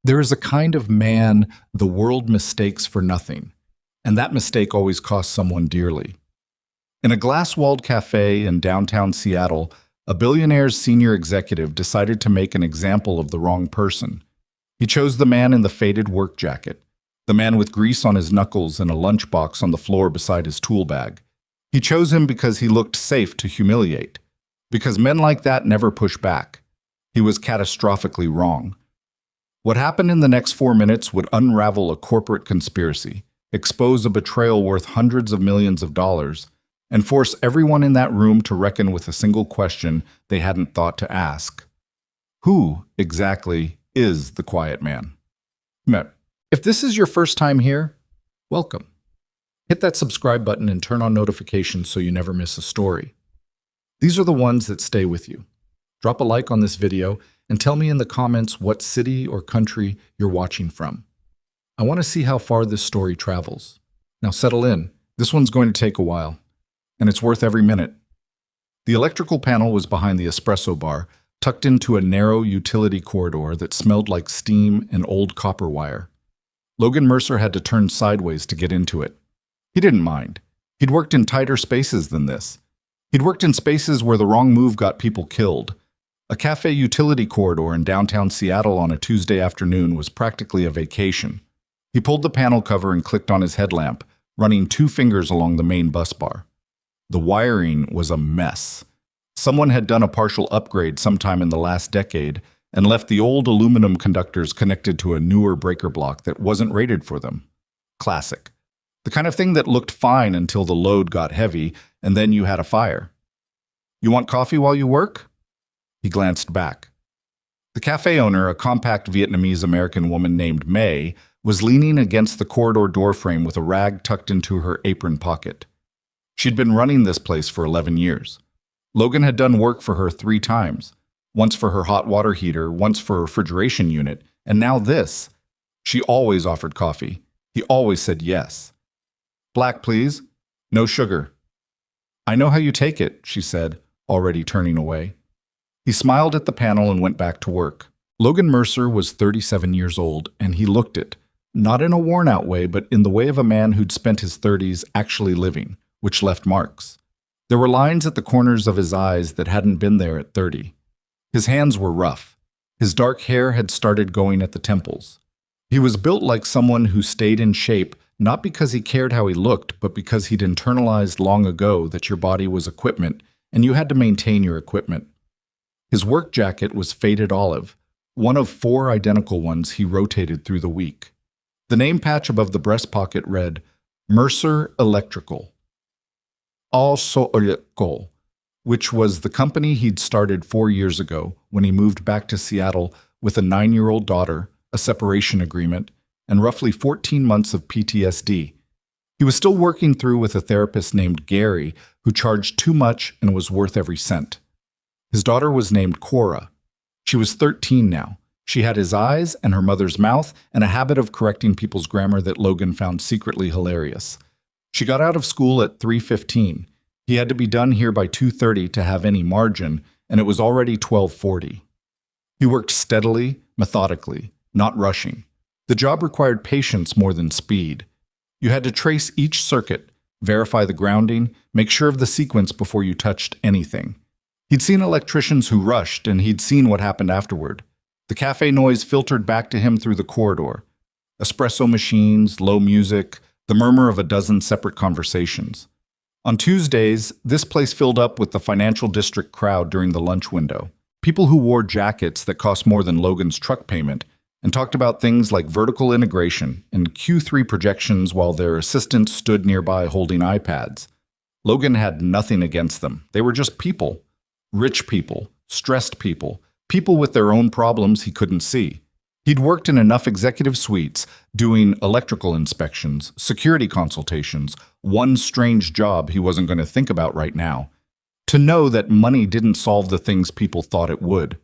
There is a kind of man the world mistakes for nothing, and that mistake always costs someone dearly. In a glass-walled cafe in downtown Seattle, a billionaire's senior executive decided to make an example of the wrong person. He chose the man in the faded work jacket, the man with grease on his knuckles and a lunchbox on the floor beside his tool bag. He chose him because he looked safe to humiliate, because men like that never push back. He was catastrophically wrong. What happened in the next 4 minutes would unravel a corporate conspiracy, expose a betrayal worth hundreds of millions of dollars, and force everyone in that room to reckon with a single question they hadn't thought to ask. Who, exactly, is the quiet man? If this is your first time here, welcome. Hit that subscribe button and turn on notifications so you never miss a story. These are the ones that stay with you. Drop a like on this video and tell me in the comments what city or country you're watching from. I want to see how far this story travels. Now settle in. This one's going to take a while, and it's worth every minute. The electrical panel was behind the espresso bar, tucked into a narrow utility corridor that smelled like steam and old copper wire. Logan Mercer had to turn sideways to get into it. He didn't mind. He'd worked in tighter spaces than this. He'd worked in spaces where the wrong move got people killed. A cafe utility corridor in downtown Seattle on a Tuesday afternoon was practically a vacation. He pulled the panel cover and clicked on his headlamp, running 2 fingers along the main bus bar. The wiring was a mess. Someone had done a partial upgrade sometime in the last decade and left the old aluminum conductors connected to a newer breaker block that wasn't rated for them. Classic. The kind of thing that looked fine until the load got heavy and then you had a fire. You want coffee while you work? He glanced back. The cafe owner, a compact Vietnamese-American woman named May, was leaning against the corridor doorframe with a rag tucked into her apron pocket. She'd been running this place for 11 years. Logan had done work for her 3 times, once for her hot water heater, once for a refrigeration unit, and now this. She always offered coffee. He always said yes. Black, please. No sugar. I know how you take it, she said, already turning away. He smiled at the panel and went back to work. Logan Mercer was 37 years old, and he looked it, not in a worn-out way, but in the way of a man who'd spent his 30s actually living, which left marks. There were lines at the corners of his eyes that hadn't been there at 30. His hands were rough. His dark hair had started going at the temples. He was built like someone who stayed in shape, not because he cared how he looked, but because he'd internalized long ago that your body was equipment, and you had to maintain your equipment. His work jacket was faded olive, one of 4 identical ones he rotated through the week. The name patch above the breast pocket read, Mercer Electrical. Also Electrical, which was the company he'd started 4 years ago when he moved back to Seattle with a 9-year-old daughter, a separation agreement, and roughly 14 months of PTSD. He was still working through with a therapist named Gary, who charged too much and was worth every cent. His daughter was named Cora. She was 13 now. She had his eyes and her mother's mouth and a habit of correcting people's grammar that Logan found secretly hilarious. She got out of school at 3:15. He had to be done here by 2:30 to have any margin, and it was already 12:40. He worked steadily, methodically, not rushing. The job required patience more than speed. You had to trace each circuit, verify the grounding, make sure of the sequence before you touched anything. He'd seen electricians who rushed, and he'd seen what happened afterward. The cafe noise filtered back to him through the corridor. Espresso machines, low music, the murmur of a dozen separate conversations. On Tuesdays, this place filled up with the financial district crowd during the lunch window. People who wore jackets that cost more than Logan's truck payment and talked about things like vertical integration and Q3 projections while their assistants stood nearby holding iPads. Logan had nothing against them. They were just people. Rich people, stressed people, people with their own problems he couldn't see. He'd worked in enough executive suites, doing electrical inspections, security consultations, one strange job he wasn't going to think about right now, to know that money didn't solve the things people thought it would.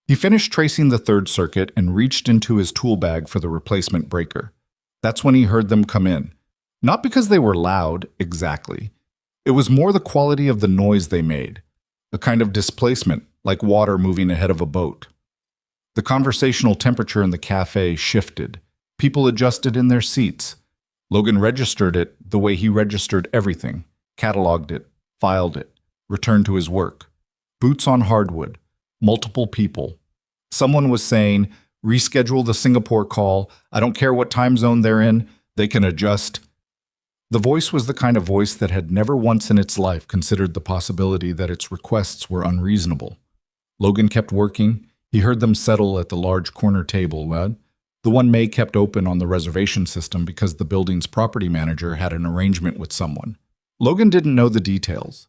He finished tracing the 3rd circuit and reached into his tool bag for the replacement breaker. That's when he heard them come in. Not because they were loud, exactly. It was more the quality of the noise they made. A kind of displacement, like water moving ahead of a boat. The conversational temperature in the cafe shifted. People adjusted in their seats. Logan registered it the way he registered everything, cataloged it, filed it, returned to his work. Boots on hardwood. Multiple people. Someone was saying, reschedule the Singapore call. I don't care what time zone they're in. They can adjust. The voice was the kind of voice that had never once in its life considered the possibility that its requests were unreasonable. Logan kept working. He heard them settle at the large corner table, the one May kept open on the reservation system because the building's property manager had an arrangement with someone. Logan didn't know the details.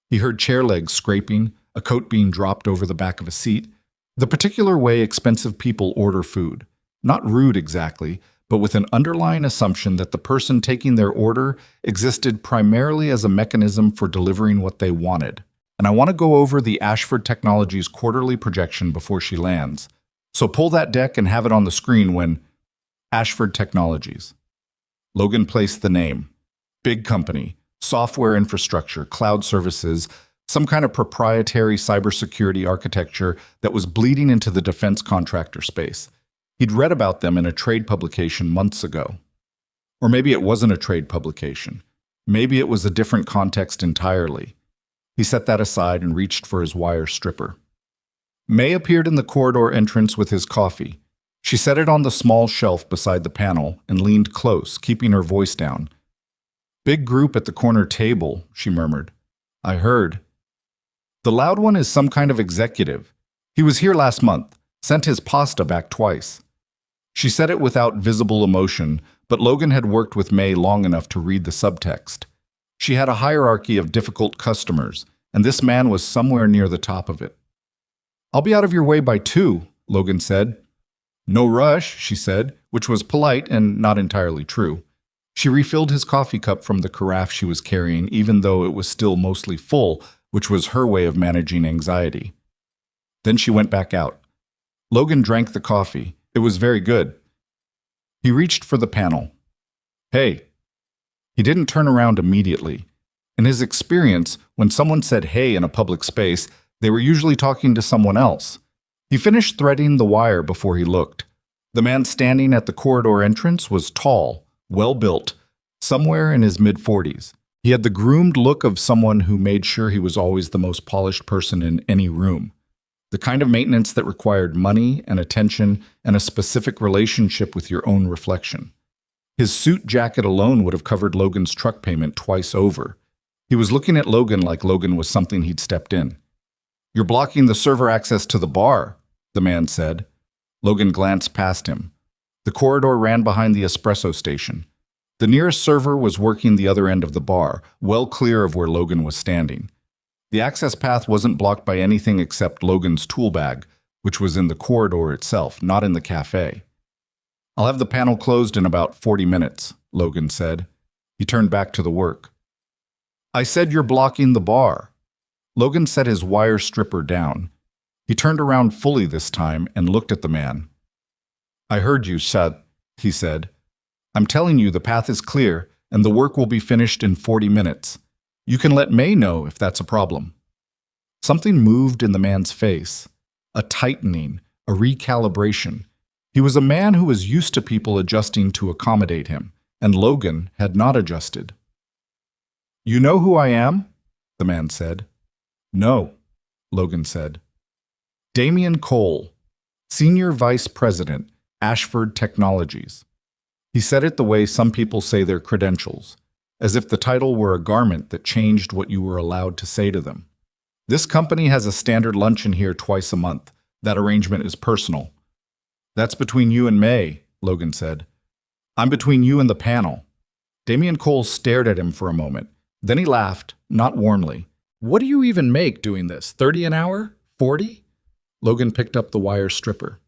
He heard chair legs scraping, a coat being dropped over the back of a seat, the particular way expensive people order food. Not rude exactly, but with an underlying assumption that the person taking their order existed primarily as a mechanism for delivering what they wanted. And I want to go over the Ashford Technologies quarterly projection before she lands. So pull that deck and have it on the screen when Ashford Technologies. Logan placed the name. Big company, software infrastructure, cloud services, some kind of proprietary cybersecurity architecture that was bleeding into the defense contractor space. He'd read about them in a trade publication months ago. Or maybe it wasn't a trade publication. Maybe it was a different context entirely. He set that aside and reached for his wire stripper. May appeared in the corridor entrance with his coffee. She set it on the small shelf beside the panel and leaned close, keeping her voice down. Big group at the corner table, she murmured. I heard. The loud one is some kind of executive. He was here last month, sent his pasta back twice. She said it without visible emotion, but Logan had worked with May long enough to read the subtext. She had a hierarchy of difficult customers, and this man was somewhere near the top of it. I'll be out of your way by 2, Logan said. No rush, she said, which was polite and not entirely true. She refilled his coffee cup from the carafe she was carrying, even though it was still mostly full, which was her way of managing anxiety. Then she went back out. Logan drank the coffee. It was very good. He reached for the panel. Hey. He didn't turn around immediately. In his experience, when someone said hey in a public space, they were usually talking to someone else. He finished threading the wire before he looked. The man standing at the corridor entrance was tall, well-built, somewhere in his mid-40s. He had the groomed look of someone who made sure he was always the most polished person in any room. The kind of maintenance that required money and attention and a specific relationship with your own reflection. His suit jacket alone would have covered Logan's truck payment twice over. He was looking at Logan like Logan was something he'd stepped in. You're blocking the server access to the bar, the man said. Logan glanced past him. The corridor ran behind the espresso station. The nearest server was working the other end of the bar, well clear of where Logan was standing. The access path wasn't blocked by anything except Logan's tool bag, which was in the corridor itself, not in the cafe. I'll have the panel closed in about 40 minutes, Logan said. He turned back to the work. I said you're blocking the bar. Logan set his wire stripper down. He turned around fully this time and looked at the man. I heard you, Seth, he said. I'm telling you the path is clear and the work will be finished in 40 minutes. You can let May know if that's a problem. Something moved in the man's face. A tightening, a recalibration. He was a man who was used to people adjusting to accommodate him, and Logan had not adjusted. You know who I am? The man said. No, Logan said. Damian Cole, Senior Vice President, Ashford Technologies. He said it the way some people say their credentials, as if the title were a garment that changed what you were allowed to say to them. This company has a standard luncheon here twice a month. That arrangement is personal. That's between you and May, Logan said. I'm between you and the panel. Damian Cole stared at him for a moment. Then he laughed, not warmly. What do you even make doing this? 30 an hour? 40? Logan picked up the wire stripper.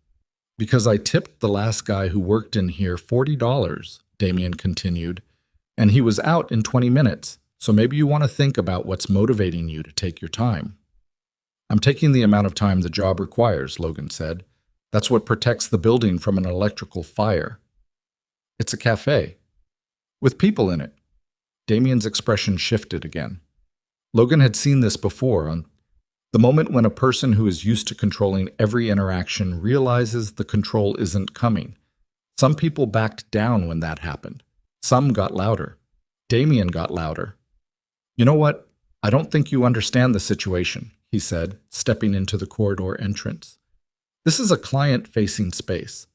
Because I tipped the last guy who worked in here $40, Damian continued, and he was out in 20 minutes, so maybe you want to think about what's motivating you to take your time. I'm taking the amount of time the job requires, Logan said. That's what protects the building from an electrical fire. It's a cafe. With people in it. Damian's expression shifted again. Logan had seen this before. The moment when a person who is used to controlling every interaction realizes the control isn't coming. Some people backed down when that happened. Some got louder. Damien got louder. "You know what? I don't think you understand the situation," he said, stepping into the corridor entrance. "This is a client-facing space.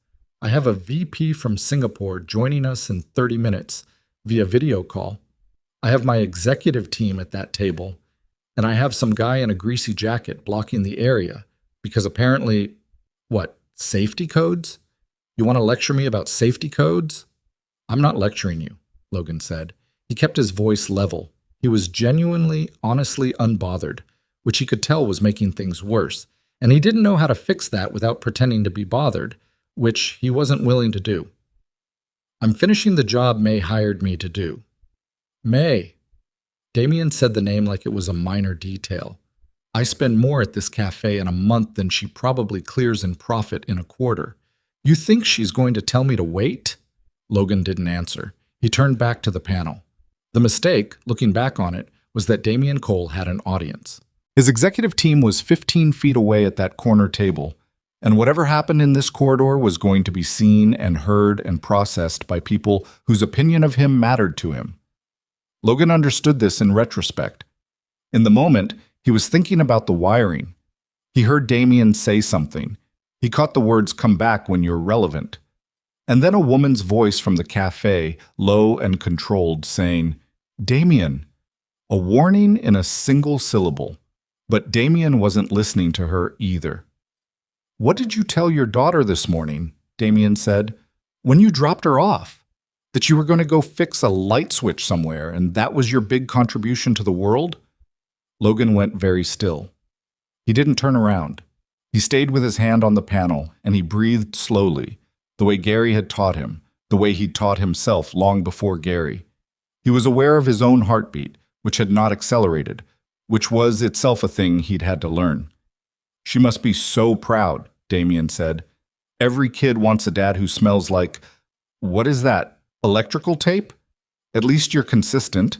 I have a VP from Singapore joining us in 30 minutes via video call. I have my executive team at that table, and I have some guy in a greasy jacket blocking the area because apparently, what, safety codes? You want to lecture me about safety codes?" "I'm not lecturing you," Logan said. He kept his voice level. He was genuinely, honestly unbothered, which he could tell was making things worse, and he didn't know how to fix that without pretending to be bothered, which he wasn't willing to do. "I'm finishing the job May hired me to do." "May." Damien said the name like it was a minor detail. "I spend more at this cafe in a month than she probably clears in profit in a quarter. You think she's going to tell me to wait?" Logan didn't answer. He turned back to the panel. The mistake, looking back on it, was that Damien Cole had an audience. His executive team was 15 feet away at that corner table, and whatever happened in this corridor was going to be seen and heard and processed by people whose opinion of him mattered to him. Logan understood this in retrospect. In the moment, he was thinking about the wiring. He heard Damien say something. He caught the words, "come back when you're relevant." And then a woman's voice from the cafe, low and controlled, saying, "Damien." A warning in a single syllable. But Damien wasn't listening to her either. "What did you tell your daughter this morning?" Damien said. "When you dropped her off? That you were going to go fix a light switch somewhere, and that was your big contribution to the world?" Logan went very still. He didn't turn around. He stayed with his hand on the panel, and he breathed slowly, the way Gary had taught him, the way he'd taught himself long before Gary. He was aware of his own heartbeat, which had not accelerated, which was itself a thing he'd had to learn. "She must be so proud," Damien said. "Every kid wants a dad who smells like, what is that, electrical tape? At least you're consistent."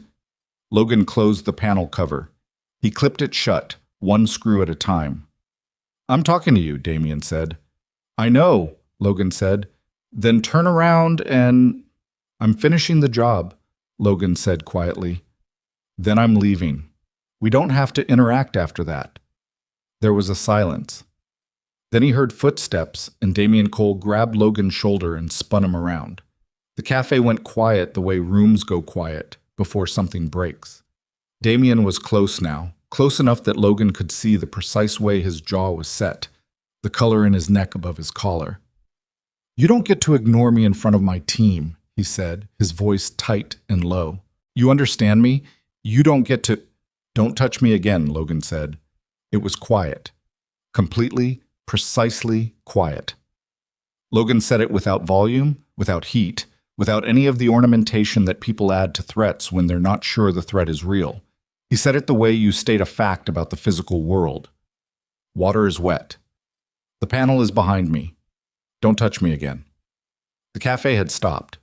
Logan closed the panel cover. He clipped it shut, one screw at a time. "I'm talking to you," Damien said. "I know," Logan said. "Then turn around and—" "I'm finishing the job," Logan said quietly. "Then I'm leaving. We don't have to interact after that." There was a silence. Then he heard footsteps, and Damien Cole grabbed Logan's shoulder and spun him around. The cafe went quiet the way rooms go quiet before something breaks. Damien was close now, close enough that Logan could see the precise way his jaw was set, the color in his neck above his collar. "You don't get to ignore me in front of my team," he said, his voice tight and low. "You understand me? You don't get to—" "Don't touch me again," Logan said. It was quiet. Completely, precisely quiet. Logan said it without volume, without heat, without any of the ornamentation that people add to threats when they're not sure the threat is real. He said it the way you state a fact about the physical world. "Water is wet. The panel is behind me. Don't touch me again." The cafe had stopped.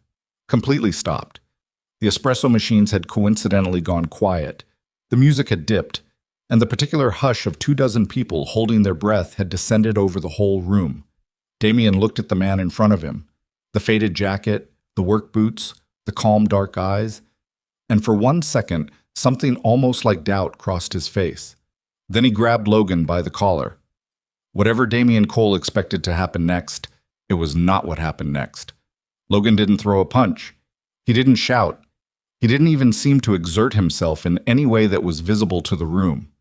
Completely stopped. The espresso machines had coincidentally gone quiet. The music had dipped, and the particular hush of 24 people holding their breath had descended over the whole room. Damien looked at the man in front of him, the faded jacket, the work boots, the calm dark eyes, and for 1 second, something almost like doubt crossed his face. Then he grabbed Logan by the collar. Whatever Damien Cole expected to happen next, it was not what happened next. Logan didn't throw a punch. He didn't shout. He didn't even seem to exert himself in any way that was visible to the room.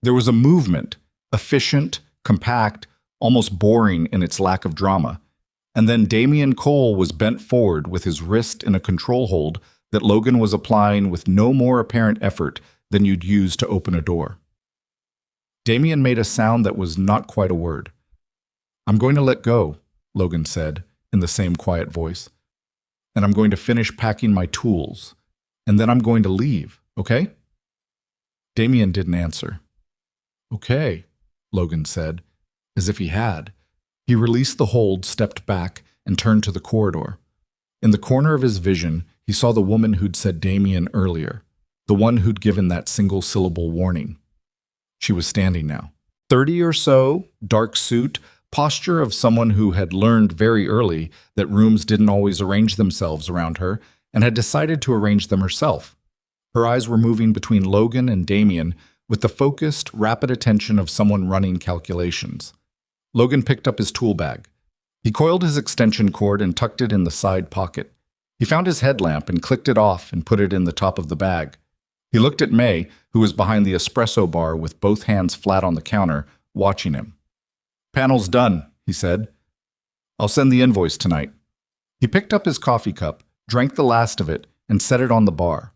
There was a movement, efficient, compact, almost boring in its lack of drama. And then Damien Cole was bent forward with his wrist in a control hold that Logan was applying with no more apparent effort than you'd use to open a door. Damien made a sound that was not quite a word. "I'm going to let go," Logan said, in the same quiet voice. "And I'm going to finish packing my tools. And then I'm going to leave, okay?" Damien didn't answer. "Okay," Logan said, as if he had. He released the hold, stepped back, and turned to the corridor. In the corner of his vision, he saw the woman who'd said Damien earlier, the one who'd given that single-syllable warning. She was standing now. 30 or so, dark suit, posture of someone who had learned very early that rooms didn't always arrange themselves around her and had decided to arrange them herself. Her eyes were moving between Logan and Damien with the focused, rapid attention of someone running calculations. Logan picked up his tool bag. He coiled his extension cord and tucked it in the side pocket. He found his headlamp and clicked it off and put it in the top of the bag. He looked at May, who was behind the espresso bar with both hands flat on the counter, watching him. "Panel's done," he said. "I'll send the invoice tonight." He picked up his coffee cup, drank the last of it, and set it on the bar.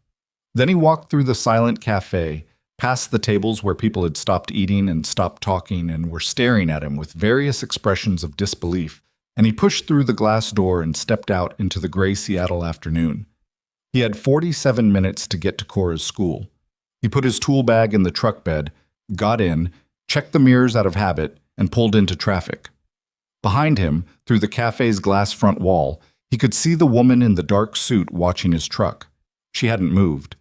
Then he walked through the silent cafe, past the tables where people had stopped eating and stopped talking and were staring at him with various expressions of disbelief, and he pushed through the glass door and stepped out into the gray Seattle afternoon. He had 47 minutes to get to Cora's school. He put his tool bag in the truck bed, got in, checked the mirrors out of habit, and pulled into traffic. Behind him, through the cafe's glass front wall, he could see the woman in the dark suit watching his truck. She hadn't moved.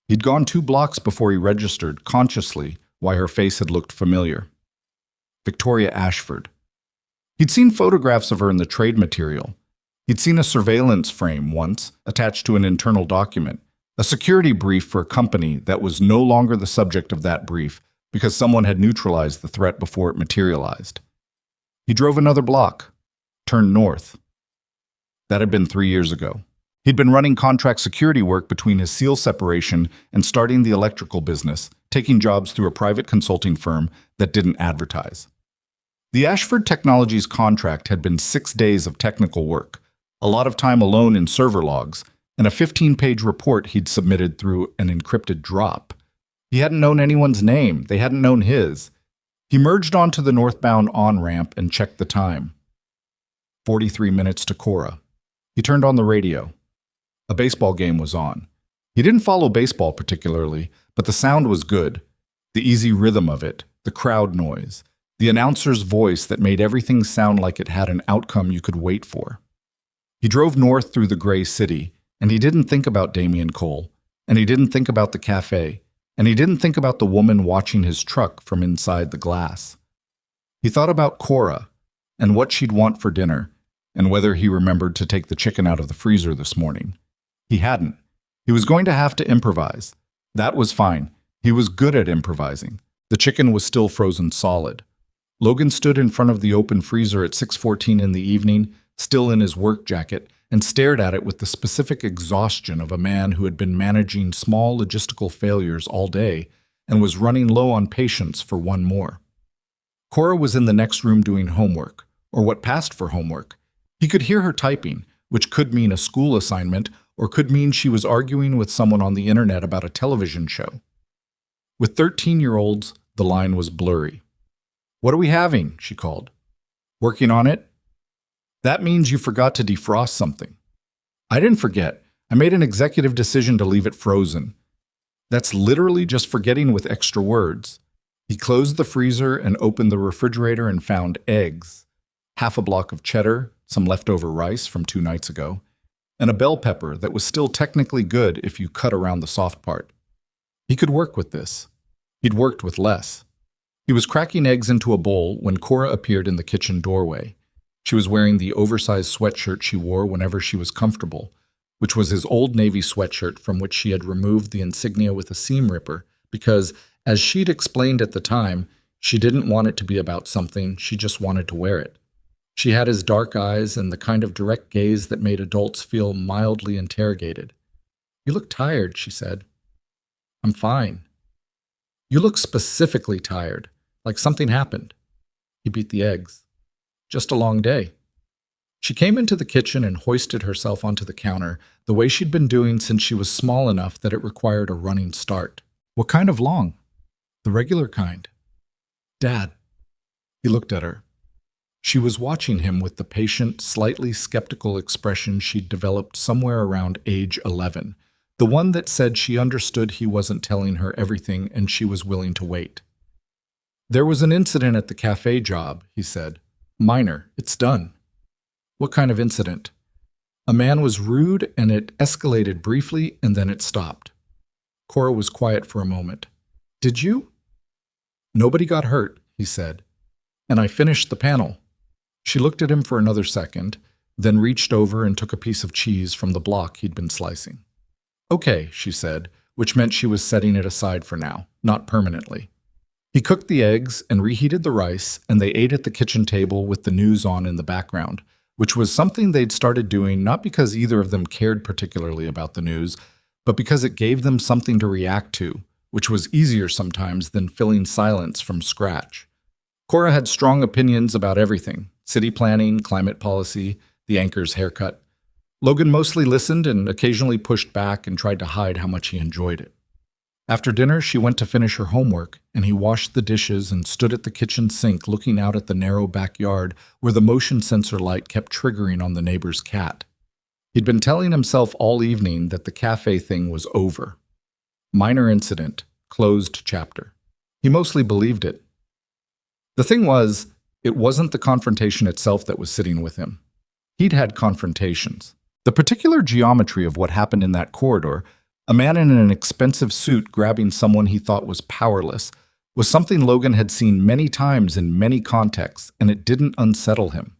He'd gone 2 blocks before he registered, consciously, why her face had looked familiar. Victoria Ashford. He'd seen photographs of her in the trade material. He'd seen a surveillance frame once, attached to an internal document, a security brief for a company that was no longer the subject of that brief because someone had neutralized the threat before it materialized. He drove another block, turned north. That had been 3 years ago. He'd been running contract security work between his SEAL separation and starting the electrical business, taking jobs through a private consulting firm that didn't advertise. The Ashford Technologies contract had been 6 days of technical work, a lot of time alone in server logs, and a 15-page report he'd submitted through an encrypted drop. He hadn't known anyone's name. They hadn't known his. He merged onto the northbound on-ramp and checked the time. 43 minutes to Cora. He turned on the radio. A baseball game was on. He didn't follow baseball particularly, but the sound was good. The easy rhythm of it, the crowd noise, the announcer's voice that made everything sound like it had an outcome you could wait for. He drove north through the gray city, and he didn't think about Damien Cole, and he didn't think about the cafe, and he didn't think about the woman watching his truck from inside the glass. He thought about Cora, and what she'd want for dinner, and whether he remembered to take the chicken out of the freezer this morning. He hadn't. He was going to have to improvise. That was fine. He was good at improvising. The chicken was still frozen solid. Logan stood in front of the open freezer at 6:14 in the evening, still in his work jacket, and stared at it with the specific exhaustion of a man who had been managing small logistical failures all day and was running low on patience for one more. Cora was in the next room doing homework, or what passed for homework. He could hear her typing, which could mean a school assignment or could mean she was arguing with someone on the internet about a television show. With 13-year-olds, the line was blurry. "What are we having?" she called. "Working on it?" "That means you forgot to defrost something." "I didn't forget. I made an executive decision to leave it frozen." "That's literally just forgetting with extra words." He closed the freezer and opened the refrigerator and found eggs, half a block of cheddar, some leftover rice from 2 nights ago, and a bell pepper that was still technically good if you cut around the soft part. He could work with this. He'd worked with less. He was cracking eggs into a bowl when Cora appeared in the kitchen doorway. She was wearing the oversized sweatshirt she wore whenever she was comfortable, which was his old Navy sweatshirt from which she had removed the insignia with a seam ripper because, as she'd explained at the time, she didn't want it to be about something, she just wanted to wear it. She had his dark eyes and the kind of direct gaze that made adults feel mildly interrogated. "You look tired," she said. "I'm fine." "You look specifically tired, like something happened." He beat the eggs. "Just a long day." She came into the kitchen and hoisted herself onto the counter, the way she'd been doing since she was small enough that it required a running start. "What kind of long?" "The regular kind." "Dad." He looked at her. She was watching him with the patient, slightly skeptical expression she'd developed somewhere around age 11, the one that said she understood he wasn't telling her everything and she was willing to wait. "There was an incident at the cafe job," he said. "Minor. It's done." "What kind of incident?" "A man was rude and it escalated briefly and then it stopped." Cora was quiet for a moment. "Did you?" "Nobody got hurt," he said. And I finished the panel. She looked at him for another second, then reached over and took a piece of cheese from the block he'd been slicing. Okay, she said, which meant she was setting it aside for now, not permanently. He cooked the eggs and reheated the rice, and they ate at the kitchen table with the news on in the background, which was something they'd started doing not because either of them cared particularly about the news, but because it gave them something to react to, which was easier sometimes than filling silence from scratch. Cora had strong opinions about everything: city planning, climate policy, the anchor's haircut. Logan mostly listened and occasionally pushed back and tried to hide how much he enjoyed it. After dinner, she went to finish her homework, and he washed the dishes and stood at the kitchen sink looking out at the narrow backyard where the motion sensor light kept triggering on the neighbor's cat. He'd been telling himself all evening that the cafe thing was over. Minor incident, closed chapter. He mostly believed it. The thing was, it wasn't the confrontation itself that was sitting with him. He'd had confrontations. The particular geometry of what happened in that corridor, a man in an expensive suit grabbing someone he thought was powerless, was something Logan had seen many times in many contexts, and it didn't unsettle him.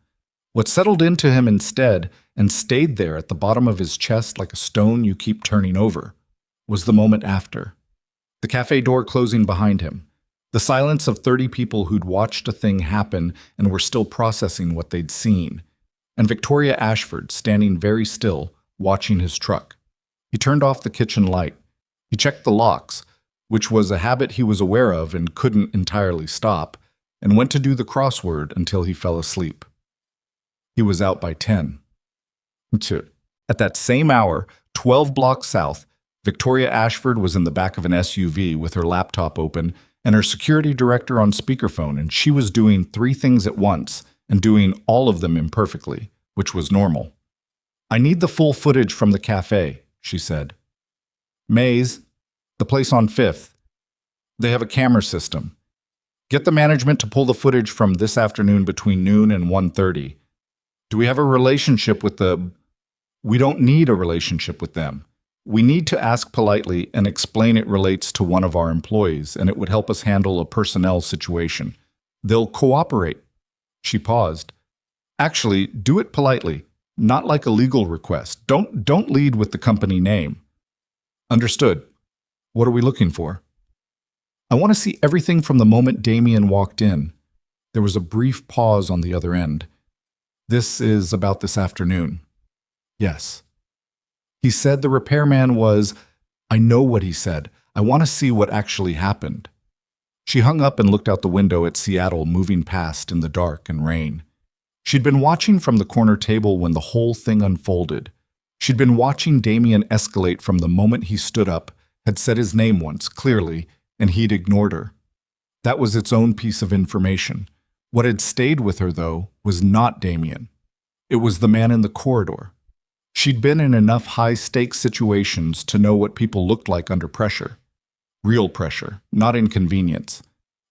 What settled into him instead, and stayed there at the bottom of his chest like a stone you keep turning over, was the moment after. The cafe door closing behind him. The silence of 30 people who'd watched a thing happen and were still processing what they'd seen. And Victoria Ashford standing very still, watching his truck. He turned off the kitchen light. He checked the locks, which was a habit he was aware of and couldn't entirely stop, and went to do the crossword until he fell asleep. He was out by 10. At that same hour, 12 blocks south, Victoria Ashford was in the back of an SUV with her laptop open and her security director on speakerphone, and she was doing 3 things at once and doing all of them imperfectly, which was normal. I need the full footage from the cafe, she said. Maze, the place on 5th. They have a camera system. Get the management to pull the footage from this afternoon between noon and 1:30. Do we have a relationship with the... We don't need a relationship with them. We need to ask politely and explain it relates to one of our employees, and it would help us handle a personnel situation. They'll cooperate. She paused. Actually, do it politely, not like a legal request. Don't lead with the company name. Understood. What are we looking for? I want to see everything from the moment Damien walked in. There was a brief pause on the other end. This is about this afternoon. Yes. He said the repairman was... I know what he said. I want to see what actually happened. She hung up and looked out the window at Seattle moving past in the dark and rain. She'd been watching from the corner table when the whole thing unfolded. She'd been watching Damien escalate from the moment he stood up, had said his name once, clearly, and he'd ignored her. That was its own piece of information. What had stayed with her, though, was not Damien. It was the man in the corridor. She'd been in enough high-stakes situations to know what people looked like under pressure. Real pressure, not inconvenience.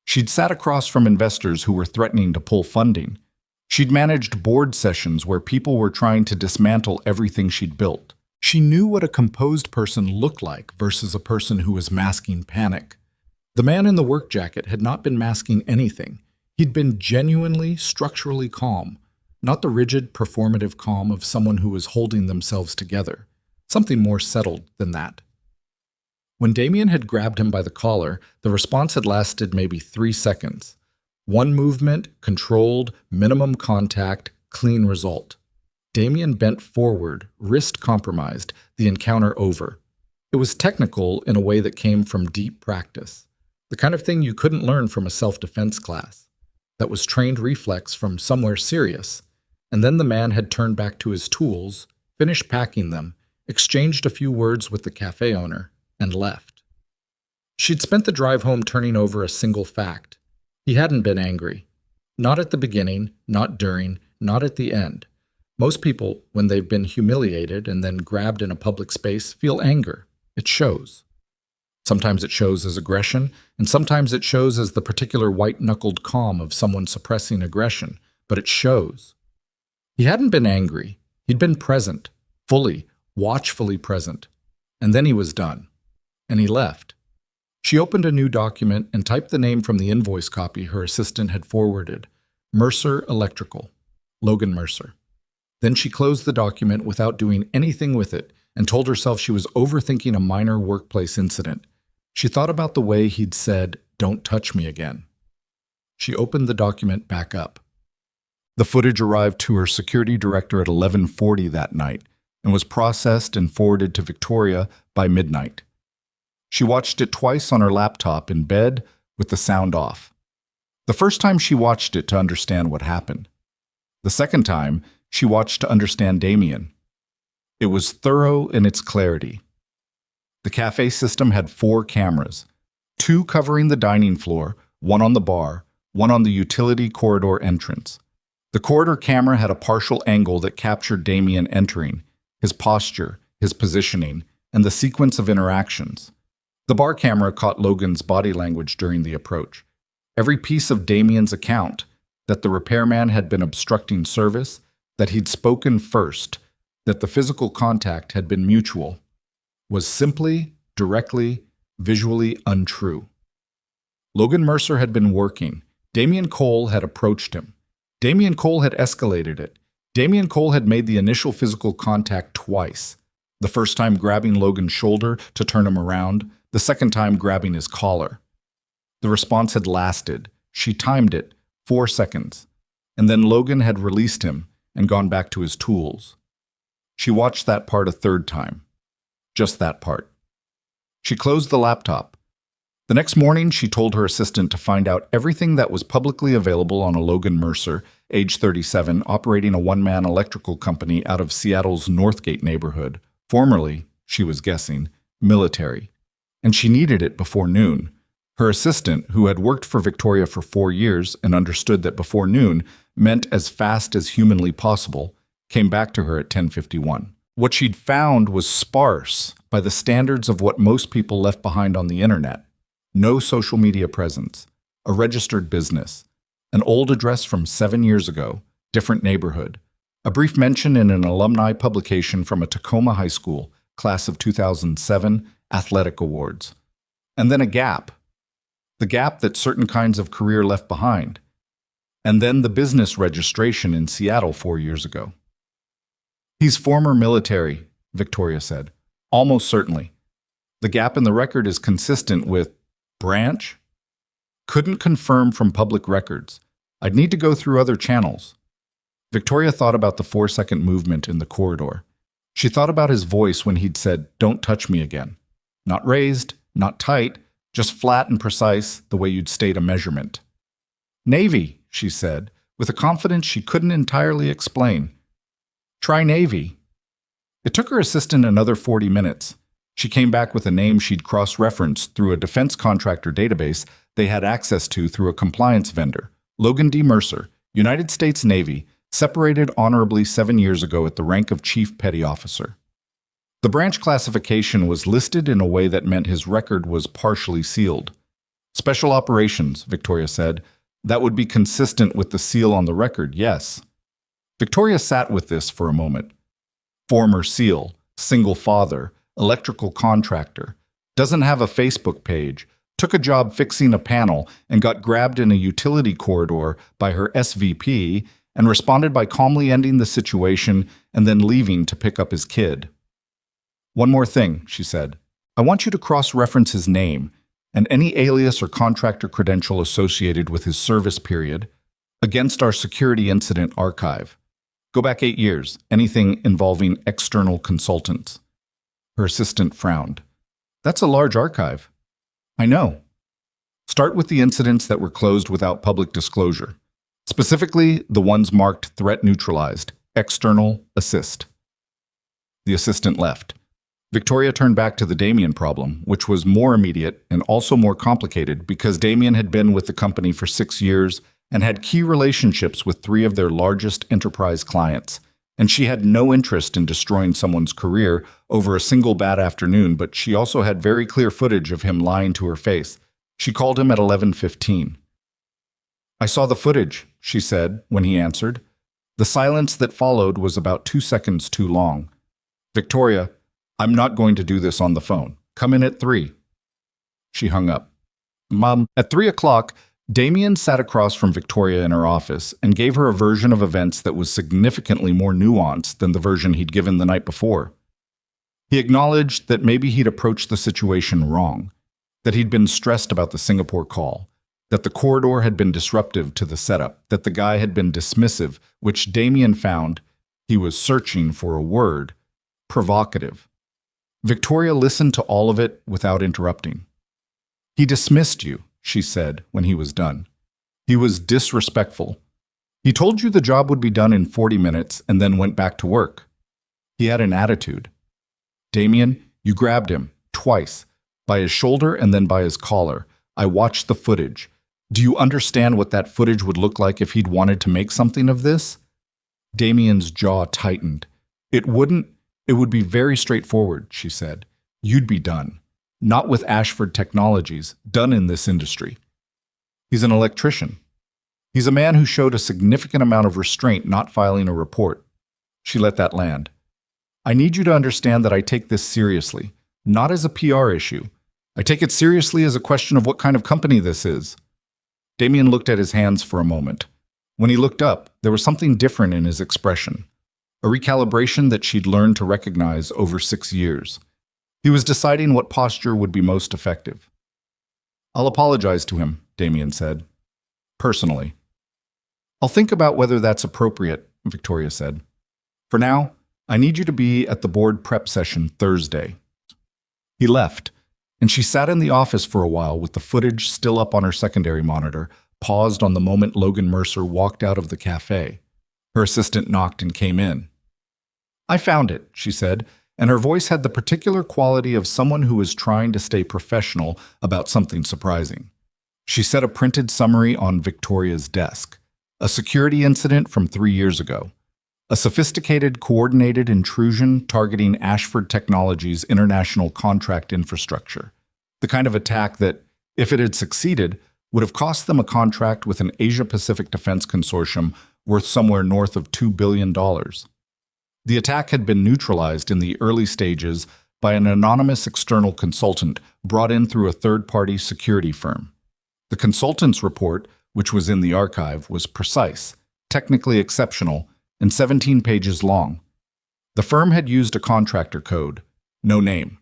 She'd sat across from investors who were threatening to pull funding. She'd managed board sessions where people were trying to dismantle everything she'd built. She knew what a composed person looked like versus a person who was masking panic. The man in the work jacket had not been masking anything. He'd been genuinely, structurally calm, not the rigid, performative calm of someone who was holding themselves together. Something more settled than that. When Damien had grabbed him by the collar, the response had lasted maybe 3 seconds. One movement, controlled, minimum contact, clean result. Damien bent forward, wrist compromised, the encounter over. It was technical in a way that came from deep practice. The kind of thing you couldn't learn from a self-defense class. That was trained reflex from somewhere serious. And then the man had turned back to his tools, finished packing them, exchanged a few words with the cafe owner, and left. She'd spent the drive home turning over a single fact. He hadn't been angry. Not at the beginning, not during, not at the end. Most people, when they've been humiliated and then grabbed in a public space, feel anger. It shows. Sometimes it shows as aggression, and sometimes it shows as the particular white-knuckled calm of someone suppressing aggression, but it shows. He hadn't been angry. He'd been present, fully, watchfully present. And then he was done. And he left. She opened a new document and typed the name from the invoice copy her assistant had forwarded, Mercer Electrical, Logan Mercer. Then she closed the document without doing anything with it and told herself she was overthinking a minor workplace incident. She thought about the way he'd said, "Don't touch me again." She opened the document back up. The footage arrived to her security director at 11:40 that night and was processed and forwarded to Victoria by midnight. She watched it twice on her laptop in bed with the sound off. The first time she watched it to understand what happened. The second time, she watched to understand Damien. It was thorough in its clarity. The cafe system had 4 cameras, 2 covering the dining floor, 1 on the bar, 1 on the utility corridor entrance. The corridor camera had a partial angle that captured Damien entering, his posture, his positioning, and the sequence of interactions. The bar camera caught Logan's body language during the approach. Every piece of Damien's account, that the repairman had been obstructing service, that he'd spoken first, that the physical contact had been mutual, was simply, directly, visually untrue. Logan Mercer had been working. Damien Cole had approached him. Damien Cole had escalated it. Damien Cole had made the initial physical contact twice. The first time grabbing Logan's shoulder to turn him around, the second time grabbing his collar. The response had lasted. She timed it, 4 seconds. And then Logan had released him and gone back to his tools. She watched that part a third time. Just that part. She closed the laptop. The next morning, she told her assistant to find out everything that was publicly available on a Logan Mercer, age 37, operating a one-man electrical company out of Seattle's Northgate neighborhood, formerly, she was guessing, military. And she needed it before noon. Her assistant, who had worked for Victoria for 4 years and understood that before noon meant as fast as humanly possible, came back to her at 10:51. What she'd found was sparse by the standards of what most people left behind on the internet. No social media presence, a registered business, an old address from 7 years ago, different neighborhood, a brief mention in an alumni publication from a Tacoma high school, class of 2007, athletic awards. And then a gap. The gap that certain kinds of career left behind. And then the business registration in Seattle 4 years ago. "He's former military," Victoria said. "Almost certainly. The gap in the record is consistent with branch? Couldn't confirm from public records. I'd need to go through other channels." Victoria thought about the 4-second movement in the corridor. She thought about his voice when he'd said, "Don't touch me again." Not raised, not tight, just flat and precise, the way you'd state a measurement. "Navy," she said, with a confidence she couldn't entirely explain. "Try Navy." It took her assistant another 40 minutes. She came back with a name she'd cross-referenced through a defense contractor database they had access to through a compliance vendor, Logan D. Mercer, United States Navy, separated honorably 7 years ago at the rank of Chief Petty Officer. The branch classification was listed in a way that meant his record was partially sealed. "Special operations," Victoria said. "That would be consistent with the seal on the record, yes." Victoria sat with this for a moment. Former SEAL, single father, electrical contractor, doesn't have a Facebook page, took a job fixing a panel and got grabbed in a utility corridor by her SVP and responded by calmly ending the situation and then leaving to pick up his kid. "One more thing," she said. "I want you to cross-reference his name and any alias or contractor credential associated with his service period against our security incident archive. Go back 8 years, anything involving external consultants." Her assistant frowned. "That's a large archive." "I know. Start with the incidents that were closed without public disclosure. Specifically, the ones marked threat neutralized, external, assist." The assistant left. Victoria turned back to the Damien problem, which was more immediate and also more complicated because Damien had been with the company for 6 years and had key relationships with 3 of their largest enterprise clients. And she had no interest in destroying someone's career over a single bad afternoon, but she also had very clear footage of him lying to her face. She called him at 11:15. "I saw the footage," she said when he answered. The silence that followed was about 2 seconds too long. "Victoria, I'm not going to do this on the phone. Come in at 3. She hung up. Mom, at 3 o'clock, Damien sat across from Victoria in her office and gave her a version of events that was significantly more nuanced than the version he'd given the night before. He acknowledged that maybe he'd approached the situation wrong, that he'd been stressed about the Singapore call, that the corridor had been disruptive to the setup, that the guy had been dismissive, which Damien found, he was searching for a word, provocative. Victoria listened to all of it without interrupting. He dismissed you, she said when he was done. He was disrespectful. He told you the job would be done in 40 minutes and then went back to work. He had an attitude. Damien, you grabbed him, twice, by his shoulder and then by his collar. I watched the footage. Do you understand what that footage would look like if he'd wanted to make something of this? Damien's jaw tightened. It would be very straightforward, she said. You'd be done. Not with Ashford Technologies, done in this industry. He's an electrician. He's a man who showed a significant amount of restraint not filing a report. She let that land. I need you to understand that I take this seriously, not as a PR issue. I take it seriously as a question of what kind of company this is. Damien looked at his hands for a moment. When he looked up, there was something different in his expression, a recalibration that she'd learned to recognize over 6 years. He was deciding what posture would be most effective. I'll apologize to him, Damien said. Personally. I'll think about whether that's appropriate, Victoria said. For now, I need you to be at the board prep session Thursday. He left, and she sat in the office for a while with the footage still up on her secondary monitor, paused on the moment Logan Mercer walked out of the café. Her assistant knocked and came in. I found it, she said, and her voice had the particular quality of someone who was trying to stay professional about something surprising. She set a printed summary on Victoria's desk. A security incident from 3 years ago. A sophisticated, coordinated intrusion targeting Ashford Technologies' international contract infrastructure. The kind of attack that, if it had succeeded, would have cost them a contract with an Asia-Pacific defense consortium worth somewhere north of $2 billion. The attack had been neutralized in the early stages by an anonymous external consultant brought in through a third-party security firm. The consultant's report, which was in the archive, was precise, technically exceptional, and 17 pages long. The firm had used a contractor code, no name.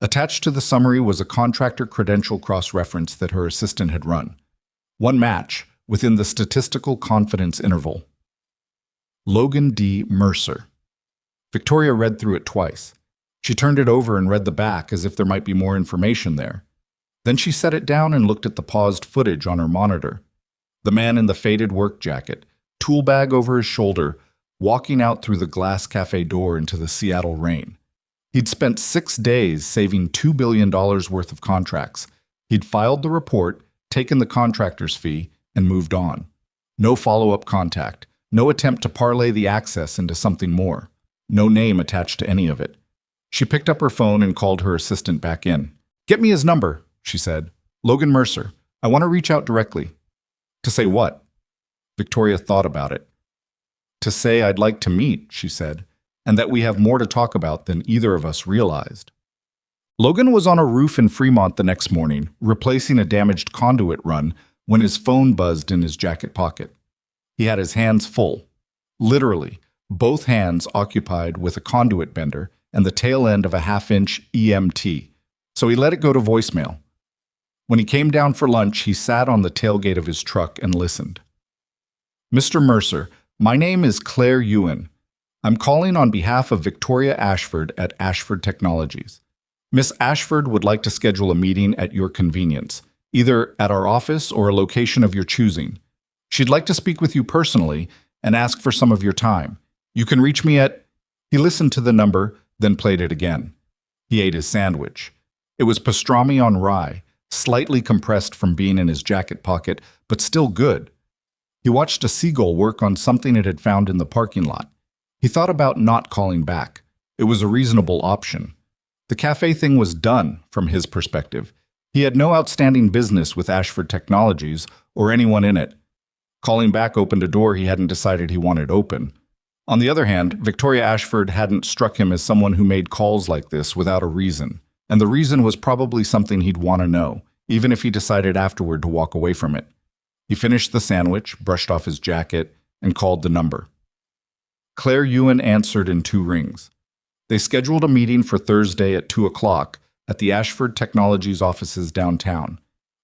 Attached to the summary was a contractor credential cross-reference that her assistant had run. One match within the statistical confidence interval. Logan D. Mercer. Victoria read through it twice. She turned it over and read the back as if there might be more information there. Then she set it down and looked at the paused footage on her monitor. The man in the faded work jacket, tool bag over his shoulder, walking out through the glass cafe door into the Seattle rain. He'd spent 6 days saving $2 billion worth of contracts. He'd filed the report, taken the contractor's fee, and moved on. No follow-up contact. No attempt to parlay the access into something more. No name attached to any of it. She picked up her phone and called her assistant back in. Get me his number, she said. Logan Mercer. I want to reach out directly. To say what? Victoria thought about it. To say I'd like to meet, she said, and that we have more to talk about than either of us realized. Logan was on a roof in Fremont the next morning, replacing a damaged conduit run, when his phone buzzed in his jacket pocket. He had his hands full. Literally, both hands occupied with a conduit bender and the tail end of a half-inch EMT, so he let it go to voicemail. When he came down for lunch, he sat on the tailgate of his truck and listened. Mr. Mercer, my name is Claire Ewan. I'm calling on behalf of Victoria Ashford at Ashford Technologies. Miss Ashford would like to schedule a meeting at your convenience, either at our office or a location of your choosing. She'd like to speak with you personally and ask for some of your time. You can reach me at... He listened to the number, then played it again. He ate his sandwich. It was pastrami on rye, slightly compressed from being in his jacket pocket, but still good. He watched a seagull work on something it had found in the parking lot. He thought about not calling back. It was a reasonable option. The cafe thing was done, from his perspective. He had no outstanding business with Ashford Technologies or anyone in it. Calling back opened a door he hadn't decided he wanted open. On the other hand, Victoria Ashford hadn't struck him as someone who made calls like this without a reason, and the reason was probably something he'd want to know, even if he decided afterward to walk away from it. He finished the sandwich, brushed off his jacket, and called the number. Claire Ewan answered in 2 rings. They scheduled a meeting for Thursday at 2 o'clock at the Ashford Technologies offices downtown.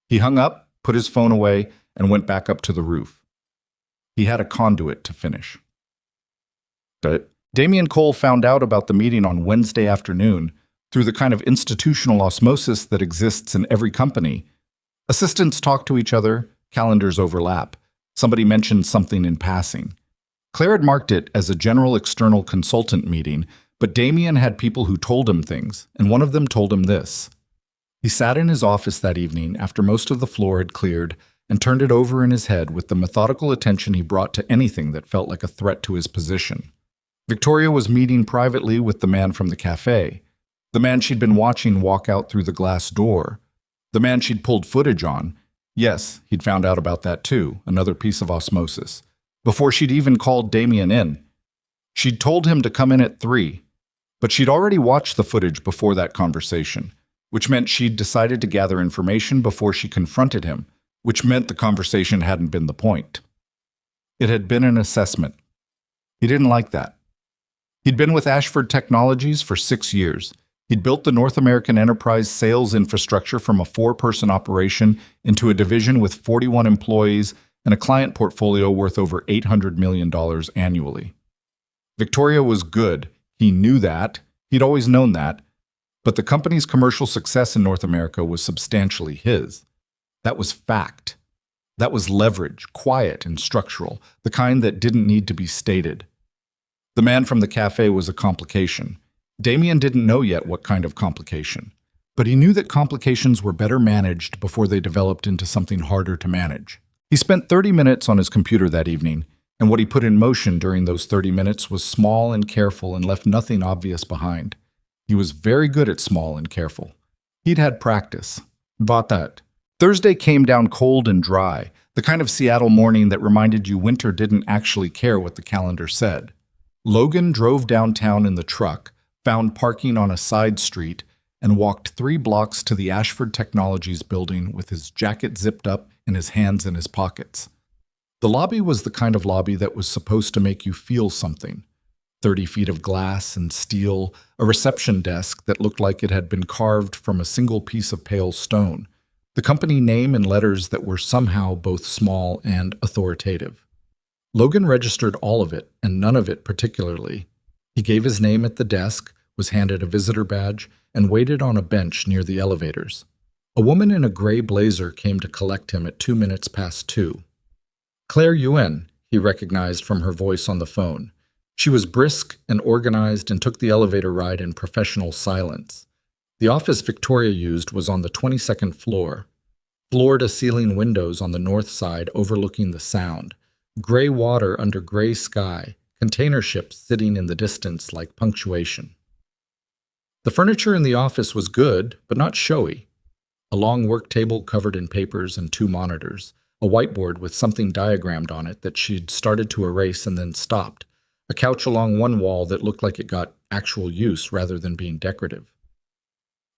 He hung up, put his phone away, and went back up to the roof. He had a conduit to finish. But Damien Cole found out about the meeting on Wednesday afternoon through the kind of institutional osmosis that exists in every company. Assistants talk to each other, calendars overlap. Somebody mentioned something in passing. Claire had marked it as a general external consultant meeting, but Damien had people who told him things, and one of them told him this. He sat in his office that evening after most of the floor had cleared and turned it over in his head with the methodical attention he brought to anything that felt like a threat to his position. Victoria was meeting privately with the man from the café, the man she'd been watching walk out through the glass door, the man she'd pulled footage on. Yes, he'd found out about that too, another piece of osmosis, before she'd even called Damien in. She'd told him to come in at 3, but she'd already watched the footage before that conversation, which meant she'd decided to gather information before she confronted him, which meant the conversation hadn't been the point. It had been an assessment. He didn't like that. He'd been with Ashford Technologies for 6 years. He'd built the North American enterprise sales infrastructure from a 4-person operation into a division with 41 employees and a client portfolio worth over $800 million annually. Victoria was good. He knew that. He'd always known that. But the company's commercial success in North America was substantially his. That was fact. That was leverage, quiet and structural, the kind that didn't need to be stated. The man from the cafe was a complication. Damien didn't know yet what kind of complication, but he knew that complications were better managed before they developed into something harder to manage. He spent 30 minutes on his computer that evening, and what he put in motion during those 30 minutes was small and careful and left nothing obvious behind. He was very good at small and careful. He'd had practice. Bought that. Thursday came down cold and dry, the kind of Seattle morning that reminded you winter didn't actually care what the calendar said. Logan drove downtown in the truck, found parking on a side street, and walked 3 blocks to the Ashford Technologies building with his jacket zipped up and his hands in his pockets. The lobby was the kind of lobby that was supposed to make you feel something. 30 feet of glass and steel, a reception desk that looked like it had been carved from a single piece of pale stone, the company name in letters that were somehow both small and authoritative. Logan registered all of it, and none of it particularly. He gave his name at the desk, was handed a visitor badge, and waited on a bench near the elevators. A woman in a gray blazer came to collect him at 2 minutes past 2. Claire Ewan, he recognized from her voice on the phone. She was brisk and organized and took the elevator ride in professional silence. The office Victoria used was on the 22nd floor. Floor-to-ceiling windows on the north side overlooking the Sound. Gray water under gray sky, container ships sitting in the distance like punctuation. The furniture in the office was good, but not showy. A long work table covered in papers and 2 monitors, a whiteboard with something diagrammed on it that she'd started to erase and then stopped, a couch along one wall that looked like it got actual use rather than being decorative.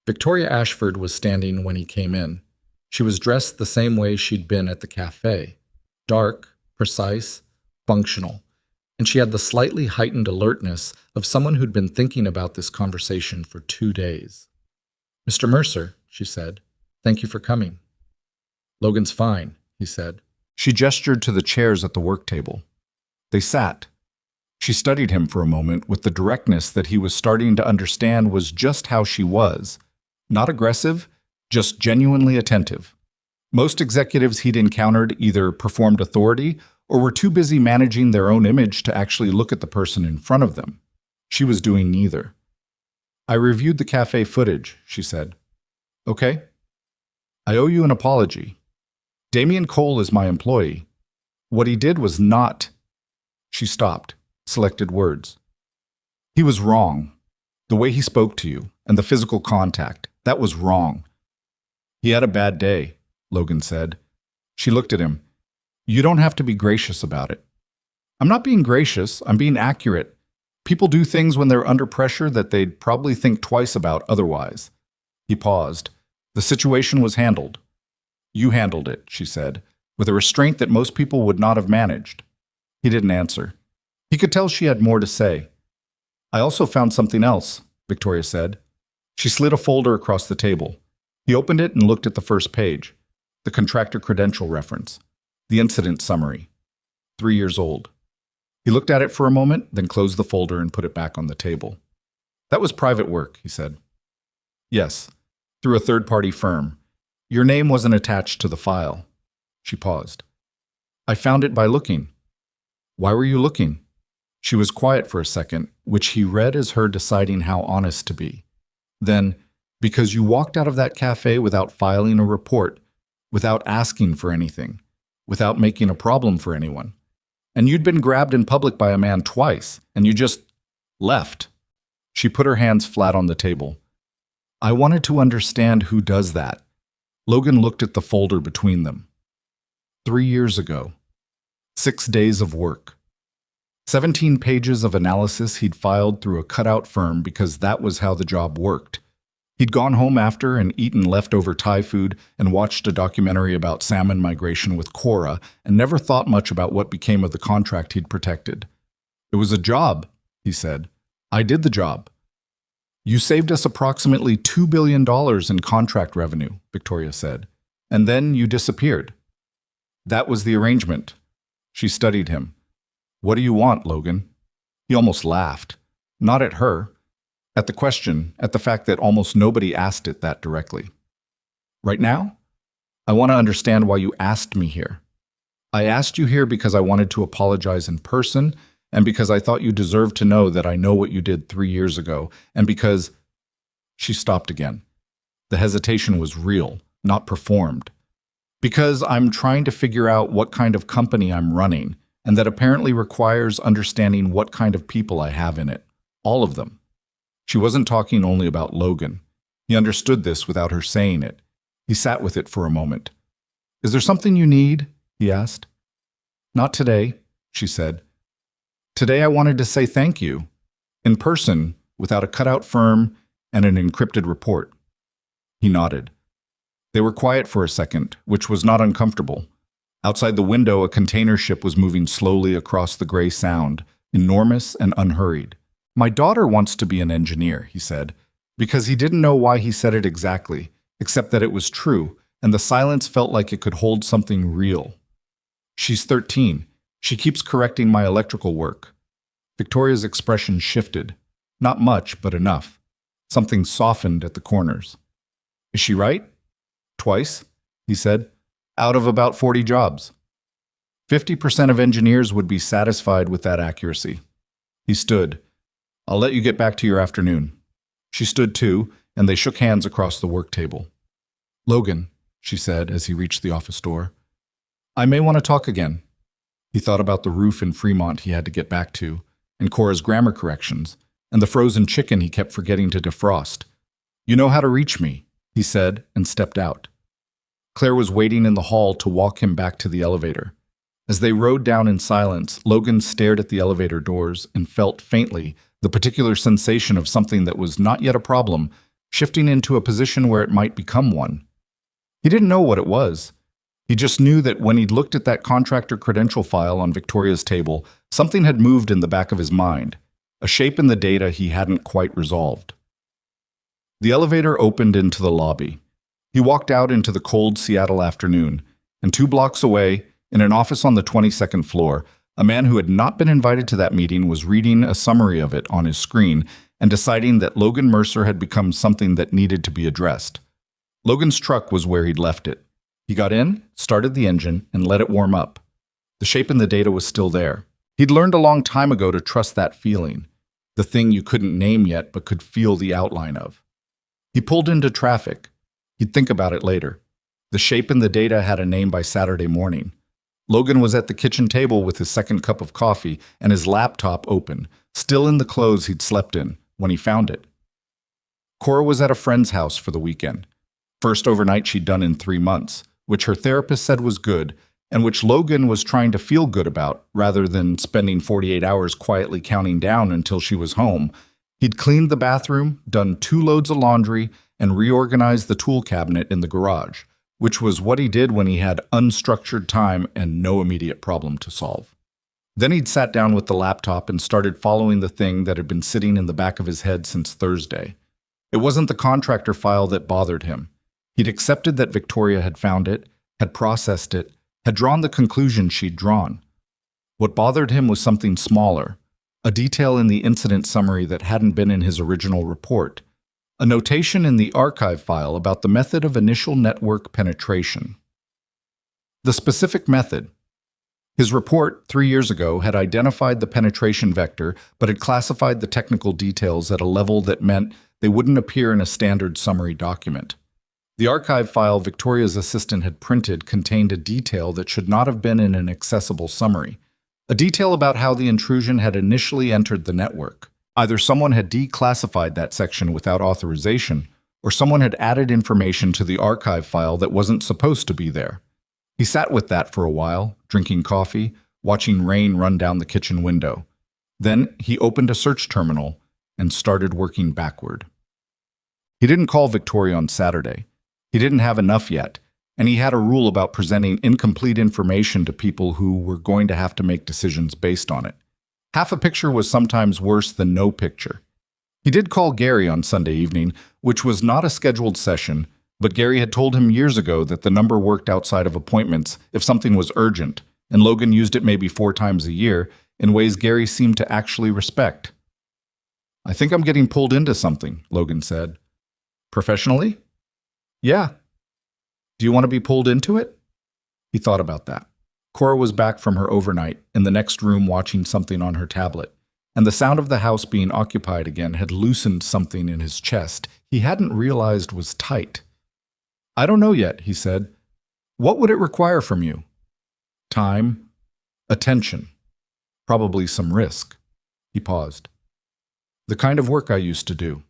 Victoria Ashford was standing when he came in. She was dressed the same way she'd been at the cafe, dark, precise, functional, and she had the slightly heightened alertness of someone who'd been thinking about this conversation for 2 days. "Mr. Mercer," she said, "thank you for coming." "Logan's fine," he said. She gestured to the chairs at the work table. They sat. She studied him for a moment with the directness that he was starting to understand was just how she was. Not aggressive, just genuinely attentive. Most executives he'd encountered either performed authority or were too busy managing their own image to actually look at the person in front of them. She was doing neither. "I reviewed the cafe footage," she said. "Okay. I owe you an apology. Damien Cole is my employee. What he did was not—" She stopped, selected words. "He was wrong. The way he spoke to you, and the physical contact, that was wrong." "He had a bad day," Logan said. She looked at him. "You don't have to be gracious about it." "I'm not being gracious, I'm being accurate. People do things when they're under pressure that they'd probably think twice about otherwise." He paused. The situation was handled. You handled it, she said, with a restraint that most people would not have managed. He didn't answer. He could tell she had more to say. I also found something else, Victoria said. She slid a folder across the table. He opened it and looked at the first page. The contractor credential reference. The incident summary. 3 years old. He looked at it for a moment, then closed the folder and put it back on the table. That was private work, he said. Yes, through a third-party firm. Your name wasn't attached to the file. She paused. I found it by looking. Why were you looking? She was quiet for a second, which he read as her deciding how honest to be. Then, because you walked out of that cafe without filing a report, without asking for anything, without making a problem for anyone. And you'd been grabbed in public by a man twice, and you just left. She put her hands flat on the table. I wanted to understand who does that. Logan looked at the folder between them. 3 years ago. 6 days of work. 17 pages of analysis he'd filed through a cutout firm because that was how the job worked. He'd gone home after and eaten leftover Thai food and watched a documentary about salmon migration with Cora and never thought much about what became of the contract he'd protected. It was a job, he said. I did the job. You saved us approximately $2 billion in contract revenue, Victoria said, and then you disappeared. That was the arrangement. She studied him. What do you want, Logan? He almost laughed. Not at her. At the question, at the fact that almost nobody asked it that directly. Right now? I want to understand why you asked me here. I asked you here because I wanted to apologize in person, and because I thought you deserved to know that I know what you did 3 years ago, and because... She stopped again. The hesitation was real, not performed. Because I'm trying to figure out what kind of company I'm running, and that apparently requires understanding what kind of people I have in it. All of them. She wasn't talking only about Logan. He understood this without her saying it. He sat with it for a moment. Is there something you need? He asked. Not today, she said. Today I wanted to say thank you. In person, without a cutout firm and an encrypted report. He nodded. They were quiet for a second, which was not uncomfortable. Outside the window, a container ship was moving slowly across the gray sound, enormous and unhurried. My daughter wants to be an engineer, he said, because he didn't know why he said it exactly, except that it was true, and the silence felt like it could hold something real. She's 13. She keeps correcting my electrical work. Victoria's expression shifted. Not much, but enough. Something softened at the corners. Is she right? Twice, he said. Out of about 40 jobs. 50% of engineers would be satisfied with that accuracy. He stood. I'll let you get back to your afternoon. She stood too, and they shook hands across the work table. Logan, she said as he reached the office door, I may want to talk again. He thought about the roof in Fremont he had to get back to, and Cora's grammar corrections, and the frozen chicken he kept forgetting to defrost. You know how to reach me, he said, and stepped out. Claire was waiting in the hall to walk him back to the elevator. As they rode down in silence, Logan stared at the elevator doors and felt faintly the particular sensation of something that was not yet a problem, shifting into a position where it might become one. He didn't know what it was. He just knew that when he'd looked at that contractor credential file on Victoria's table, something had moved in the back of his mind, a shape in the data he hadn't quite resolved. The elevator opened into the lobby. He walked out into the cold Seattle afternoon, and 2 blocks away, in an office on the 22nd floor, a man who had not been invited to that meeting was reading a summary of it on his screen and deciding that Logan Mercer had become something that needed to be addressed. Logan's truck was where he'd left it. He got in, started the engine, and let it warm up. The shape in the data was still there. He'd learned a long time ago to trust that feeling, the thing you couldn't name yet but could feel the outline of. He pulled into traffic. He'd think about it later. The shape in the data had a name by Saturday morning. Logan was at the kitchen table with his second cup of coffee and his laptop open, still in the clothes he'd slept in, when he found it. Cora was at a friend's house for the weekend. First overnight she'd done in 3 months, which her therapist said was good, and which Logan was trying to feel good about, rather than spending 48 hours quietly counting down until she was home. He'd cleaned the bathroom, done 2 loads of laundry, and reorganized the tool cabinet in the garage, which was what he did when he had unstructured time and no immediate problem to solve. Then he'd sat down with the laptop and started following the thing that had been sitting in the back of his head since Thursday. It wasn't the contractor file that bothered him. He'd accepted that Victoria had found it, had processed it, had drawn the conclusion she'd drawn. What bothered him was something smaller, a detail in the incident summary that hadn't been in his original report, a notation in the archive file about the method of initial network penetration. The specific method. His report 3 years ago had identified the penetration vector, but had classified the technical details at a level that meant they wouldn't appear in a standard summary document. The archive file Victoria's assistant had printed contained a detail that should not have been in an accessible summary, a detail about how the intrusion had initially entered the network. Either someone had declassified that section without authorization, or someone had added information to the archive file that wasn't supposed to be there. He sat with that for a while, drinking coffee, watching rain run down the kitchen window. Then he opened a search terminal and started working backward. He didn't call Victoria on Saturday. He didn't have enough yet, and he had a rule about presenting incomplete information to people who were going to have to make decisions based on it. Half a picture was sometimes worse than no picture. He did call Gary on Sunday evening, which was not a scheduled session, but Gary had told him years ago that the number worked outside of appointments if something was urgent, and Logan used it maybe 4 times a year in ways Gary seemed to actually respect. "I think I'm getting pulled into something," Logan said. "Professionally?" "Yeah." "Do you want to be pulled into it?" He thought about that. Cora was back from her overnight, in the next room watching something on her tablet, and the sound of the house being occupied again had loosened something in his chest he hadn't realized was tight. "I don't know yet," he said. "What would it require from you?" "Time, attention, probably some risk." He paused. "The kind of work I used to do."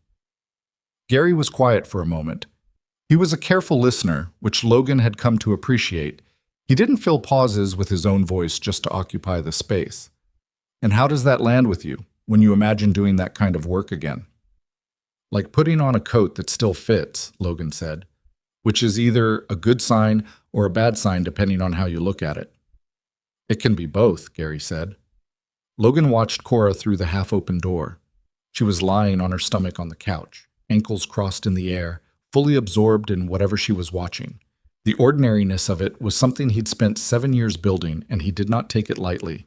Gary was quiet for a moment. He was a careful listener, which Logan had come to appreciate. He didn't fill pauses with his own voice just to occupy the space. "And how does that land with you, when you imagine doing that kind of work again?" "Like putting on a coat that still fits," Logan said, "which is either a good sign or a bad sign depending on how you look at it." "It can be both," Gary said. Logan watched Cora through the half-open door. She was lying on her stomach on the couch, ankles crossed in the air, fully absorbed in whatever she was watching. The ordinariness of it was something he'd spent 7 years building, and he did not take it lightly.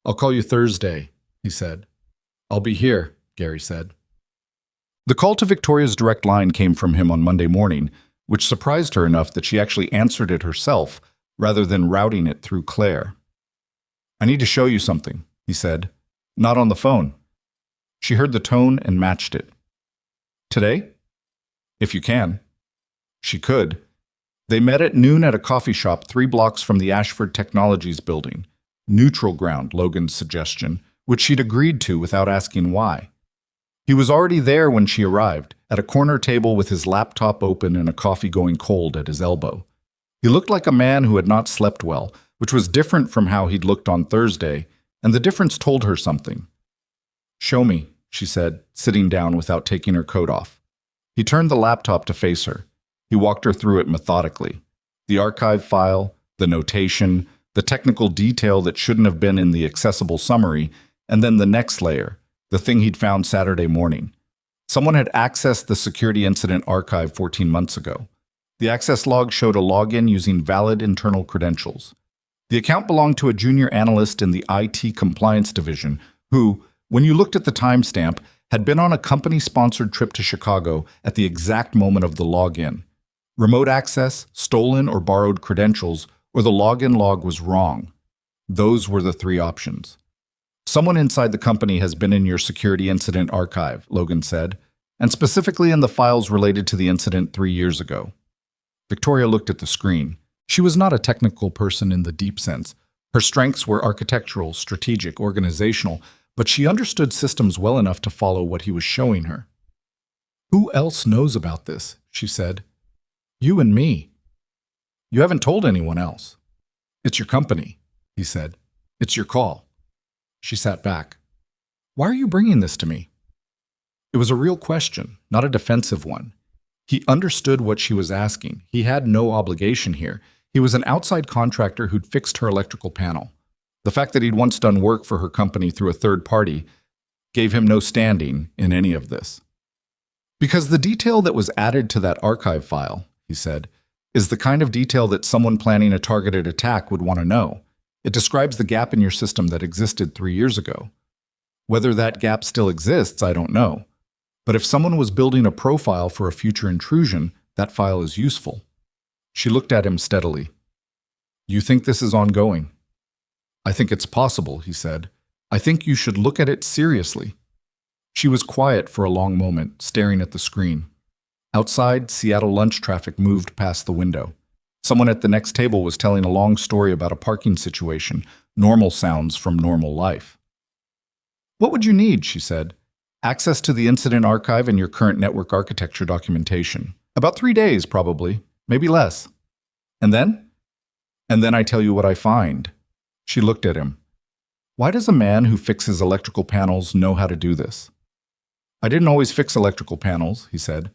"I'll call you Thursday," he said. "I'll be here," Gary said. The call to Victoria's direct line came from him on Monday morning, which surprised her enough that she actually answered it herself, rather than routing it through Claire. "I need to show you something," he said. "Not on the phone." She heard the tone and matched it. "Today?" "If you can." She could. They met at noon at a coffee shop 3 blocks from the Ashford Technologies building. Neutral ground, Logan's suggestion, which she'd agreed to without asking why. He was already there when she arrived, at a corner table with his laptop open and a coffee going cold at his elbow. He looked like a man who had not slept well, which was different from how he'd looked on Thursday, and the difference told her something. "Show me," she said, sitting down without taking her coat off. He turned the laptop to face her. He walked her through it methodically. The archive file, the notation, the technical detail that shouldn't have been in the accessible summary, and then the next layer, the thing he'd found Saturday morning. Someone had accessed the security incident archive 14 months ago. The access log showed a login using valid internal credentials. The account belonged to a junior analyst in the IT compliance division who, when you looked at the timestamp, had been on a company-sponsored trip to Chicago at the exact moment of the login. Remote access, stolen or borrowed credentials, or the login log was wrong. Those were the 3 options. "Someone inside the company has been in your security incident archive," Logan said, "and specifically in the files related to the incident 3 years ago." Victoria looked at the screen. She was not a technical person in the deep sense. Her strengths were architectural, strategic, organizational, but she understood systems well enough to follow what he was showing her. "Who else knows about this?" she said. "You and me. You haven't told anyone else." "It's your company," he said. "It's your call." She sat back. "Why are you bringing this to me?" It was a real question, not a defensive one. He understood what she was asking. He had no obligation here. He was an outside contractor who'd fixed her electrical panel. The fact that he'd once done work for her company through a third party gave him no standing in any of this. Because the detail that was added to that archive file, he said, is the kind of detail that someone planning a targeted attack would want to know. It describes the gap in your system that existed 3 years ago. Whether that gap still exists, I don't know. But if someone was building a profile for a future intrusion, that file is useful. She looked at him steadily. You think this is ongoing? I think it's possible, he said. I think you should look at it seriously. She was quiet for a long moment, staring at the screen. Outside, Seattle lunch traffic moved past the window. Someone at the next table was telling a long story about a parking situation, normal sounds from normal life. What would you need, she said. Access to the incident archive and your current network architecture documentation. About 3 days, probably, maybe less. And then? And then I tell you what I find. She looked at him. Why does a man who fixes electrical panels know how to do this? I didn't always fix electrical panels, he said.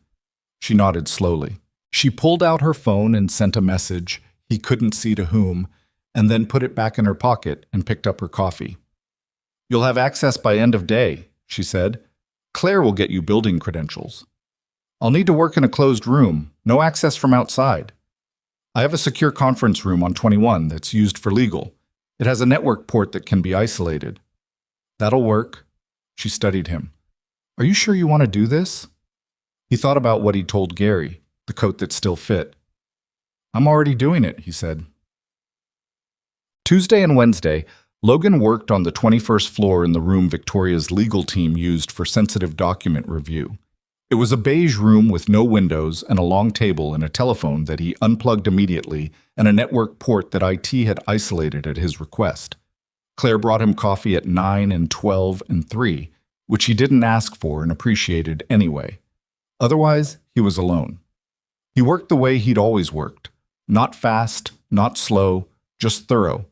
She nodded slowly. She pulled out her phone and sent a message, he couldn't see to whom, and then put it back in her pocket and picked up her coffee. You'll have access by end of day, she said. Claire will get you building credentials. I'll need to work in a closed room, no access from outside. I have a secure conference room on 21 that's used for legal. It has a network port that can be isolated. That'll work. She studied him. Are you sure you want to do this? He thought about what he'd told Gary, the coat that still fit. I'm already doing it, he said. Tuesday and Wednesday, Logan worked on the 21st floor in the room Victoria's legal team used for sensitive document review. It was a beige room with no windows and a long table and a telephone that he unplugged immediately and a network port that IT had isolated at his request. Claire brought him coffee at 9 and 12 and 3, which he didn't ask for and appreciated anyway. Otherwise, he was alone. He worked the way he'd always worked. Not fast, not slow, just thorough.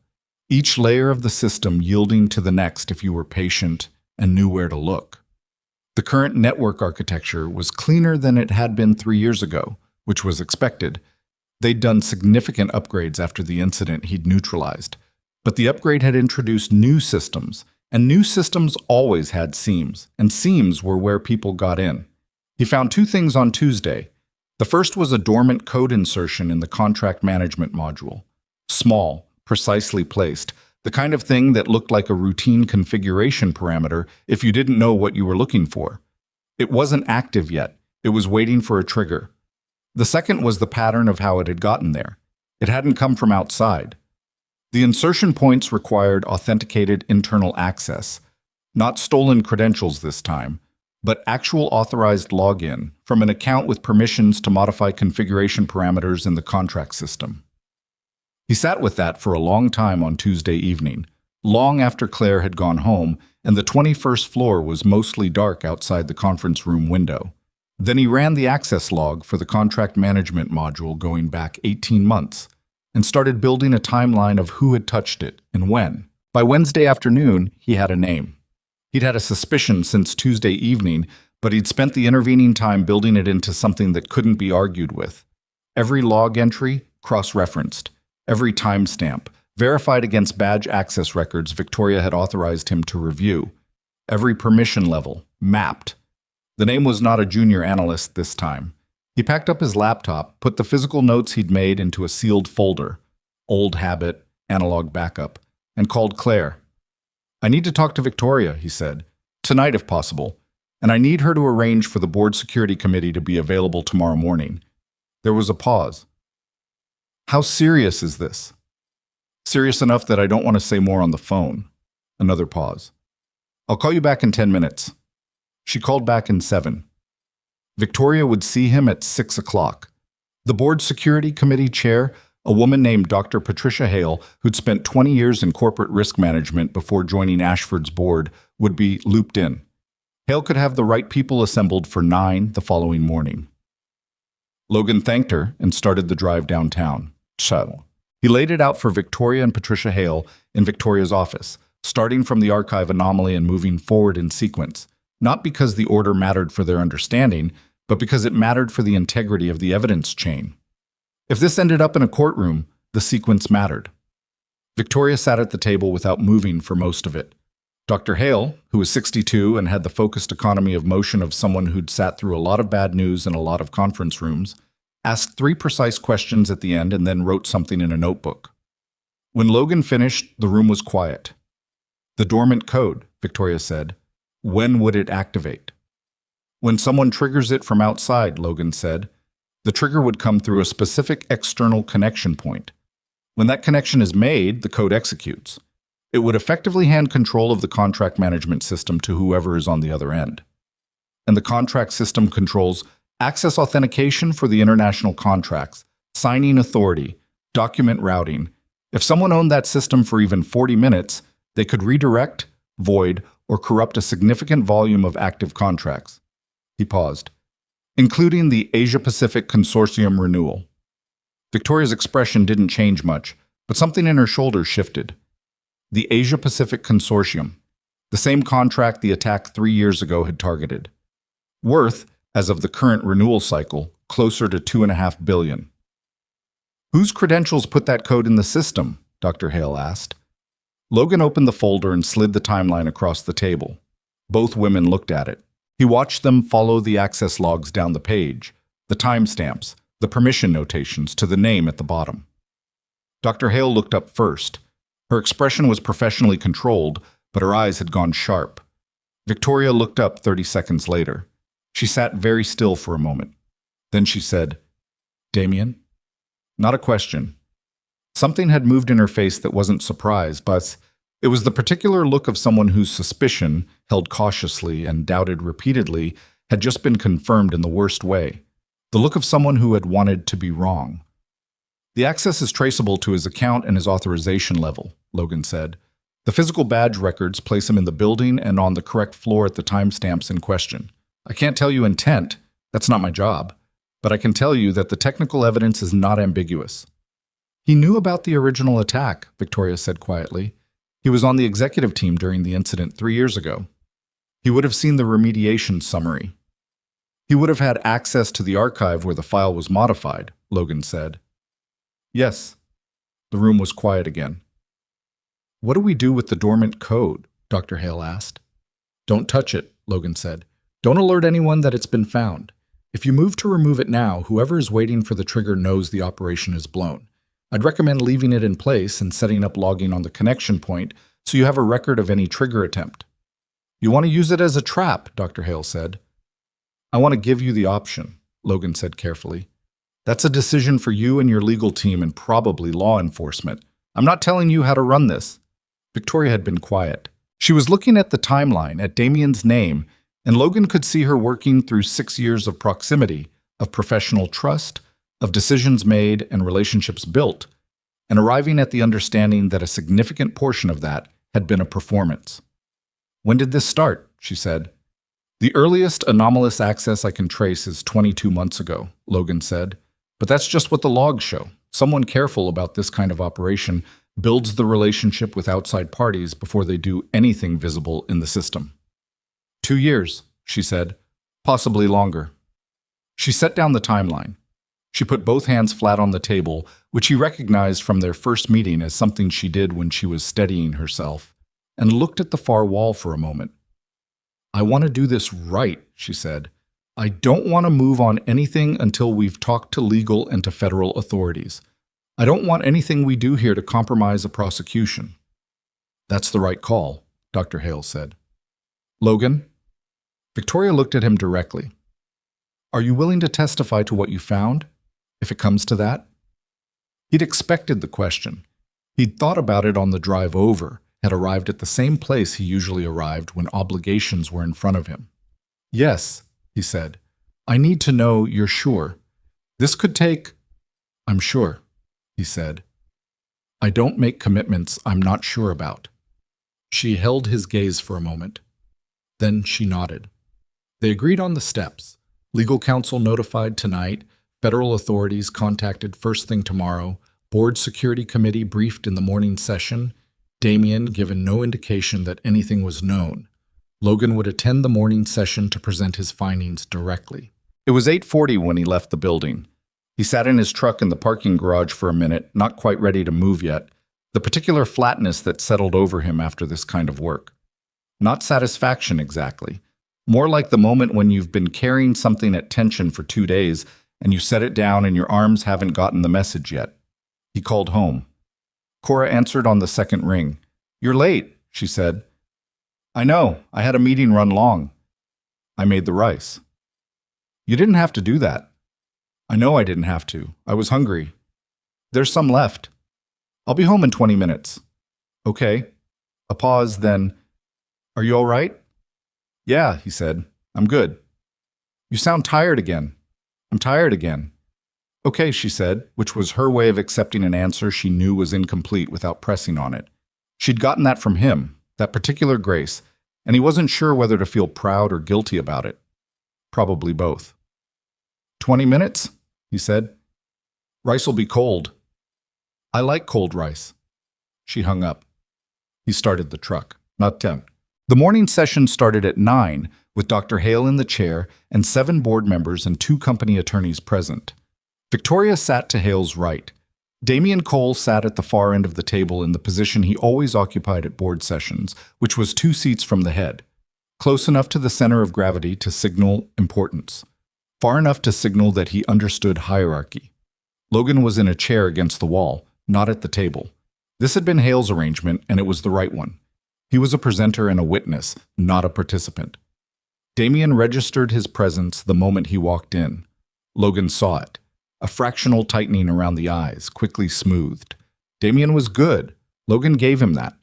Each layer of the system yielding to the next if you were patient and knew where to look. The current network architecture was cleaner than it had been 3 years ago, which was expected. They'd done significant upgrades after the incident he'd neutralized. But the upgrade had introduced new systems, and new systems always had seams, and seams were where people got in. He found 2 things on Tuesday. The first was a dormant code insertion in the contract management module. Small, precisely placed, the kind of thing that looked like a routine configuration parameter if you didn't know what you were looking for. It wasn't active yet. It was waiting for a trigger. The second was the pattern of how it had gotten there. It hadn't come from outside. The insertion points required authenticated internal access, not stolen credentials this time, but actual authorized login from an account with permissions to modify configuration parameters in the contract system. He sat with that for a long time on Tuesday evening, long after Claire had gone home and the 21st floor was mostly dark outside the conference room window. Then he ran the access log for the contract management module going back 18 months and started building a timeline of who had touched it and when. By Wednesday afternoon, he had a name. He'd had a suspicion since Tuesday evening, but he'd spent the intervening time building it into something that couldn't be argued with. Every log entry cross-referenced. Every timestamp, verified against badge access records Victoria had authorized him to review. Every permission level, mapped. The name was not a junior analyst this time. He packed up his laptop, put the physical notes he'd made into a sealed folder, old habit, analog backup, and called Claire. I need to talk to Victoria, he said, tonight if possible, and I need her to arrange for the board security committee to be available tomorrow morning. There was a pause. How serious is this? Serious enough that I don't want to say more on the phone. Another pause. I'll call you back in 10 minutes. She called back in 7. Victoria would see him at 6 o'clock. The board security committee chair, a woman named Dr. Patricia Hale, who'd spent 20 years in corporate risk management before joining Ashford's board, would be looped in. Hale could have the right people assembled for 9 the following morning. Logan thanked her and started the drive downtown. He laid it out for Victoria and Patricia Hale in Victoria's office, starting from the archive anomaly and moving forward in sequence, not because the order mattered for their understanding, but because it mattered for the integrity of the evidence chain. If this ended up in a courtroom, the sequence mattered. Victoria sat at the table without moving for most of it. Dr. Hale, who was 62 and had the focused economy of motion of someone who'd sat through a lot of bad news in a lot of conference rooms, asked 3 precise questions at the end and then wrote something in a notebook. When Logan finished, the room was quiet. "The dormant code," Victoria said. "When would it activate?" "When someone triggers it from outside," Logan said. "The trigger would come through a specific external connection point. When that connection is made, the code executes. It would effectively hand control of the contract management system to whoever is on the other end. And the contract system controls access authentication for the international contracts, signing authority, document routing. If someone owned that system for even 40 minutes, they could redirect, void, or corrupt a significant volume of active contracts." He paused. "Including the Asia-Pacific Consortium renewal." Victoria's expression didn't change much, but something in her shoulders shifted. The Asia-Pacific Consortium, the same contract the attack 3 years ago had targeted. Worth, as of the current renewal cycle, closer to $2.5 billion. "Whose credentials put that code in the system?" Dr. Hale asked. Logan opened the folder and slid the timeline across the table. Both women looked at it. He watched them follow the access logs down the page, the timestamps, the permission notations to the name at the bottom. Dr. Hale looked up first. Her expression was professionally controlled, but her eyes had gone sharp. Victoria looked up 30 seconds later. She sat very still for a moment. Then she said, "Damien?" Not a question. Something had moved in her face that wasn't surprise, but it was the particular look of someone whose suspicion, held cautiously and doubted repeatedly, had just been confirmed in the worst way. The look of someone who had wanted to be wrong. "The access is traceable to his account and his authorization level," Logan said. "The physical badge records place him in the building and on the correct floor at the timestamps in question. I can't tell you intent, that's not my job, but I can tell you that the technical evidence is not ambiguous." "He knew about the original attack," Victoria said quietly. "He was on the executive team during the incident 3 years ago. He would have seen the remediation summary. He would have had access to the archive where the file was modified," Logan said. "Yes." The room was quiet again. "What do we do with the dormant code?" Dr. Hale asked. "Don't touch it," Logan said. "Don't alert anyone that it's been found. If you move to remove it now, whoever is waiting for the trigger knows the operation is blown. I'd recommend leaving it in place and setting up logging on the connection point so you have a record of any trigger attempt." "You want to use it as a trap," Dr. Hale said. "I want to give you the option," Logan said carefully. "That's a decision for you and your legal team and probably law enforcement. I'm not telling you how to run this." Victoria had been quiet. She was looking at the timeline, at Damien's name, and Logan could see her working through 6 years of proximity, of professional trust, of decisions made and relationships built, and arriving at the understanding that a significant portion of that had been a performance. "When did this start?" she said. "The earliest anomalous access I can trace is 22 months ago," Logan said. "But that's just what the logs show. Someone careful about this kind of operation builds the relationship with outside parties before they do anything visible in the system." 2 years, she said. "Possibly longer." She set down the timeline. She put both hands flat on the table, which he recognized from their first meeting as something she did when she was steadying herself, and looked at the far wall for a moment. "I want to do this right," she said. "I don't want to move on anything until we've talked to legal and to federal authorities. I don't want anything we do here to compromise a prosecution." "That's the right call," Dr. Hale said. "Logan?" Victoria looked at him directly. "Are you willing to testify to what you found, if it comes to that?" He'd expected the question. He'd thought about it on the drive over, had arrived at the same place he usually arrived when obligations were in front of him. "Yes," he said. "I need to know you're sure. This could take—" "I'm sure," he said. "I don't make commitments I'm not sure about." She held his gaze for a moment. Then she nodded. They agreed on the steps. Legal counsel notified tonight, federal authorities contacted first thing tomorrow, board security committee briefed in the morning session, Damien given no indication that anything was known. Logan would attend the morning session to present his findings directly. It was 8:40 when he left the building. He sat in his truck in the parking garage for a minute, not quite ready to move yet, the particular flatness that settled over him after this kind of work. Not satisfaction exactly. More like the moment when you've been carrying something at tension for 2 days and you set it down and your arms haven't gotten the message yet. He called home. Cora answered on the second ring. "You're late," she said. "I know. I had a meeting run long. I made the rice." "You didn't have to do that." "I know I didn't have to. I was hungry. There's some left. I'll be home in 20 minutes. "Okay." A pause, then, "Are you all right?" "Yeah," he said. "I'm good." "You sound tired again." "I'm tired again." "Okay," she said, which was her way of accepting an answer she knew was incomplete without pressing on it. She'd gotten that from him, that particular grace, and he wasn't sure whether to feel proud or guilty about it. Probably both. 20 minutes, he said. "Rice will be cold." "I like cold rice." She hung up. He started the truck. Not 10. The morning session started at 9, with Dr. Hale in the chair and 7 board members and 2 company attorneys present. Victoria sat to Hale's right. Damian Cole sat at the far end of the table in the position he always occupied at board sessions, which was 2 seats from the head, close enough to the center of gravity to signal importance, far enough to signal that he understood hierarchy. Logan was in a chair against the wall, not at the table. This had been Hale's arrangement, and it was the right one. He was a presenter and a witness, not a participant. Damian registered his presence the moment he walked in. Logan saw it. A fractional tightening around the eyes, quickly smoothed. Damian was good. Logan gave him that.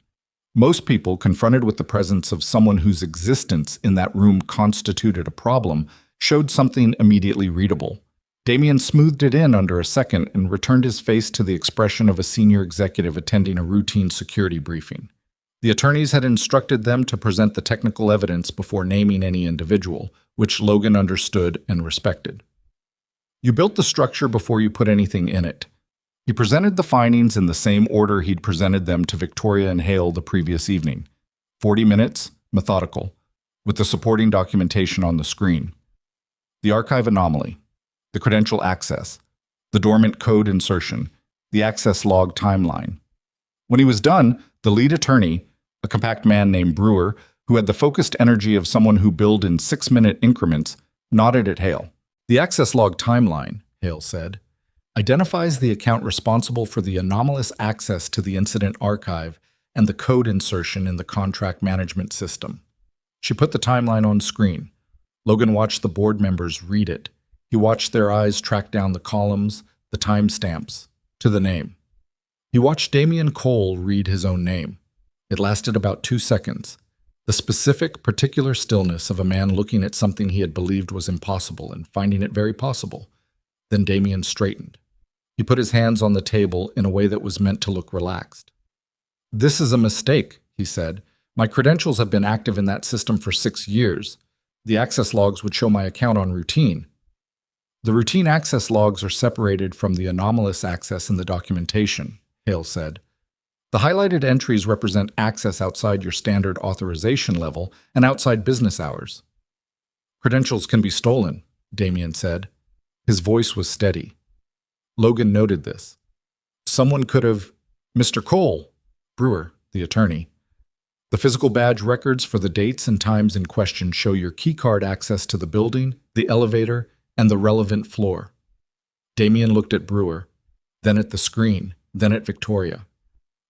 Most people, confronted with the presence of someone whose existence in that room constituted a problem, showed something immediately readable. Damian smoothed it in under a second and returned his face to the expression of a senior executive attending a routine security briefing. The attorneys had instructed them to present the technical evidence before naming any individual, which Logan understood and respected. "You built the structure before you put anything in it." He presented the findings in the same order he'd presented them to Victoria and Hale the previous evening. 40 minutes, methodical, with the supporting documentation on the screen. The archive anomaly, the credential access, the dormant code insertion, the access log timeline. When he was done, the lead attorney, a compact man named Brewer, who had the focused energy of someone who billed in 6-minute increments, nodded at Hale. "The access log timeline," Hale said, "identifies the account responsible for the anomalous access to the incident archive and the code insertion in the contract management system." She put the timeline on screen. Logan watched the board members read it. He watched their eyes track down the columns, the timestamps, to the name. He watched Damian Cole read his own name. It lasted about 2 seconds. The specific, particular stillness of a man looking at something he had believed was impossible and finding it very possible. Then Damian straightened. He put his hands on the table in a way that was meant to look relaxed. "This is a mistake," he said. "My credentials have been active in that system for 6 years. The access logs would show my account on routine." "The routine access logs are separated from the anomalous access in the documentation," Hale said. "The highlighted entries represent access outside your standard authorization level and outside business hours." "Credentials can be stolen," Damian said. His voice was steady. Logan noted this. "Someone could have—" "Mr. Cole," Brewer, the attorney. "The physical badge records for the dates and times in question show your keycard access to the building, the elevator, and the relevant floor." Damian looked at Brewer, then at the screen, then at Victoria.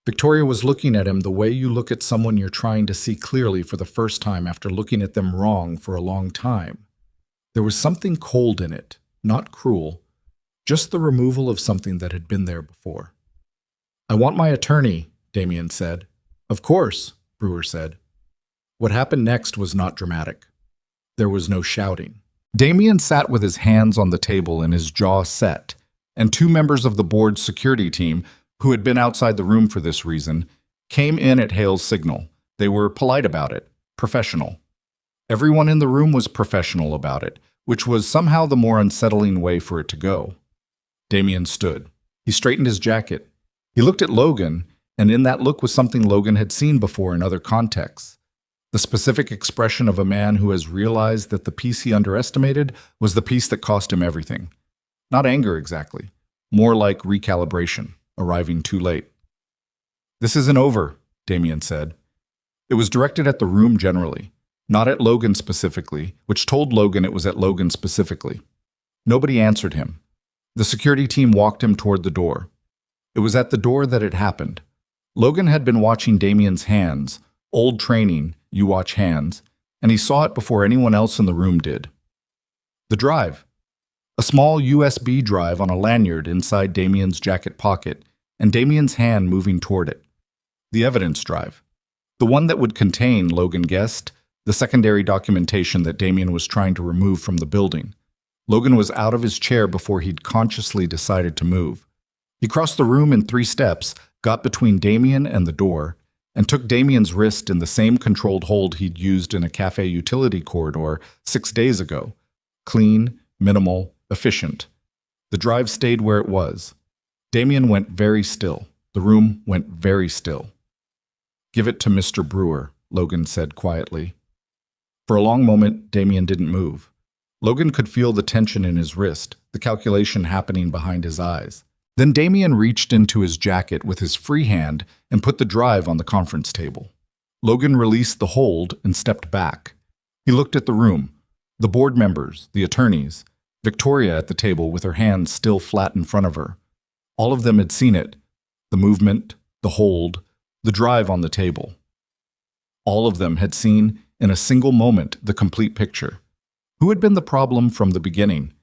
Victoria was looking at him the way you look at someone you're trying to see clearly for the first time after looking at them wrong for a long time. There was something cold in it, not cruel, just the removal of something that had been there before. "I want my attorney," Damian said. "Of course," Brewer said. What happened next was not dramatic. There was no shouting. Damian sat with his hands on the table and his jaw set, and 2 members of the board's security team, who had been outside the room for this reason, came in at Hale's signal. They were polite about it, professional. Everyone in the room was professional about it, which was somehow the more unsettling way for it to go. Damian stood. He straightened his jacket. He looked at Logan, and in that look was something Logan had seen before in other contexts. The specific expression of a man who has realized that the piece he underestimated was the piece that cost him everything. Not anger exactly, more like recalibration, arriving too late. "This isn't over," Damien said. It was directed at the room generally, not at Logan specifically, which told Logan it was at Logan specifically. Nobody answered him. The security team walked him toward the door. It was at the door that it happened. Logan had been watching Damien's hands, old training, you watch hands, and he saw it before anyone else in the room did. The drive. A small USB drive on a lanyard inside Damien's jacket pocket, and Damien's hand moving toward it. The evidence drive. The one that would contain, Logan guessed, the secondary documentation that Damien was trying to remove from the building. Logan was out of his chair before he'd consciously decided to move. He crossed the room in 3 steps, got between Damien and the door, and took Damien's wrist in the same controlled hold he'd used in a cafe utility corridor 6 days ago. Clean, minimal, efficient. The drive stayed where it was. Damien went very still. The room went very still. "Give it to Mr. Brewer," Logan said quietly. For a long moment, Damien didn't move. Logan could feel the tension in his wrist, the calculation happening behind his eyes. Then Damien reached into his jacket with his free hand and put the drive on the conference table. Logan released the hold and stepped back. He looked at the room, the board members, the attorneys, Victoria at the table with her hands still flat in front of her. All of them had seen it, the movement, the hold, the drive on the table. All of them had seen, in a single moment, the complete picture. Who had been the problem from the beginning,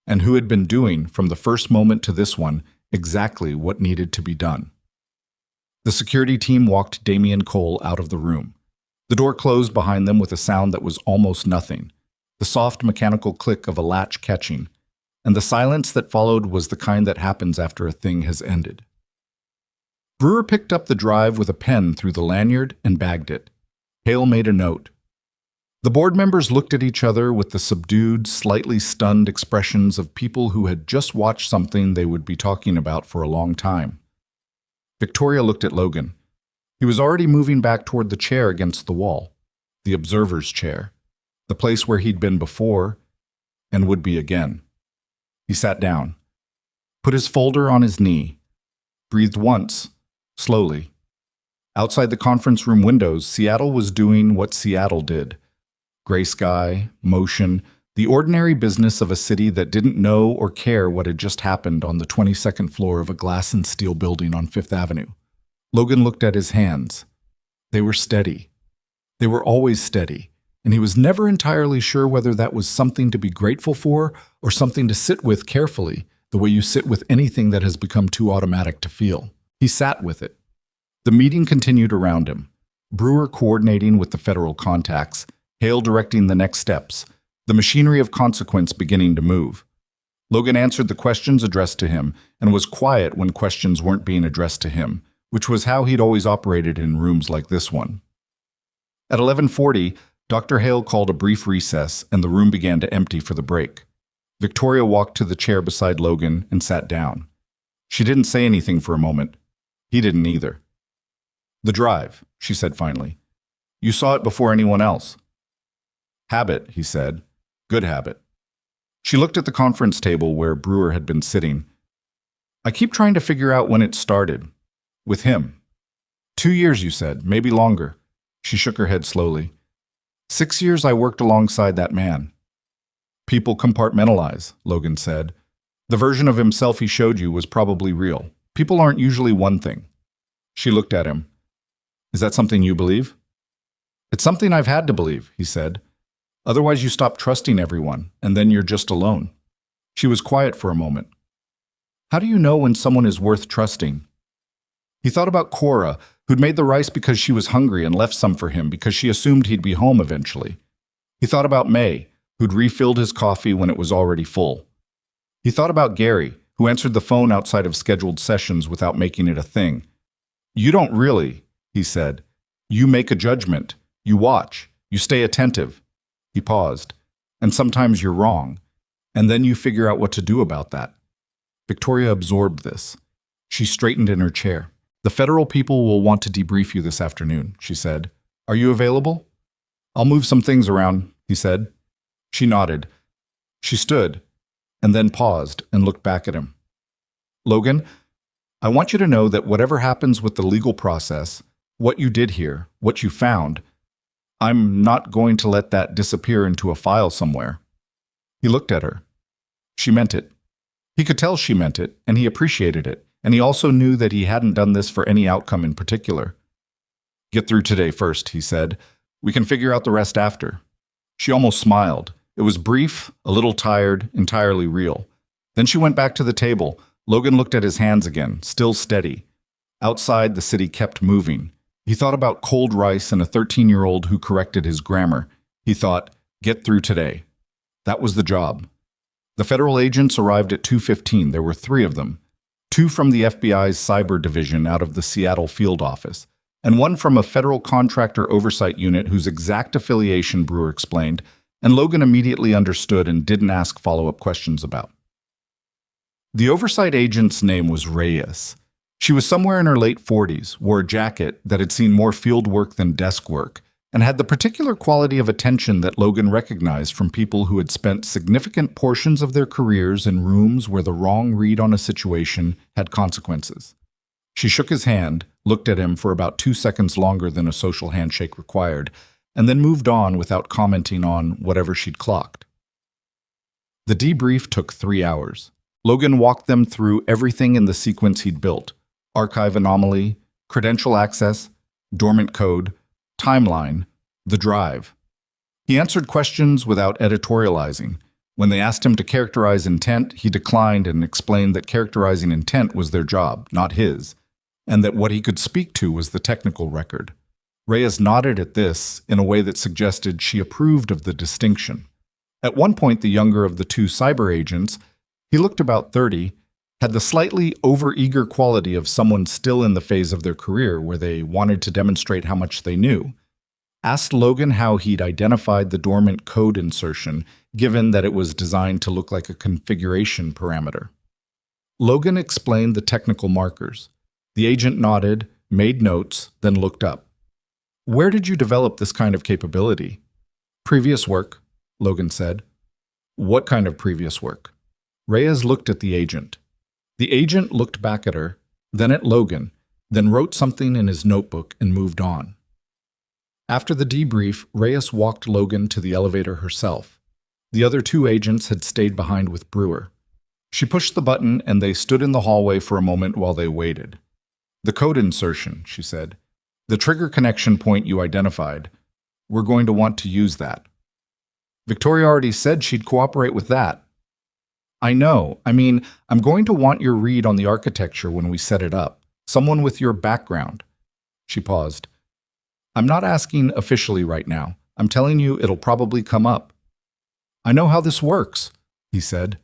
and who had been doing, from the first moment to this one, exactly what needed to be done. The security team walked Damien Cole out of the room. The door closed behind them with a sound that was almost nothing, the soft mechanical click of a latch catching, and the silence that followed was the kind that happens after a thing has ended. Brewer picked up the drive with a pen through the lanyard and bagged it. Hale made a note. The board members looked at each other with the subdued, slightly stunned expressions of people who had just watched something they would be talking about for a long time. Victoria looked at Logan. He was already moving back toward the chair against the wall, the observer's chair, the place where he'd been before and would be again. He sat down, put his folder on his knee, breathed once, slowly. Outside the conference room windows, Seattle was doing what Seattle did. Gray sky, motion, the ordinary business of a city that didn't know or care what had just happened on the 22nd floor of a glass and steel building on Fifth Avenue. Logan looked at his hands. They were steady. They were always steady, and he was never entirely sure whether that was something to be grateful for or something to sit with carefully, the way you sit with anything that has become too automatic to feel. He sat with it. The meeting continued around him, Brewer coordinating with the federal contacts, Hale directing the next steps, the machinery of consequence beginning to move. Logan answered the questions addressed to him and was quiet when questions weren't being addressed to him, which was how he'd always operated in rooms like this one. At 11:40, Dr. Hale called a brief recess and the room began to empty for the break. Victoria walked to the chair beside Logan and sat down. She didn't say anything for a moment. He didn't either. "The drive," she said finally. "You saw it before anyone else." "Habit," he said. "Good habit." She looked at the conference table where Brewer had been sitting. "I keep trying to figure out when it started. With him. 2 years, you said, maybe longer." She shook her head slowly. 6 years I worked alongside that man." "People compartmentalize," Logan said. "The version of himself he showed you was probably real. People aren't usually one thing." She looked at him. "Is that something you believe?" "It's something I've had to believe," he said. "Otherwise you stop trusting everyone, and then you're just alone." She was quiet for a moment. "How do you know when someone is worth trusting?" He thought about Cora, who'd made the rice because she was hungry and left some for him because she assumed he'd be home eventually. He thought about May, who'd refilled his coffee when it was already full. He thought about Gary, who answered the phone outside of scheduled sessions without making it a thing. "You don't really," he said. "You make a judgment. You watch. You stay attentive." He paused. "And sometimes you're wrong. And then you figure out what to do about that." Victoria absorbed this. She straightened in her chair. "The federal people will want to debrief you this afternoon," she said. "Are you available?" I'll move some things around, he said. She nodded. She stood, and then paused and looked back at him. Logan, I want you to know that whatever happens with the legal process, what you did here, what you found, I'm not going to let that disappear into a file somewhere. He looked at her. She meant it. He could tell she meant it, and he appreciated it, and he also knew that he hadn't done this for any outcome in particular. Get through today first, he said. We can figure out the rest after. She almost smiled. It was brief, a little tired, entirely real. Then she went back to the table. Logan looked at his hands again, still steady. Outside, the city kept moving. He thought about cold rice and a 13-year-old who corrected his grammar. He thought, get through today. That was the job. The federal agents arrived at 2:15. There were 3 of them. 2 from the FBI's cyber division out of the Seattle field office, and 1 from a federal contractor oversight unit whose exact affiliation Brewer explained, and Logan immediately understood and didn't ask follow-up questions about. The oversight agent's name was Reyes. She was somewhere in her late 40s, wore a jacket that had seen more field work than desk work, and had the particular quality of attention that Logan recognized from people who had spent significant portions of their careers in rooms where the wrong read on a situation had consequences. She shook his hand, looked at him for about 2 seconds longer than a social handshake required, and then moved on without commenting on whatever she'd clocked. The debrief took 3 hours. Logan walked them through everything in the sequence he'd built: archive anomaly, credential access, dormant code, timeline, the drive. He answered questions without editorializing. When they asked him to characterize intent, he declined and explained that characterizing intent was their job, not his, and that what he could speak to was the technical record. Reyes nodded at this in a way that suggested she approved of the distinction. At one point, the younger of the 2 cyber agents, he looked about 30, had the slightly over-eager quality of someone still in the phase of their career where they wanted to demonstrate how much they knew. Asked Logan how he'd identified the dormant code insertion, given that it was designed to look like a configuration parameter. Logan explained the technical markers. The agent nodded, made notes, then looked up. Where did you develop this kind of capability? Previous work, Logan said. What kind of previous work? Reyes looked at the agent. The agent looked back at her, then at Logan, then wrote something in his notebook and moved on. After the debrief, Reyes walked Logan to the elevator herself. The other 2 agents had stayed behind with Brewer. She pushed the button and they stood in the hallway for a moment while they waited. The code insertion, she said. The trigger connection point you identified. We're going to want to use that. Victoria already said she'd cooperate with that. I know. I'm going to want your read on the architecture when we set it up. Someone with your background. She paused. I'm not asking officially right now. I'm telling you it'll probably come up. I know how this works, he said.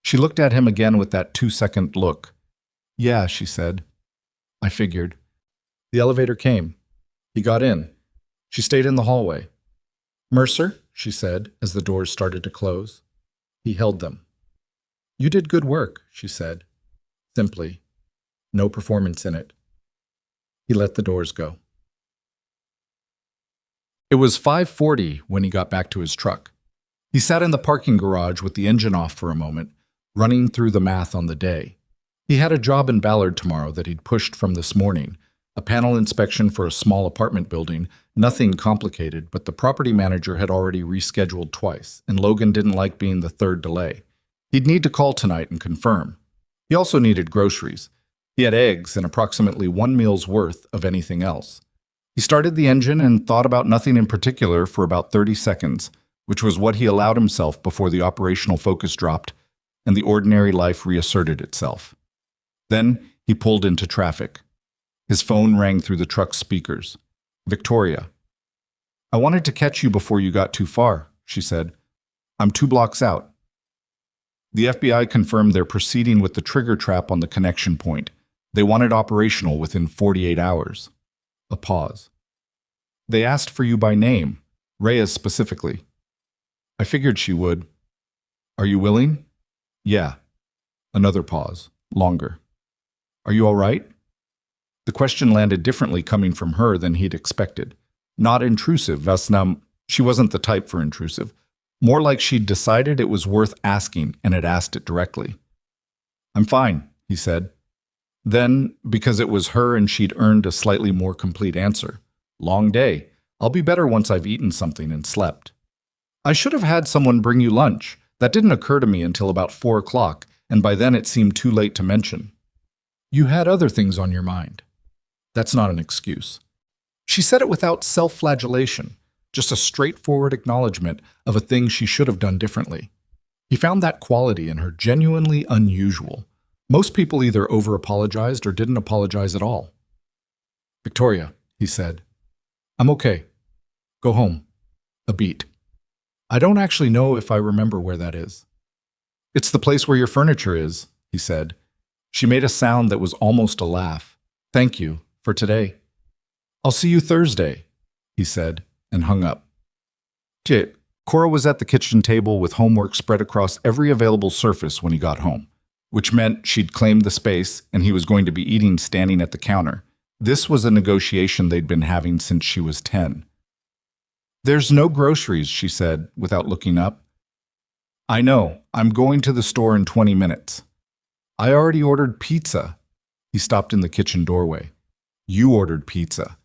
She looked at him again with that 2-second look. Yeah, she said. I figured. The elevator came. He got in. She stayed in the hallway. Mercer, she said as the doors started to close. He held them. You did good work, she said. Simply. No performance in it. He let the doors go. It was 5:40 when he got back to his truck. He sat in the parking garage with the engine off for a moment, running through the math on the day. He had a job in Ballard tomorrow that he'd pushed from this morning, a panel inspection for a small apartment building, nothing complicated, but the property manager had already rescheduled twice, and Logan didn't like being the 3rd delay. He'd need to call tonight and confirm. He also needed groceries. He had eggs and approximately 1 meal's worth of anything else. He started the engine and thought about nothing in particular for about 30 seconds, which was what he allowed himself before the operational focus dropped and the ordinary life reasserted itself. Then he pulled into traffic. His phone rang through the truck's speakers. Victoria. I wanted to catch you before you got too far, she said. I'm 2 blocks out. The FBI confirmed they're proceeding with the trigger trap on the connection point. They want it operational within 48 hours. A pause. They asked for you by name, Reyes specifically. I figured she would. Are you willing? Yeah. Another pause, longer. Are you all right? The question landed differently coming from her than he'd expected. Not intrusive, was nam. She wasn't the type for intrusive. More like she'd decided it was worth asking and had asked it directly. "I'm fine," he said. Then, because it was her and she'd earned a slightly more complete answer, "Long day. I'll be better once I've eaten something and slept." "I should have had someone bring you lunch. That didn't occur to me until about 4 o'clock, and by then it seemed too late to mention." "You had other things on your mind." That's not an excuse. She said it without self-flagellation, just a straightforward acknowledgement of a thing she should have done differently. He found that quality in her genuinely unusual. Most people either over-apologized or didn't apologize at all. "Victoria," he said, "I'm okay. Go home. A beat. I don't actually know if I remember where that is." "It's the place where your furniture is," he said. She made a sound that was almost a laugh. "Thank you for today. I'll see you Thursday," he said, and hung up. Cora was at the kitchen table with homework spread across every available surface when he got home, which meant she'd claimed the space and he was going to be eating standing at the counter. This was a negotiation they'd been having since she was 10. "There's no groceries," she said, without looking up. "I know. I'm going to the store in 20 minutes. I already ordered pizza." He stopped in the kitchen doorway. "You ordered pizza.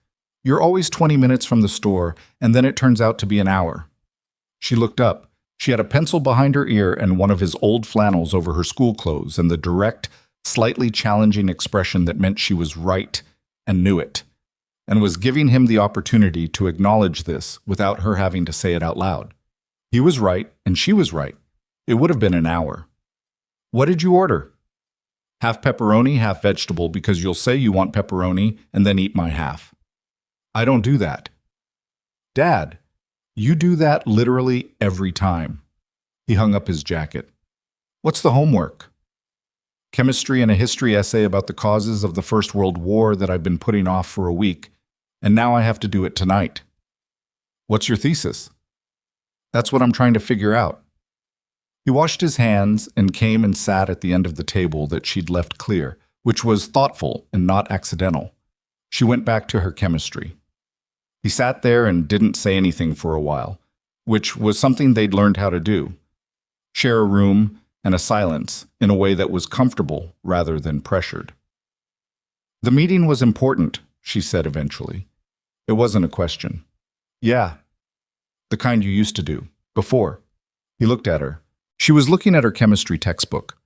You're always 20 minutes from the store, and then it turns out to be an hour." She looked up. She had a pencil behind her ear and one of his old flannels over her school clothes and the direct, slightly challenging expression that meant she was right and knew it, and was giving him the opportunity to acknowledge this without her having to say it out loud. He was right, and she was right. It would have been an hour. "What did you order?" "Half pepperoni, half vegetable, because you'll say you want pepperoni and then eat my half." "I don't do that." "Dad, you do that literally every time." He hung up his jacket. "What's the homework?" "Chemistry and a history essay about the causes of the First World War that I've been putting off for a week, and now I have to do it tonight." "What's your thesis?" "That's what I'm trying to figure out." He washed his hands and came and sat at the end of the table that she'd left clear, which was thoughtful and not accidental. She went back to her chemistry. He sat there and didn't say anything for a while, which was something they'd learned how to do. Share a room and a silence in a way that was comfortable rather than pressured. "The meeting was important," she said eventually. It wasn't a question. "Yeah. The kind you used to do, before." He looked at her. She was looking at her chemistry textbook.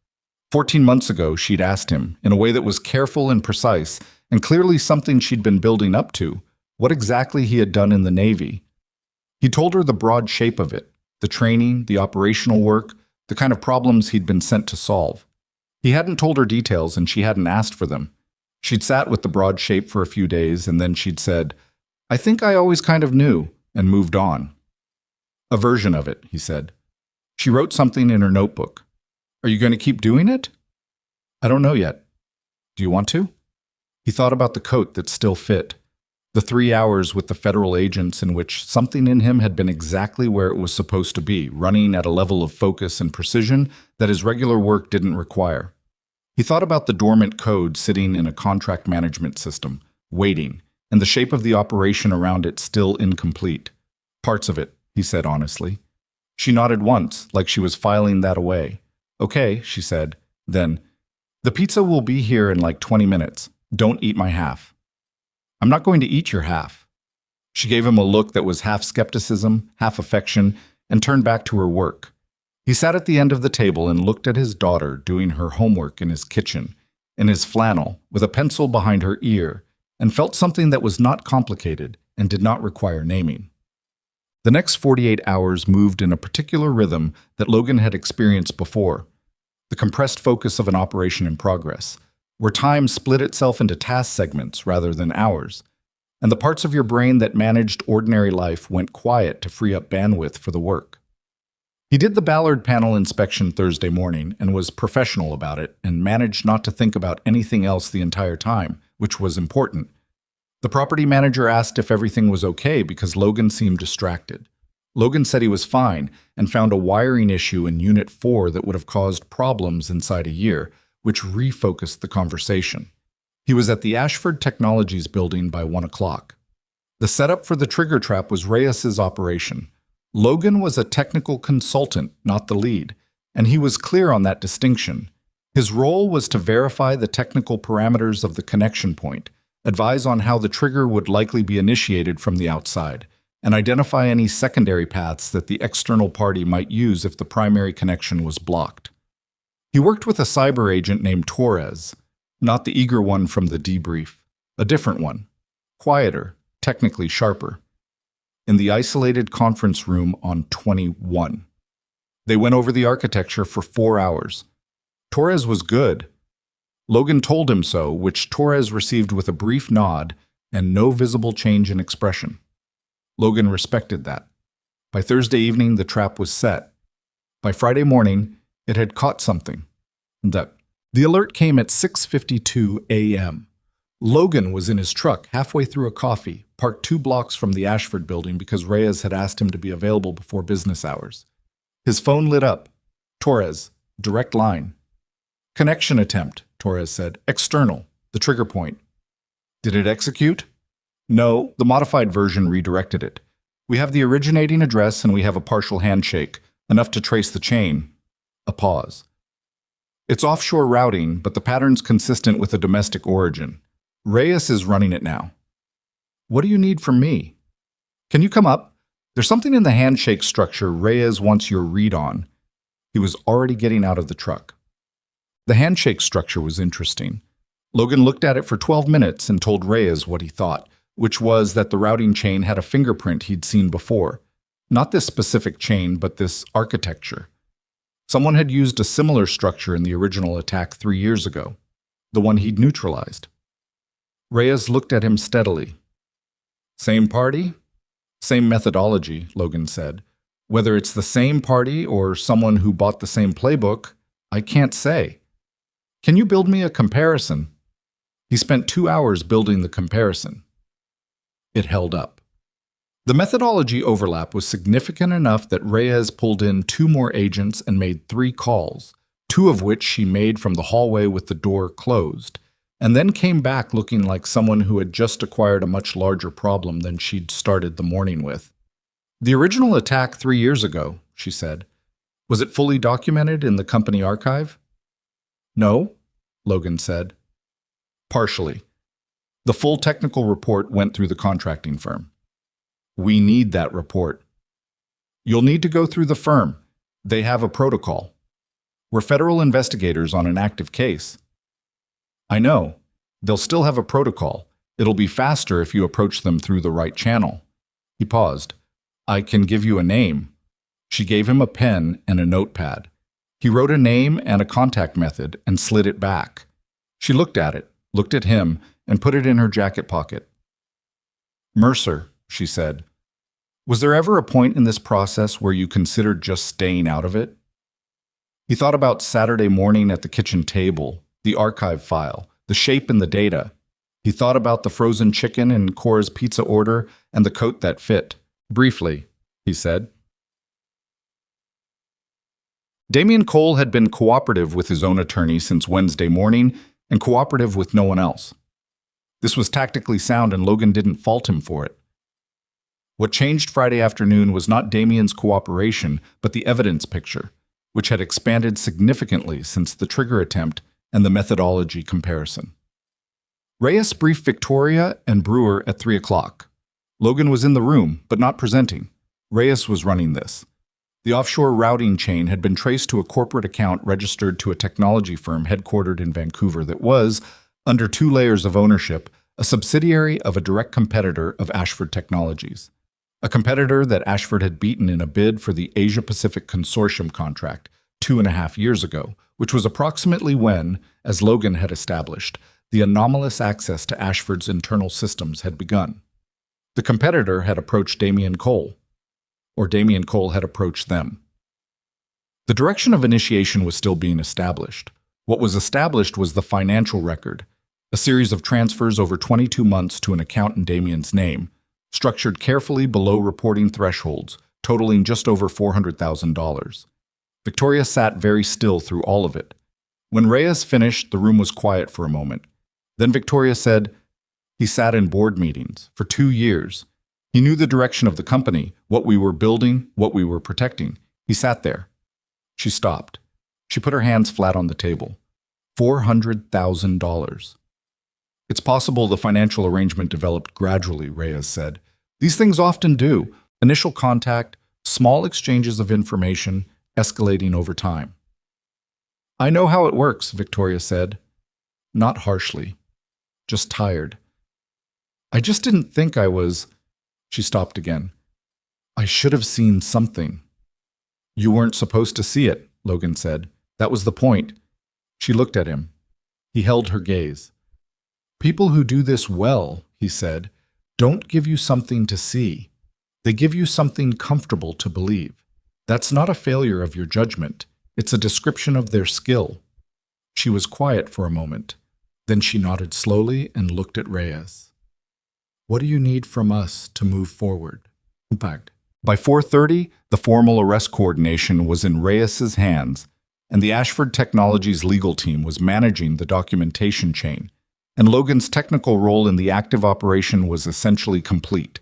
14 months ago, she'd asked him, in a way that was careful and precise, and clearly something she'd been building up to, what exactly he had done in the Navy. He told her the broad shape of it, the training, the operational work, the kind of problems he'd been sent to solve. He hadn't told her details, and she hadn't asked for them. She'd sat with the broad shape for a few days, and then she'd said, "I think I always kind of knew," and moved on. "A version of it," he said. She wrote something in her notebook. "Are you going to keep doing it?" "I don't know yet." "Do you want to?" He thought about the coat that still fit, the 3 hours with the federal agents in which something in him had been exactly where it was supposed to be, running at a level of focus and precision that his regular work didn't require. He thought about the dormant code sitting in a contract management system, waiting, and the shape of the operation around it still incomplete. "Parts of it," he said honestly. She nodded once, like she was filing that away. "Okay," she said. Then, "The pizza will be here in like 20 minutes. Don't eat my half." "I'm not going to eat your half." She gave him a look that was half skepticism, half affection, and turned back to her work. He sat at the end of the table and looked at his daughter doing her homework in his kitchen, in his flannel, with a pencil behind her ear, and felt something that was not complicated and did not require naming. The next 48 hours moved in a particular rhythm that Logan had experienced before, the compressed focus of an operation in progress, where time split itself into task segments rather than hours, and the parts of your brain that managed ordinary life went quiet to free up bandwidth for the work. He did the Ballard panel inspection Thursday morning and was professional about it and managed not to think about anything else the entire time, which was important. The property manager asked if everything was okay because Logan seemed distracted. Logan said he was fine and found a wiring issue in Unit 4 that would have caused problems inside a year, which refocused the conversation. He was at the Ashford Technologies building by 1 o'clock. The setup for the trigger trap was Reyes's operation. Logan was a technical consultant, not the lead, and he was clear on that distinction. His role was to verify the technical parameters of the connection point, advise on how the trigger would likely be initiated from the outside, and identify any secondary paths that the external party might use if the primary connection was blocked. He worked with a cyber agent named Torres, not the eager one from the debrief, a different one, quieter, technically sharper, in the isolated conference room on 21. They went over the architecture for 4 hours. Torres was good. Logan told him so, which Torres received with a brief nod and no visible change in expression. Logan respected that. By Thursday evening, the trap was set. By Friday morning, it had caught something. The alert came at 6:52 a.m. Logan was in his truck halfway through a coffee, parked 2 blocks from the Ashford building because Reyes had asked him to be available before business hours. His phone lit up. Torres, direct line. Connection attempt, Torres said. External, the trigger point. Did it execute? No, the modified version redirected it. We have the originating address and we have a partial handshake, enough to trace the chain. A pause. It's offshore routing, but the pattern's consistent with a domestic origin. Reyes is running it now. What do you need from me? Can you come up? There's something in the handshake structure Reyes wants your read on. He was already getting out of the truck. The handshake structure was interesting. Logan looked at it for 12 minutes and told Reyes what he thought, which was that the routing chain had a fingerprint he'd seen before. Not this specific chain, but this architecture. Someone had used a similar structure in the original attack 3 years ago, the one he'd neutralized. Reyes looked at him steadily. Same party? Same methodology, Logan said. Whether it's the same party or someone who bought the same playbook, I can't say. Can you build me a comparison? He spent 2 hours building the comparison. It held up. The methodology overlap was significant enough that Reyes pulled in 2 more agents and made 3 calls, 2 of which she made from the hallway with the door closed, and then came back looking like someone who had just acquired a much larger problem than she'd started the morning with. The original attack 3 years ago, she said. Was it fully documented in the company archive? No, Logan said. Partially. The full technical report went through the contracting firm. We need that report. You'll need to go through the firm. They have a protocol. We're federal investigators on an active case. I know. They'll still have a protocol. It'll be faster if you approach them through the right channel. He paused. I can give you a name. She gave him a pen and a notepad. He wrote a name and a contact method and slid it back. She looked at it, looked at him, and put it in her jacket pocket. Mercer, she said. Was there ever a point in this process where you considered just staying out of it? He thought about Saturday morning at the kitchen table, the archive file, the shape in the data. He thought about the frozen chicken in Cora's pizza order and the coat that fit. Briefly, he said. Damian Cole had been cooperative with his own attorney since Wednesday morning and cooperative with no one else. This was tactically sound and Logan didn't fault him for it. What changed Friday afternoon was not Damian's cooperation, but the evidence picture, which had expanded significantly since the trigger attempt and the methodology comparison. Reyes briefed Victoria and Brewer at 3 o'clock. Logan was in the room, but not presenting. Reyes was running this. The offshore routing chain had been traced to a corporate account registered to a technology firm headquartered in Vancouver that was, under 2 layers of ownership, a subsidiary of a direct competitor of Ashford Technologies. A competitor that Ashford had beaten in a bid for the Asia-Pacific Consortium contract 2.5 years ago, which was approximately when, as Logan had established, the anomalous access to Ashford's internal systems had begun. The competitor had approached Damian Cole, or Damian Cole had approached them. The direction of initiation was still being established. What was established was the financial record, a series of transfers over 22 months to an account in Damian's name, structured carefully below reporting thresholds, totaling just over $400,000. Victoria sat very still through all of it. When Reyes finished, the room was quiet for a moment. Then Victoria said, "He sat in board meetings for 2 years. He knew the direction of the company, what we were building, what we were protecting. He sat there. She stopped. She put her hands flat on the table. $400,000. It's possible the financial arrangement developed gradually, Reyes said. These things often do. Initial contact, small exchanges of information, escalating over time. I know how it works, Victoria said. Not harshly. Just tired. I just didn't think I was... She stopped again. I should have seen something. You weren't supposed to see it, Logan said. That was the point. She looked at him. He held her gaze. People who do this well, he said, don't give you something to see. They give you something comfortable to believe. That's not a failure of your judgment. It's a description of their skill. She was quiet for a moment. Then she nodded slowly and looked at Reyes. What do you need from us to move forward? Impact. By 4:30, the formal arrest coordination was in Reyes's hands, and the Ashford Technologies legal team was managing the documentation chain, and Logan's technical role in the active operation was essentially complete.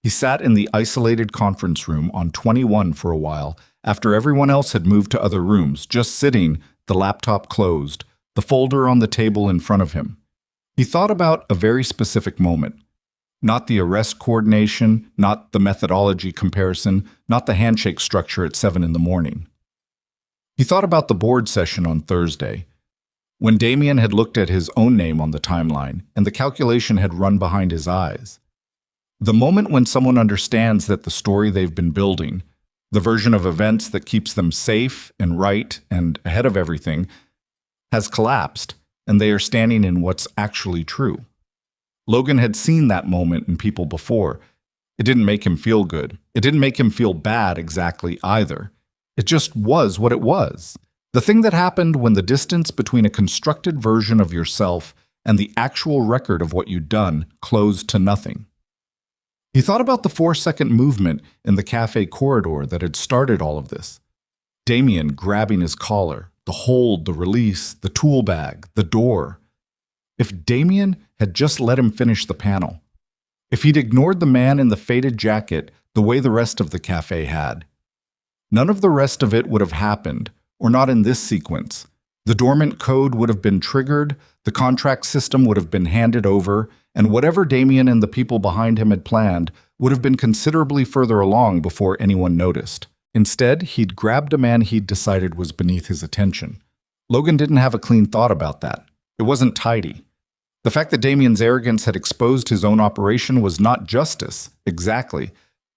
He sat in the isolated conference room on 21 for a while, after everyone else had moved to other rooms, just sitting, the laptop closed, the folder on the table in front of him. He thought about a very specific moment. Not the arrest coordination, not the methodology comparison, not the handshake structure at 7 in the morning. He thought about the board session on Thursday, when Damien had looked at his own name on the timeline and the calculation had run behind his eyes. The moment when someone understands that the story they've been building, the version of events that keeps them safe and right and ahead of everything, has collapsed, and they are standing in what's actually true. Logan had seen that moment in people before. It didn't make him feel good. It didn't make him feel bad exactly either. It just was what it was. The thing that happened when the distance between a constructed version of yourself and the actual record of what you'd done closed to nothing. He thought about the 4-second movement in the cafe corridor that had started all of this. Damien grabbing his collar, the hold, the release, the tool bag, the door. If Damien had just let him finish the panel, if he'd ignored the man in the faded jacket the way the rest of the cafe had, none of the rest of it would have happened, or not in this sequence. The dormant code would have been triggered, the contract system would have been handed over, and whatever Damien and the people behind him had planned would have been considerably further along before anyone noticed. Instead, he'd grabbed a man he'd decided was beneath his attention. Logan didn't have a clean thought about that. It wasn't tidy. The fact that Damien's arrogance had exposed his own operation was not justice, exactly.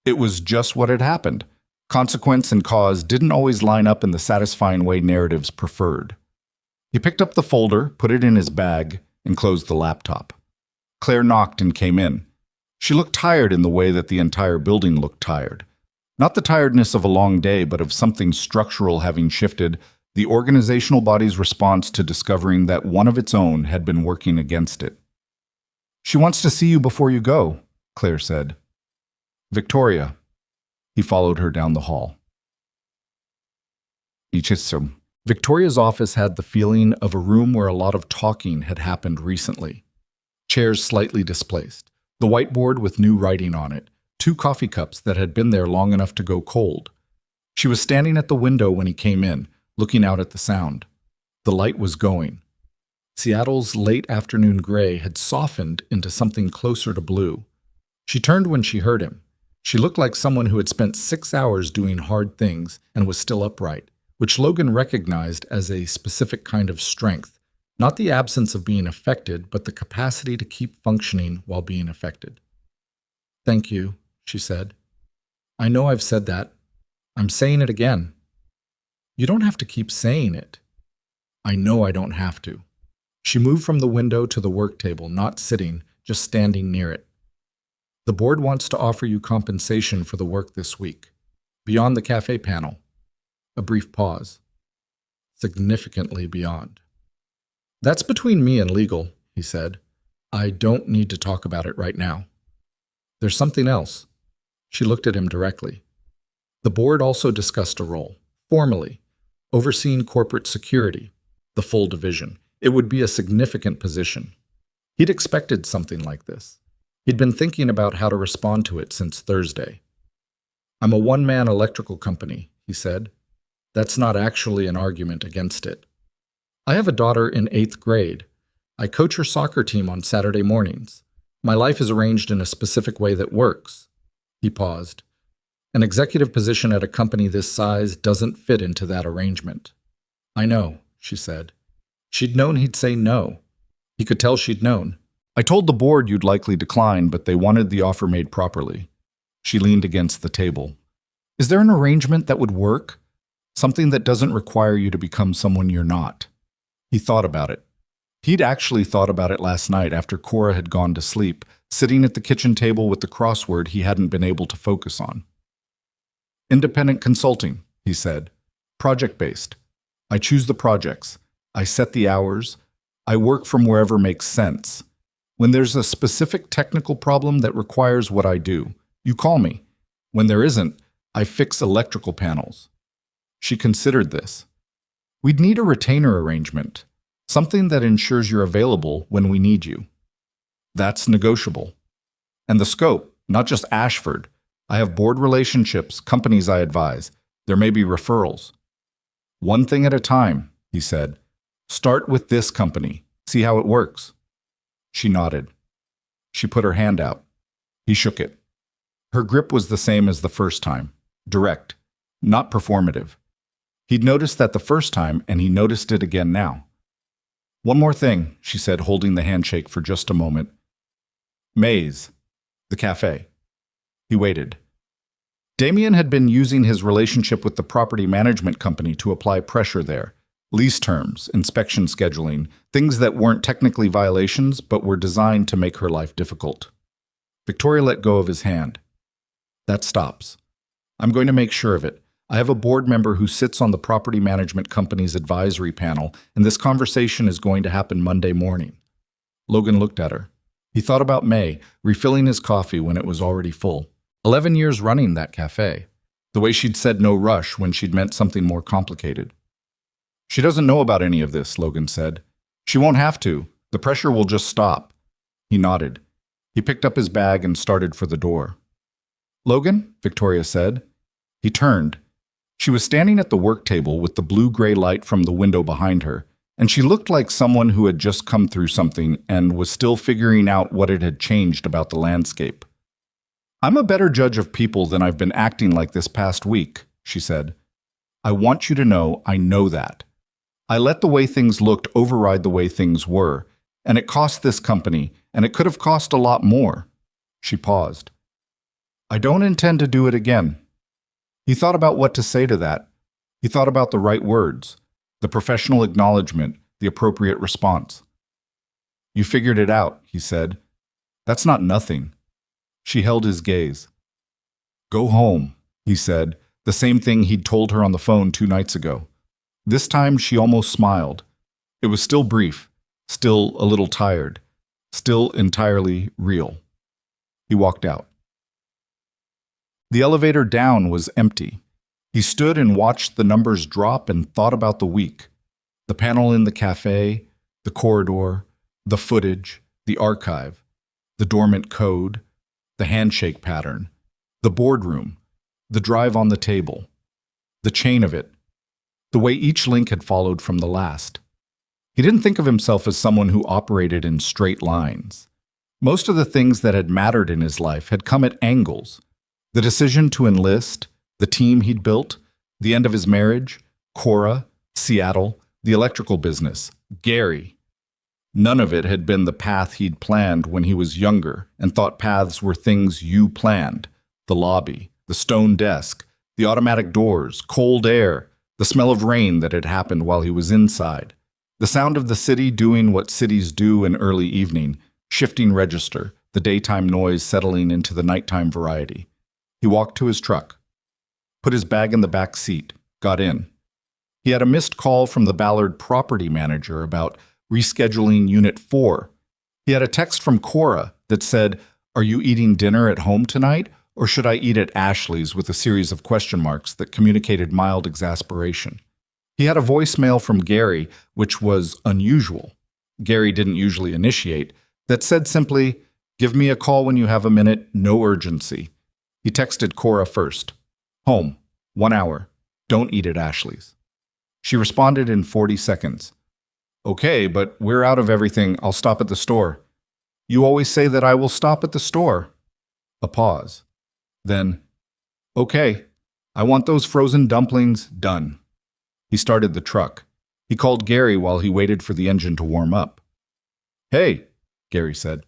It was just what had happened. Consequence and cause didn't always line up in the satisfying way narratives preferred. He picked up the folder, put it in his bag, and closed the laptop. Claire knocked and came in. She looked tired in the way that the entire building looked tired. Not the tiredness of a long day, but of something structural having shifted, the organizational body's response to discovering that one of its own had been working against it. She wants to see you before you go, Claire said. Victoria. He followed her down the hall. Victoria's office had the feeling of a room where a lot of talking had happened recently. Chairs slightly displaced, the whiteboard with new writing on it, 2 coffee cups that had been there long enough to go cold. She was standing at the window when he came in, looking out at the sound. The light was going. Seattle's late afternoon gray had softened into something closer to blue. She turned when she heard him. She looked like someone who had spent 6 hours doing hard things and was still upright, which Logan recognized as a specific kind of strength, not the absence of being affected, but the capacity to keep functioning while being affected. Thank you, she said. I know I've said that. I'm saying it again. You don't have to keep saying it. I know I don't have to. She moved from the window to the work table, not sitting, just standing near it. The board wants to offer you compensation for the work this week, beyond the cafe panel. A brief pause. Significantly beyond. That's between me and legal, he said. I don't need to talk about it right now. There's something else. She looked at him directly. The board also discussed a role, formally, overseeing corporate security, the full division. It would be a significant position. He'd expected something like this. He'd been thinking about how to respond to it since Thursday. "I'm a one-man electrical company," he said. "That's not actually an argument against it. I have a daughter in 8th grade. I coach her soccer team on Saturday mornings. My life is arranged in a specific way that works." He paused. "An executive position at a company this size doesn't fit into that arrangement." "I know," she said. She'd known he'd say no. He could tell she'd known. "I told the board you'd likely decline, but they wanted the offer made properly." She leaned against the table. "Is there an arrangement that would work? Something that doesn't require you to become someone you're not?" He thought about it. He'd actually thought about it last night after Cora had gone to sleep, sitting at the kitchen table with the crossword he hadn't been able to focus on. "Independent consulting," he said. "Project-based. I choose the projects. I set the hours. I work from wherever makes sense. When there's a specific technical problem that requires what I do, you call me. When there isn't, I fix electrical panels." She considered this. "We'd need a retainer arrangement, something that ensures you're available when we need you." "That's negotiable. And the scope, not just Ashford. I have board relationships, companies I advise. There may be referrals." "One thing at a time," he said. "Start with this company. See how it works." She nodded. She put her hand out. He shook it. Her grip was the same as the first time. Direct. Not performative. He'd noticed that the first time, and he noticed it again now. "One more thing," she said, holding the handshake for just a moment. "Maze. The café." He waited. Damien had been using his relationship with the property management company to apply pressure there. Lease terms, inspection scheduling, things that weren't technically violations but were designed to make her life difficult. Victoria let go of his hand. "That stops. I'm going to make sure of it. I have a board member who sits on the property management company's advisory panel, and this conversation is going to happen Monday morning." Logan looked at her. He thought about May, refilling his coffee when it was already full. 11 years running that cafe. The way she'd said no rush when she'd meant something more complicated. "She doesn't know about any of this," Logan said. "She won't have to. The pressure will just stop." He nodded. He picked up his bag and started for the door. "Logan?" Victoria said. He turned. She was standing at the work table with the blue-gray light from the window behind her, and she looked like someone who had just come through something and was still figuring out what it had changed about the landscape. "I'm a better judge of people than I've been acting like this past week," she said. "I want you to know I know that. I let the way things looked override the way things were, and it cost this company, and it could have cost a lot more." She paused. "I don't intend to do it again." He thought about what to say to that. He thought about the right words, the professional acknowledgement, the appropriate response. "You figured it out," he said. "That's not nothing." She held his gaze. "Go home," he said, the same thing he'd told her on the phone 2 nights ago. This time she almost smiled. It was still brief, still a little tired, still entirely real. He walked out. The elevator down was empty. He stood and watched the numbers drop and thought about the week. The panel in the cafe, the corridor, the footage, the archive, the dormant code, the handshake pattern, the boardroom, the drive on the table, the chain of it, the way each link had followed from the last. He didn't think of himself as someone who operated in straight lines. Most of the things that had mattered in his life had come at angles. The decision to enlist, the team he'd built, the end of his marriage, Cora, Seattle, the electrical business, Gary. None of it had been the path he'd planned when he was younger and thought paths were things you planned. The lobby, the stone desk, the automatic doors, cold air, the smell of rain that had happened while he was inside, the sound of the city doing what cities do in early evening, shifting register, the daytime noise settling into the nighttime variety. He walked to his truck, put his bag in the back seat, got in. He had a missed call from the Ballard property manager about rescheduling Unit 4. He had a text from Cora that said, "Are you eating dinner at home tonight, or should I eat at Ashley's?" with a series of question marks that communicated mild exasperation. He had a voicemail from Gary, which was unusual. Gary didn't usually initiate, that said simply, Give me a call when you have a minute, no urgency. He texted Cora first. Home, 1 hour. Don't eat at Ashley's. She responded in 40 seconds. Okay, but we're out of everything. I'll stop at the store. You always say that I will stop at the store. A pause. Then, okay, I want those frozen dumplings done. He started the truck. He called Gary while he waited for the engine to warm up. Hey, Gary said.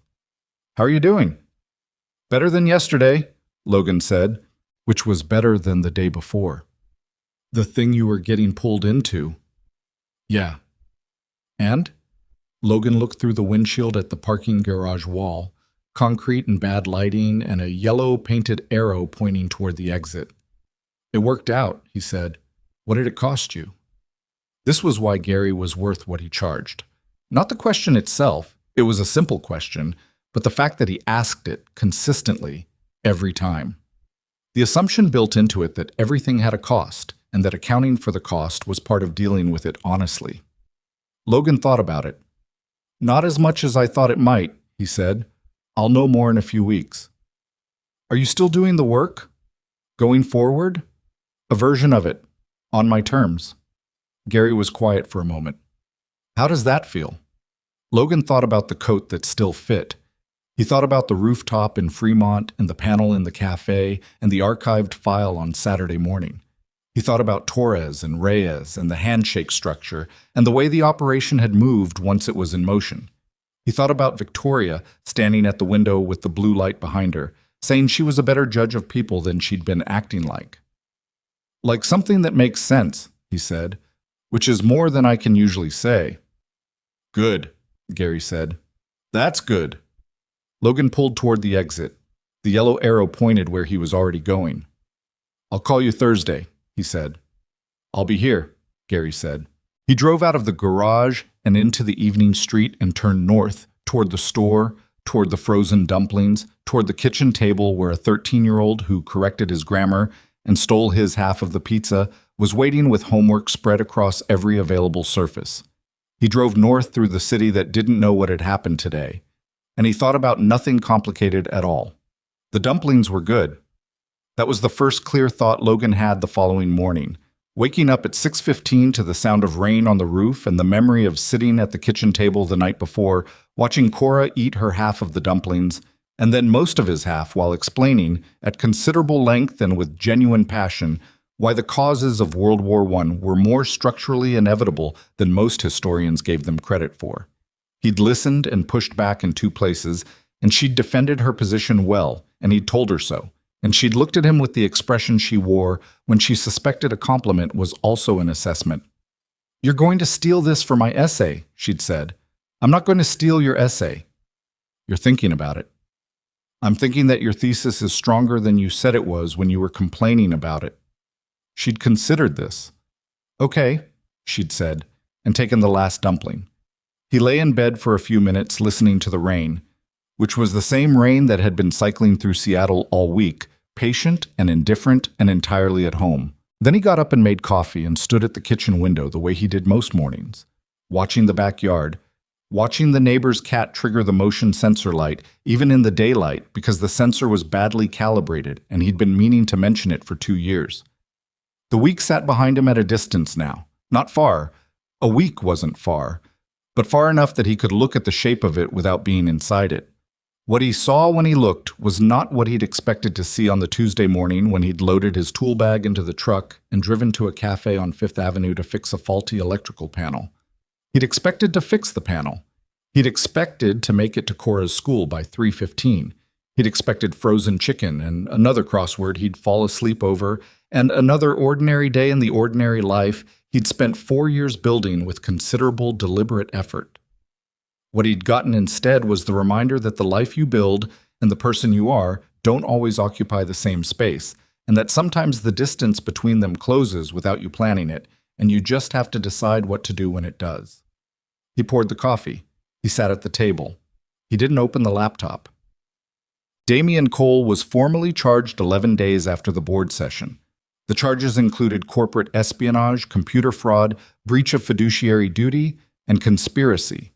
How are you doing? Better than yesterday, Logan said, which was better than the day before. The thing you were getting pulled into. Yeah. And? Logan looked through the windshield at the parking garage wall, concrete and bad lighting, and a yellow painted arrow pointing toward the exit. It worked out, he said. What did it cost you? This was why Gary was worth what he charged. Not the question itself, it was a simple question, but the fact that he asked it consistently, every time. The assumption built into it that everything had a cost, and that accounting for the cost was part of dealing with it honestly. Logan thought about it. Not as much as I thought it might, he said. I'll know more in a few weeks. Are you still doing the work? Going forward? A version of it. On my terms. Gary was quiet for a moment. How does that feel? Logan thought about the coat that still fit. He thought about the rooftop in Fremont and the panel in the cafe and the archived file on Saturday morning. He thought about Torres and Reyes and the handshake structure and the way the operation had moved once it was in motion. He thought about Victoria standing at the window with the blue light behind her, saying she was a better judge of people than she'd been acting like. Like something that makes sense, he said, which is more than I can usually say. Good, Gary said. That's good. Logan pulled toward the exit. The yellow arrow pointed where he was already going. I'll call you Thursday, he said. I'll be here, Gary said. He drove out of the garage and into the evening street and turned north, toward the store, toward the frozen dumplings, toward the kitchen table where a 13-year-old who corrected his grammar and stole his half of the pizza was waiting with homework spread across every available surface. He drove north through the city that didn't know what had happened today, and he thought about nothing complicated at all. The dumplings were good. That was the first clear thought Logan had the following morning, waking up at 6:15 to the sound of rain on the roof and the memory of sitting at the kitchen table the night before, watching Cora eat her half of the dumplings, and then most of his half while explaining, at considerable length and with genuine passion, why the causes of World War I were more structurally inevitable than most historians gave them credit for. He'd listened and pushed back in 2 places, and she'd defended her position well, and he'd told her so. And she'd looked at him with the expression she wore when she suspected a compliment was also an assessment. You're going to steal this for my essay, she'd said. I'm not going to steal your essay. You're thinking about it. I'm thinking that your thesis is stronger than you said it was when you were complaining about it. She'd considered this. Okay, she'd said, and taken the last dumpling. He lay in bed for a few minutes listening to the rain, which was the same rain that had been cycling through Seattle all week, patient and indifferent and entirely at home. Then he got up and made coffee and stood at the kitchen window the way he did most mornings, watching the backyard, watching the neighbor's cat trigger the motion sensor light, even in the daylight, because the sensor was badly calibrated and he'd been meaning to mention it for 2 years. The week sat behind him at a distance now, not far. A week wasn't far, but far enough that he could look at the shape of it without being inside it. What he saw when he looked was not what he'd expected to see on the Tuesday morning when he'd loaded his tool bag into the truck and driven to a cafe on Fifth Avenue to fix a faulty electrical panel. He'd expected to fix the panel. He'd expected to make it to Cora's school by 3:15. He'd expected frozen chicken and another crossword he'd fall asleep over and another ordinary day in the ordinary life he'd spent 4 years building with considerable deliberate effort. What he'd gotten instead was the reminder that the life you build and the person you are don't always occupy the same space, and that sometimes the distance between them closes without you planning it, and you just have to decide what to do when it does. He poured the coffee. He sat at the table. He didn't open the laptop. Damian Cole was formally charged 11 days after the board session. The charges included corporate espionage, computer fraud, breach of fiduciary duty, and conspiracy.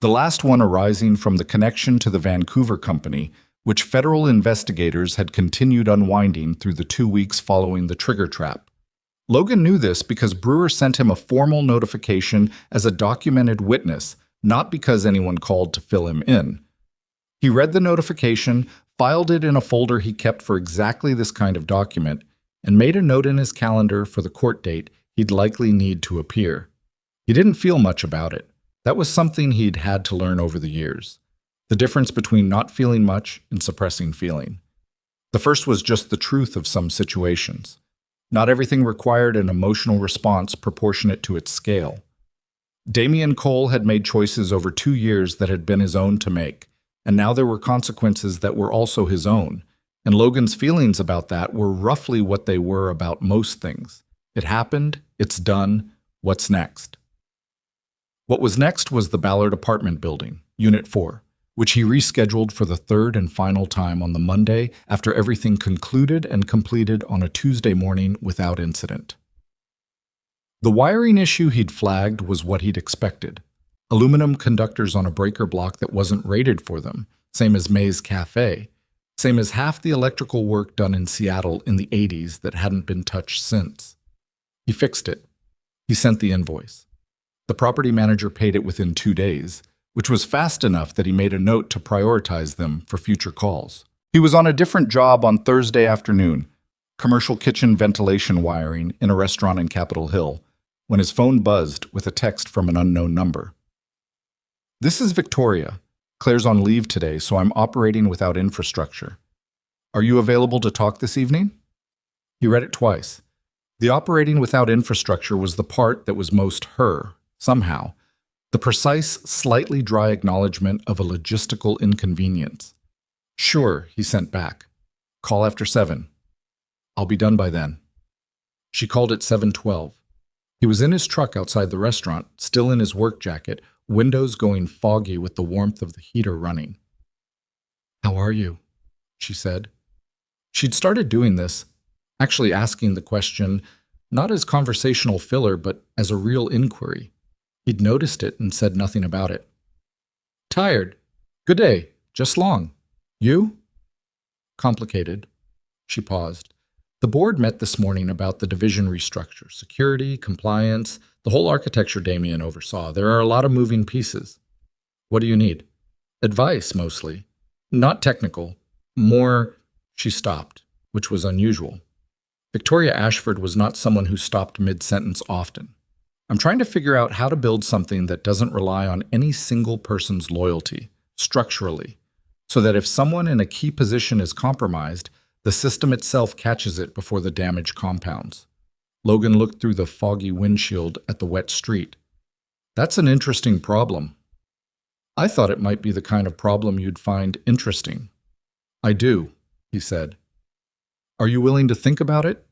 The last one arising from the connection to the Vancouver company, which federal investigators had continued unwinding through the 2 weeks following the trigger trap. Logan knew this because Brewer sent him a formal notification as a documented witness, not because anyone called to fill him in. He read the notification, filed it in a folder he kept for exactly this kind of document, and made a note in his calendar for the court date he'd likely need to appear. He didn't feel much about it. That was something he'd had to learn over the years. The difference between not feeling much and suppressing feeling. The first was just the truth of some situations. Not everything required an emotional response proportionate to its scale. Damian Cole had made choices over 2 years that had been his own to make, and now there were consequences that were also his own, and Logan's feelings about that were roughly what they were about most things. It happened, it's done, what's next? What was next was the Ballard apartment building, Unit 4, which he rescheduled for the third and final time on the Monday after everything concluded and completed on a Tuesday morning without incident. The wiring issue he'd flagged was what he'd expected. Aluminum conductors on a breaker block that wasn't rated for them, same as May's Café, same as half the electrical work done in Seattle in the 80s that hadn't been touched since. He fixed it. He sent the invoice. The property manager paid it within 2 days, which was fast enough that he made a note to prioritize them for future calls. He was on a different job on Thursday afternoon, commercial kitchen ventilation wiring in a restaurant in Capitol Hill, when his phone buzzed with a text from an unknown number. "This is Victoria. Claire's on leave today, so I'm operating without infrastructure. Are you available to talk this evening?" He read it twice. The operating without infrastructure was the part that was most her, somehow. The precise, slightly dry acknowledgement of a logistical inconvenience. "Sure," he sent back. "Call after 7. I'll be done by then." She called at 7:12. He was in his truck outside the restaurant, still in his work jacket, windows going foggy with the warmth of the heater running. "How are you?" she said. She'd started doing this, actually asking the question, not as conversational filler, but as a real inquiry. He'd noticed it and said nothing about it. "Tired. Good day. Just long. You?" "Complicated." She paused. "The board met this morning about the division restructure, security, compliance, the whole architecture Damien oversaw. There are a lot of moving pieces." "What do you need?" "Advice, mostly. Not technical. More—" She stopped, which was unusual. Victoria Ashford was not someone who stopped mid-sentence often. "I'm trying to figure out how to build something that doesn't rely on any single person's loyalty, structurally, so that if someone in a key position is compromised, the system itself catches it before the damage compounds." Logan looked through the foggy windshield at the wet street. "That's an interesting problem." "I thought it might be the kind of problem you'd find interesting." "I do," he said. "Are you willing to think about it?"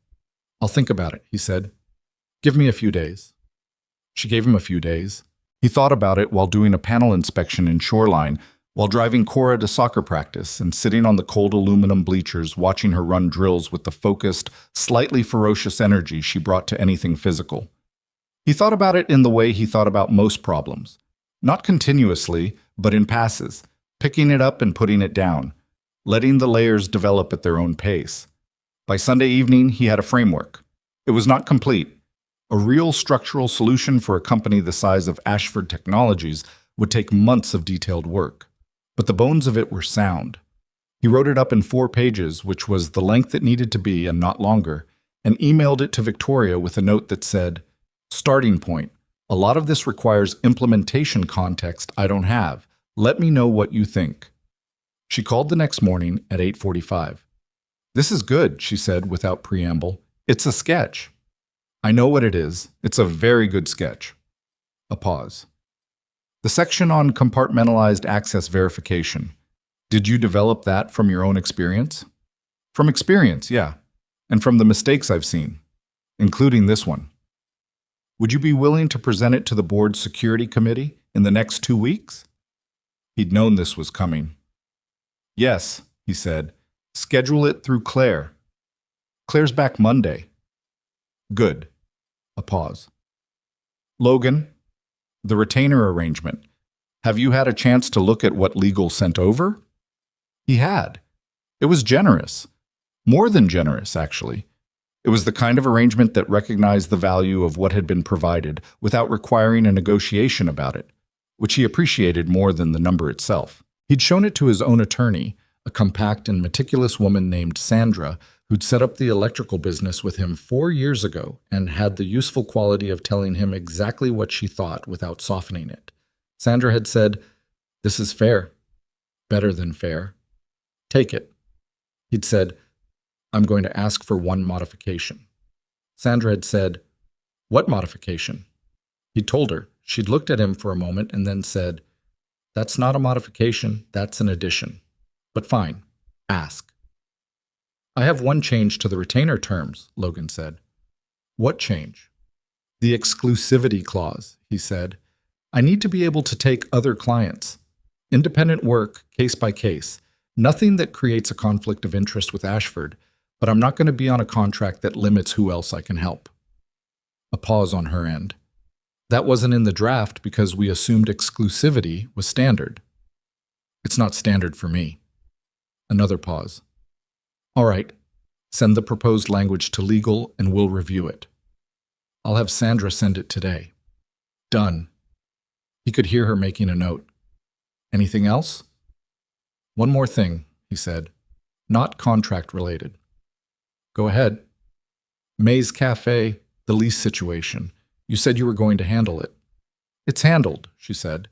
"I'll think about it," he said. "Give me a few days." She gave him a few days. He thought about it while doing a panel inspection in Shoreline, while driving Cora to soccer practice and sitting on the cold aluminum bleachers watching her run drills with the focused, slightly ferocious energy she brought to anything physical. He thought about it in the way he thought about most problems. Not continuously, but in passes, picking it up and putting it down, letting the layers develop at their own pace. By Sunday evening, he had a framework. It was not complete. A real structural solution for a company the size of Ashford Technologies would take months of detailed work. But the bones of it were sound. He wrote it up in 4 pages, which was the length it needed to be and not longer, and emailed it to Victoria with a note that said, "Starting point. A lot of this requires implementation context I don't have. Let me know what you think." She called the next morning at 8:45. "This is good," she said without preamble. "It's a sketch." "I know what it is. It's a very good sketch." A pause. "The section on compartmentalized access verification. Did you develop that from your own experience?" "From experience, yeah. And from the mistakes I've seen, including this one." "Would you be willing to present it to the board's security committee in the next 2 weeks?" He'd known this was coming. "Yes," he said. "Schedule it through Claire." "Claire's back Monday." "Good." A pause. "Logan, the retainer arrangement. Have you had a chance to look at what legal sent over? He had. It was generous. More than generous, actually. It was the kind of arrangement that recognized the value of what had been provided without requiring a negotiation about it, which he appreciated more than the number itself. He'd shown it to his own attorney, a compact and meticulous woman named Sandra, who'd set up the electrical business with him 4 years ago and had the useful quality of telling him exactly what she thought without softening it. Sandra had said, "This is fair. Better than fair. Take it." He'd said, "I'm going to ask for one modification." Sandra had said, "What modification?" He told her. She'd looked at him for a moment and then said, "That's not a modification, that's an addition. But fine, ask." "I have one change to the retainer terms," Logan said. "What change?" "The exclusivity clause," he said. "I need to be able to take other clients. Independent work, case by case. Nothing that creates a conflict of interest with Ashford, but I'm not going to be on a contract that limits who else I can help." A pause on her end. "That wasn't in the draft because we assumed exclusivity was standard." "It's not standard for me." Another pause. "All right, send the proposed language to legal and we'll review it. I'll have Sandra send it today." "Done." He could hear her making a note. "Anything else?" "One more thing," he said. "Not contract related." "Go ahead." "May's Cafe, the lease situation. You said you were going to handle it." "It's handled," she said.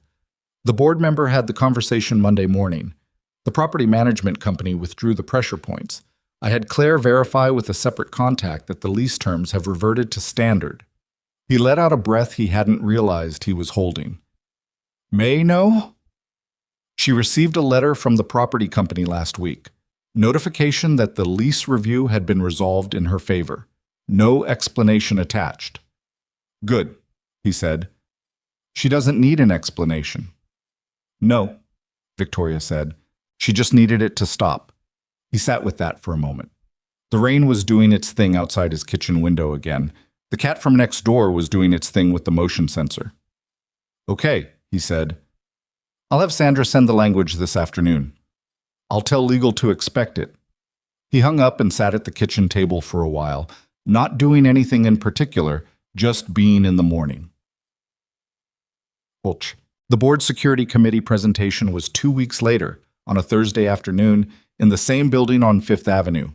"The board member had the conversation Monday morning. The property management company withdrew the pressure points. I had Claire verify with a separate contact that the lease terms have reverted to standard." He let out a breath he hadn't realized he was holding. "May know?" "She received a letter from the property company last week. Notification that the lease review had been resolved in her favor. No explanation attached." "Good," he said. "She doesn't need an explanation." "No," Victoria said. "She just needed it to stop." He sat with that for a moment. The rain was doing its thing outside his kitchen window again. The cat from next door was doing its thing with the motion sensor. "Okay," he said. "I'll have Sandra send the language this afternoon. I'll tell legal to expect it." He hung up and sat at the kitchen table for a while, not doing anything in particular, just being in the morning. The board security committee presentation was 2 weeks later, on a Thursday afternoon, in the same building on Fifth Avenue.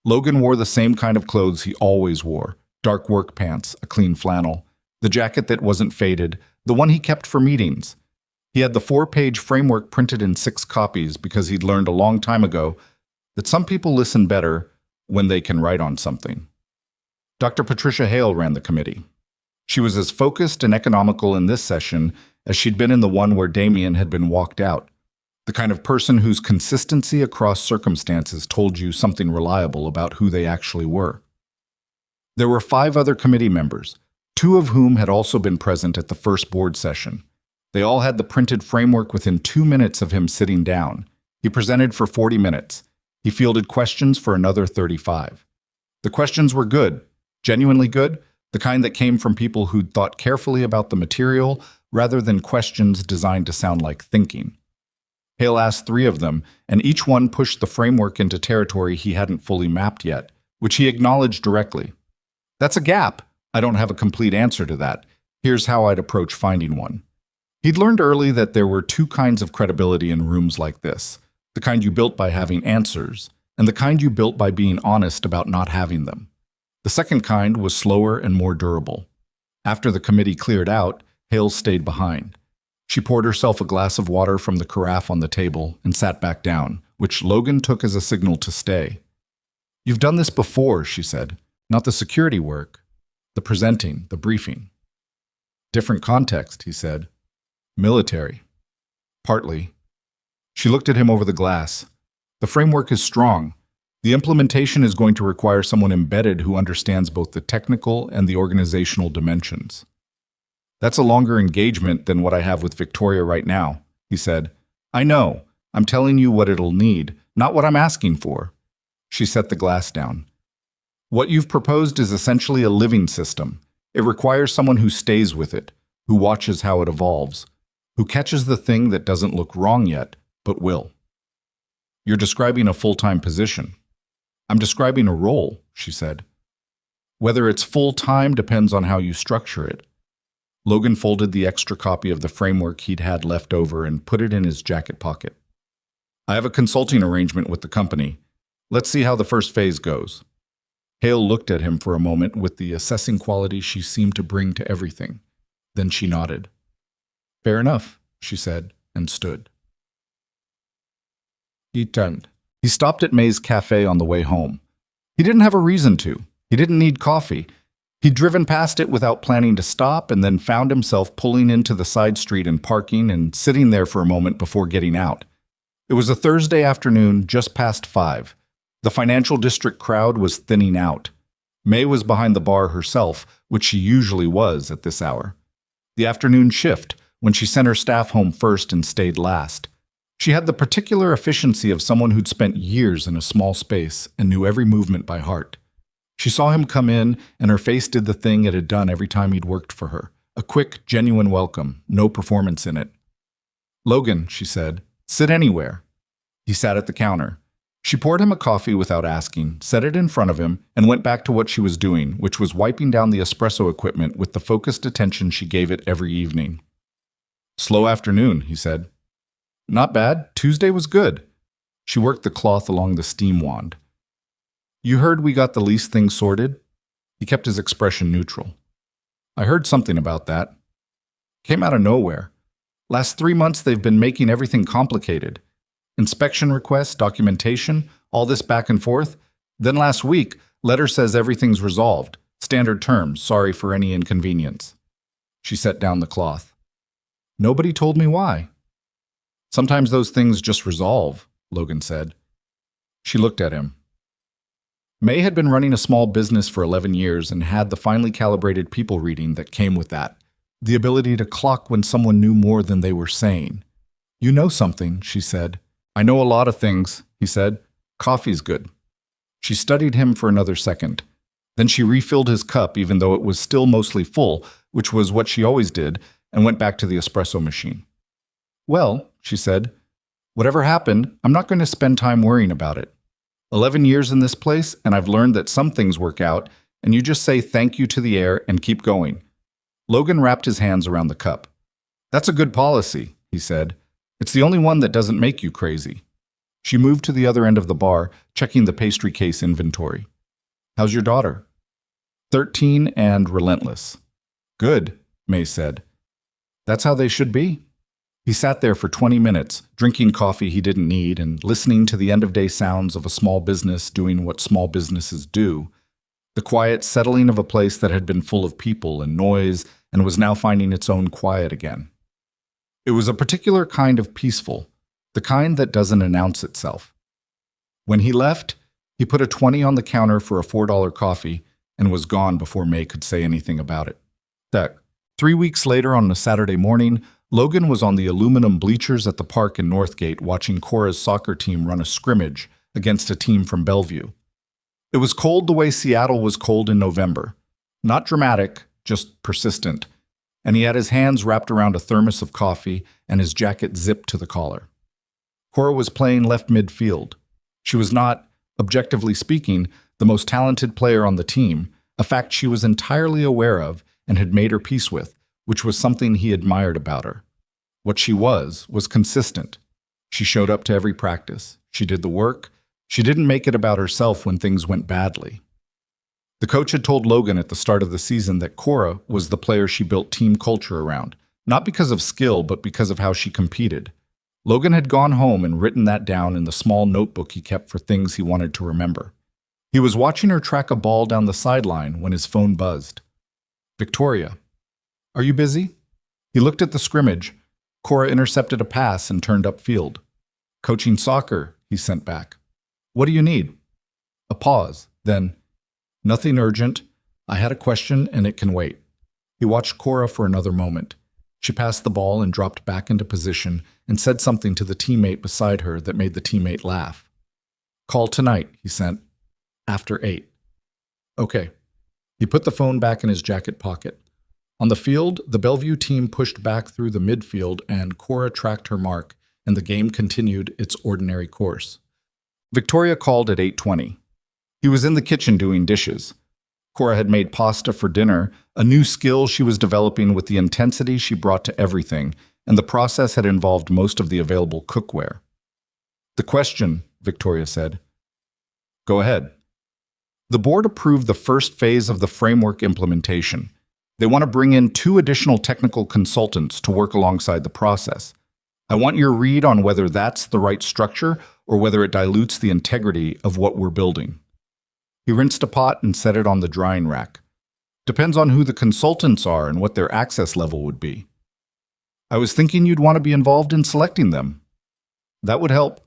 Logan wore the same kind of clothes he always wore: dark work pants, a clean flannel, the jacket that wasn't faded, the one he kept for meetings. He had the 4-page framework printed in 6 copies because he'd learned a long time ago that some people listen better when they can write on something. Dr. Patricia Hale ran the committee. She was as focused and economical in this session as she'd been in the one where Damien had been walked out, the kind of person whose consistency across circumstances told you something reliable about who they actually were. There were 5 other committee members, 2 of whom had also been present at the first board session. They all had the printed framework within 2 minutes of him sitting down. He presented for 40 minutes. He fielded questions for another 35. The questions were good, genuinely good, the kind that came from people who'd thought carefully about the material rather than questions designed to sound like thinking. Hale asked 3 of them, and each one pushed the framework into territory he hadn't fully mapped yet, which he acknowledged directly. "That's a gap. I don't have a complete answer to that. Here's how I'd approach finding one." He'd learned early that there were 2 kinds of credibility in rooms like this: the kind you built by having answers, and the kind you built by being honest about not having them. The second kind was slower and more durable. After the committee cleared out, Hale stayed behind. She poured herself a glass of water from the carafe on the table and sat back down, which Logan took as a signal to stay. "You've done this before," she said. "Not the security work. The presenting, the briefing." "Different context," he said. "Military." "Partly." She looked at him over the glass. "The framework is strong. The implementation is going to require someone embedded who understands both the technical and the organizational dimensions." "That's a longer engagement than what I have with Victoria right now," he said. "I know. I'm telling you what it'll need, not what I'm asking for." She set the glass down. "What you've proposed is essentially a living system. It requires someone who stays with it, who watches how it evolves, who catches the thing that doesn't look wrong yet, but will. You're describing a full-time position. I'm describing a role, she said. Whether it's full-time depends on how you structure it. Logan folded the extra copy of the framework he'd had left over and put it in his jacket pocket. I have a consulting arrangement with the company. Let's see how the first phase goes. Hale looked at him for a moment with the assessing quality she seemed to bring to everything. Then she nodded. Fair enough, she said, and stood. He turned. He stopped at May's cafe on the way home. He didn't have a reason to. He didn't need coffee. He'd driven past it without planning to stop and then found himself pulling into the side street and parking and sitting there for a moment before getting out. It was a Thursday afternoon, just past 5. The financial district crowd was thinning out. May was behind the bar herself, which she usually was at this hour. The afternoon shift, when she sent her staff home first and stayed last. She had the particular efficiency of someone who'd spent years in a small space and knew every movement by heart. She saw him come in, and her face did the thing it had done every time he'd worked for her. A quick, genuine welcome, no performance in it. Logan, she said, sit anywhere. He sat at the counter. She poured him a coffee without asking, set it in front of him, and went back to what she was doing, which was wiping down the espresso equipment with the focused attention she gave it every evening. Slow afternoon, he said. Not bad. Tuesday was good. She worked the cloth along the steam wand. You heard we got the lease thing sorted? He kept his expression neutral. I heard something about that. Came out of nowhere. Last 3 months they've been making everything complicated. Inspection requests, documentation, all this back and forth. Then last week, letter says everything's resolved. Standard terms, sorry for any inconvenience. She set down the cloth. Nobody told me why. Sometimes those things just resolve, Logan said. She looked at him. May had been running a small business for 11 years and had the finely calibrated people reading that came with that. The ability to clock when someone knew more than they were saying. You know something, she said. I know a lot of things, he said. Coffee's good. She studied him for another second. Then she refilled his cup even though it was still mostly full, which was what she always did, and went back to the espresso machine. Well, she said, whatever happened, I'm not going to spend time worrying about it. 11 years in this place, and I've learned that some things work out, and you just say thank you to the air and keep going. Logan wrapped his hands around the cup. That's a good policy, he said. It's the only one that doesn't make you crazy. She moved to the other end of the bar, checking the pastry case inventory. How's your daughter? 13 and relentless. Good, May said. That's how they should be. He sat there for 20 minutes, drinking coffee he didn't need and listening to the end-of-day sounds of a small business doing what small businesses do. The quiet settling of a place that had been full of people and noise and was now finding its own quiet again. It was a particular kind of peaceful, the kind that doesn't announce itself. When he left, he put a 20 on the counter for a $4 coffee and was gone before May could say anything about it. 3 weeks later on a Saturday morning, Logan was on the aluminum bleachers at the park in Northgate watching Cora's soccer team run a scrimmage against a team from Bellevue. It was cold the way Seattle was cold in November. Not dramatic, just persistent. And he had his hands wrapped around a thermos of coffee and his jacket zipped to the collar. Cora was playing left midfield. She was not, objectively speaking, the most talented player on the team, a fact she was entirely aware of and had made her peace with, which was something he admired about her. What she was consistent. She showed up to every practice. She did the work. She didn't make it about herself when things went badly. The coach had told Logan at the start of the season that Cora was the player she built team culture around, not because of skill, but because of how she competed. Logan had gone home and written that down in the small notebook he kept for things he wanted to remember. He was watching her track a ball down the sideline when his phone buzzed. Victoria. Are you busy? He looked at the scrimmage. Cora intercepted a pass and turned upfield. Coaching soccer, he sent back. What do you need? A pause. Then, nothing urgent. I had a question and it can wait. He watched Cora for another moment. She passed the ball and dropped back into position and said something to the teammate beside her that made the teammate laugh. Call tonight, he sent. After 8. Okay. He put the phone back in his jacket pocket. On the field, the Bellevue team pushed back through the midfield and Cora tracked her mark, and the game continued its ordinary course. Victoria called at 8:20. He was in the kitchen doing dishes. Cora had made pasta for dinner, a new skill she was developing with the intensity she brought to everything, and the process had involved most of the available cookware. "The question," Victoria said. "Go ahead." The board approved the first phase of the framework implementation. They want to bring in 2 additional technical consultants to work alongside the process. I want your read on whether that's the right structure or whether it dilutes the integrity of what we're building. He rinsed a pot and set it on the drying rack. Depends on who the consultants are and what their access level would be. I was thinking you'd want to be involved in selecting them. That would help.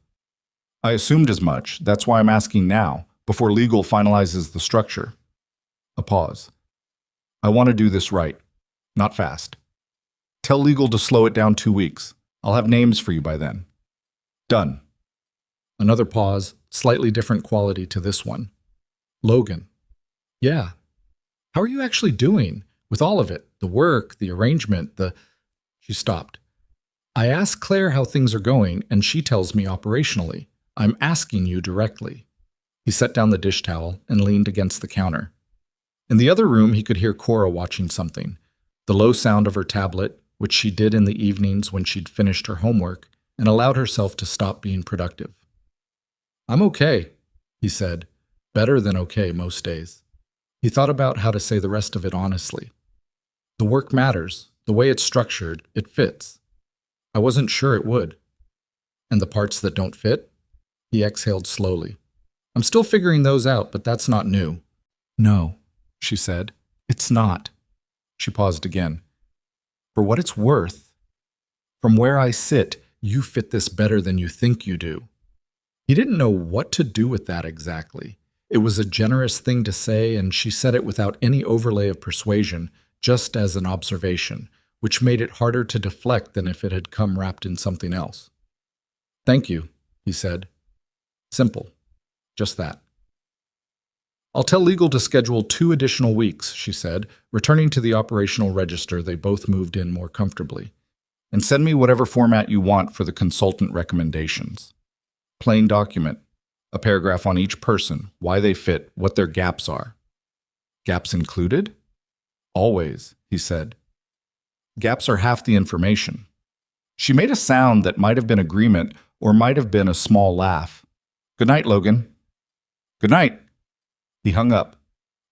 I assumed as much. That's why I'm asking now, before legal finalizes the structure. A pause. I want to do this right, not fast. Tell legal to slow it down 2 weeks. I'll have names for you by then. Done. Another pause, slightly different quality to this one. Logan. Yeah. How are you actually doing with all of it? The work, the arrangement, She stopped. I asked Claire how things are going, and she tells me operationally. I'm asking you directly. He set down the dish towel and leaned against the counter. In the other room, he could hear Cora watching something. The low sound of her tablet, which she did in the evenings when she'd finished her homework, and allowed herself to stop being productive. I'm okay, he said. Better than okay most days. He thought about how to say the rest of it honestly. The work matters. The way it's structured, it fits. I wasn't sure it would. And the parts that don't fit? He exhaled slowly. I'm still figuring those out, but that's not new. No, she said. It's not. She paused again. For what it's worth, from where I sit, you fit this better than you think you do. He didn't know what to do with that exactly. It was a generous thing to say, and she said it without any overlay of persuasion, just as an observation, which made it harder to deflect than if it had come wrapped in something else. Thank you, he said. Simple. Just that. I'll tell legal to schedule 2 additional weeks, she said, returning to the operational register they both moved in more comfortably. And send me whatever format you want for the consultant recommendations. Plain document. A paragraph on each person, why they fit, what their gaps are. Gaps included? Always, he said. Gaps are half the information. She made a sound that might have been agreement or might have been a small laugh. Good night, Logan. Good night. He hung up.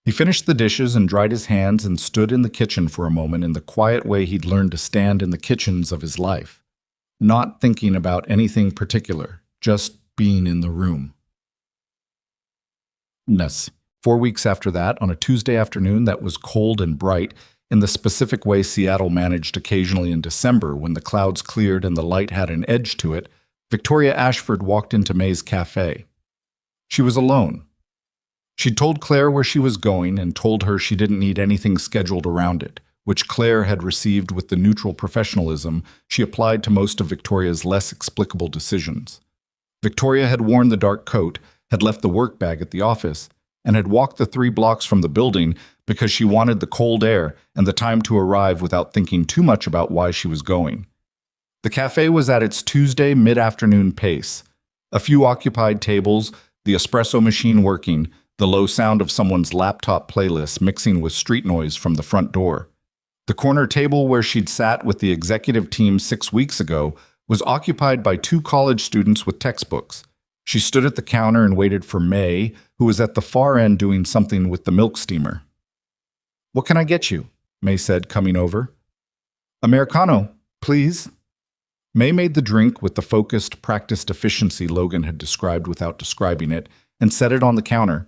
He finished the dishes and dried his hands and stood in the kitchen for a moment in the quiet way he'd learned to stand in the kitchens of his life. Not thinking about anything particular, just being in the room. 4 weeks after that, on a Tuesday afternoon that was cold and bright, in the specific way Seattle managed occasionally in December when the clouds cleared and the light had an edge to it, Victoria Ashford walked into May's cafe. She was alone. She'd told Claire where she was going and told her she didn't need anything scheduled around it, which Claire had received with the neutral professionalism she applied to most of Victoria's less explicable decisions. Victoria had worn the dark coat, had left the work bag at the office, and had walked the 3 blocks from the building because she wanted the cold air and the time to arrive without thinking too much about why she was going. The cafe was at its Tuesday mid-afternoon pace. A few occupied tables, the espresso machine working, the low sound of someone's laptop playlist mixing with street noise from the front door. The corner table where she'd sat with the executive team 6 weeks ago was occupied by 2 college students with textbooks. She stood at the counter and waited for May, who was at the far end doing something with the milk steamer. What can I get you? May said, coming over. Americano, please. May made the drink with the focused, practiced efficiency Logan had described without describing it, and set it on the counter.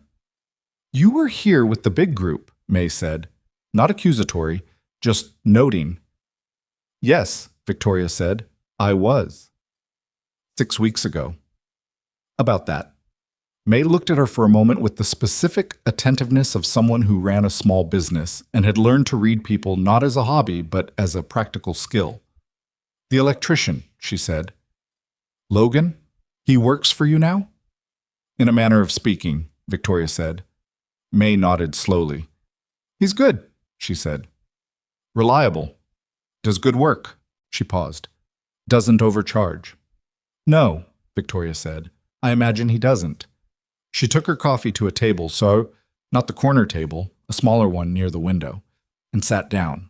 You were here with the big group, May said. Not accusatory, just noting. Yes, Victoria said. I was. 6 weeks ago. About that. May looked at her for a moment with the specific attentiveness of someone who ran a small business and had learned to read people not as a hobby but as a practical skill. The electrician, she said. Logan? He works for you now? In a manner of speaking, Victoria said. May nodded slowly. He's good, she said. Reliable. Does good work. She paused. Doesn't overcharge. No, Victoria said. I imagine he doesn't. She took her coffee to a table, not the corner table, a smaller one near the window, and sat down.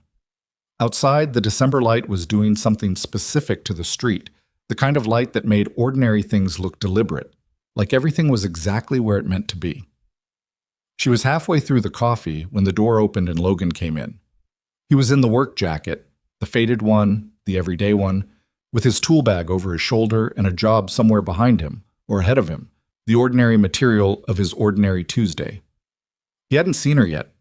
Outside, the December light was doing something specific to the street, the kind of light that made ordinary things look deliberate, like everything was exactly where it meant to be. She was halfway through the coffee when the door opened and Logan came in. He was in the work jacket, the faded one, the everyday one, with his tool bag over his shoulder and a job somewhere behind him, or ahead of him, the ordinary material of his ordinary Tuesday. He hadn't seen her yet.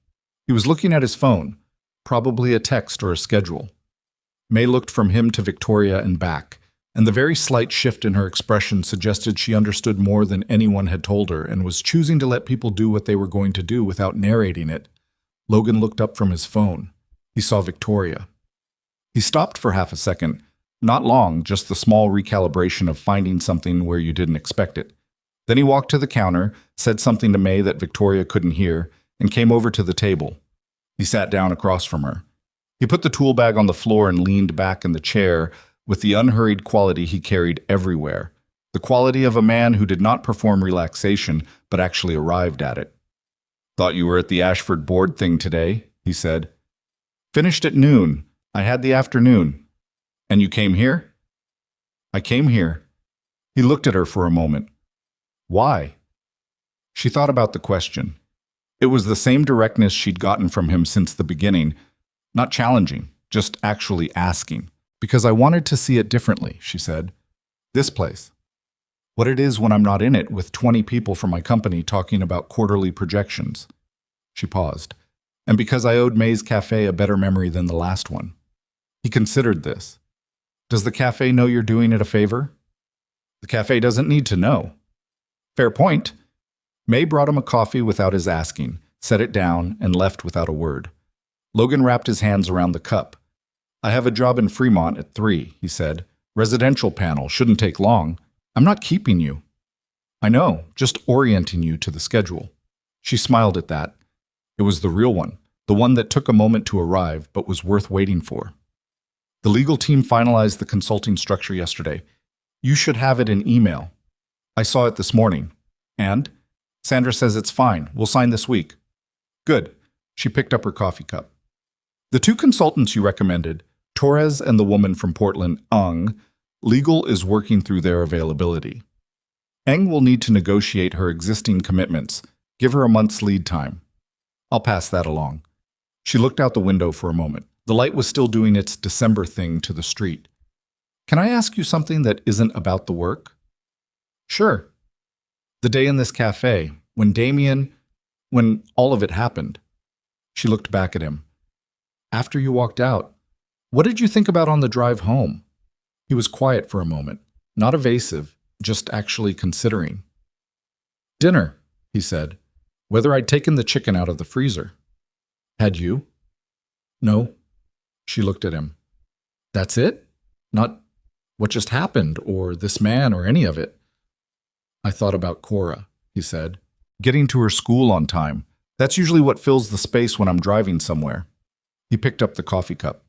He was looking at his phone, probably a text or a schedule. May looked from him to Victoria and back, and the very slight shift in her expression suggested she understood more than anyone had told her and was choosing to let people do what they were going to do without narrating it. Logan looked up from his phone. He saw Victoria. He stopped for half a second. Not long, just the small recalibration of finding something where you didn't expect it. Then he walked to the counter, said something to May that Victoria couldn't hear, and came over to the table. He sat down across from her. He put the tool bag on the floor and leaned back in the chair with the unhurried quality he carried everywhere, the quality of a man who did not perform relaxation but actually arrived at it. Thought you were at the Ashford board thing today, he said. Finished at noon. I had the afternoon. And you came here? I came here. He looked at her for a moment. Why? She thought about the question. It was the same directness she'd gotten from him since the beginning. Not challenging, just actually asking. Because I wanted to see it differently, she said. This place. What it is when I'm not in it with 20 people from my company talking about quarterly projections. She paused. And because I owed May's Café a better memory than the last one. He considered this. Does the cafe know you're doing it a favor? The cafe doesn't need to know. Fair point. May brought him a coffee without his asking, set it down, and left without a word. Logan wrapped his hands around the cup. I have a job in Fremont at 3, he said. Residential panel, shouldn't take long. I'm not keeping you. I know, just orienting you to the schedule. She smiled at that. It was the real one, the one that took a moment to arrive but was worth waiting for. The legal team finalized the consulting structure yesterday. You should have it in email. I saw it this morning. And? Sandra says it's fine. We'll sign this week. Good. She picked up her coffee cup. The 2 consultants you recommended, Torres and the woman from Portland, Ung, legal is working through their availability. Eng will need to negotiate her existing commitments. Give her a month's lead time. I'll pass that along. She looked out the window for a moment. The light was still doing its December thing to the street. Can I ask you something that isn't about the work? Sure. The day in this cafe, when all of it happened. She looked back at him. After you walked out, what did you think about on the drive home? He was quiet for a moment, not evasive, just actually considering. Dinner, he said, whether I'd taken the chicken out of the freezer. Had you? No. She looked at him. That's it? Not what just happened, or this man, or any of it. I thought about Cora, he said. Getting to her school on time. That's usually what fills the space when I'm driving somewhere. He picked up the coffee cup.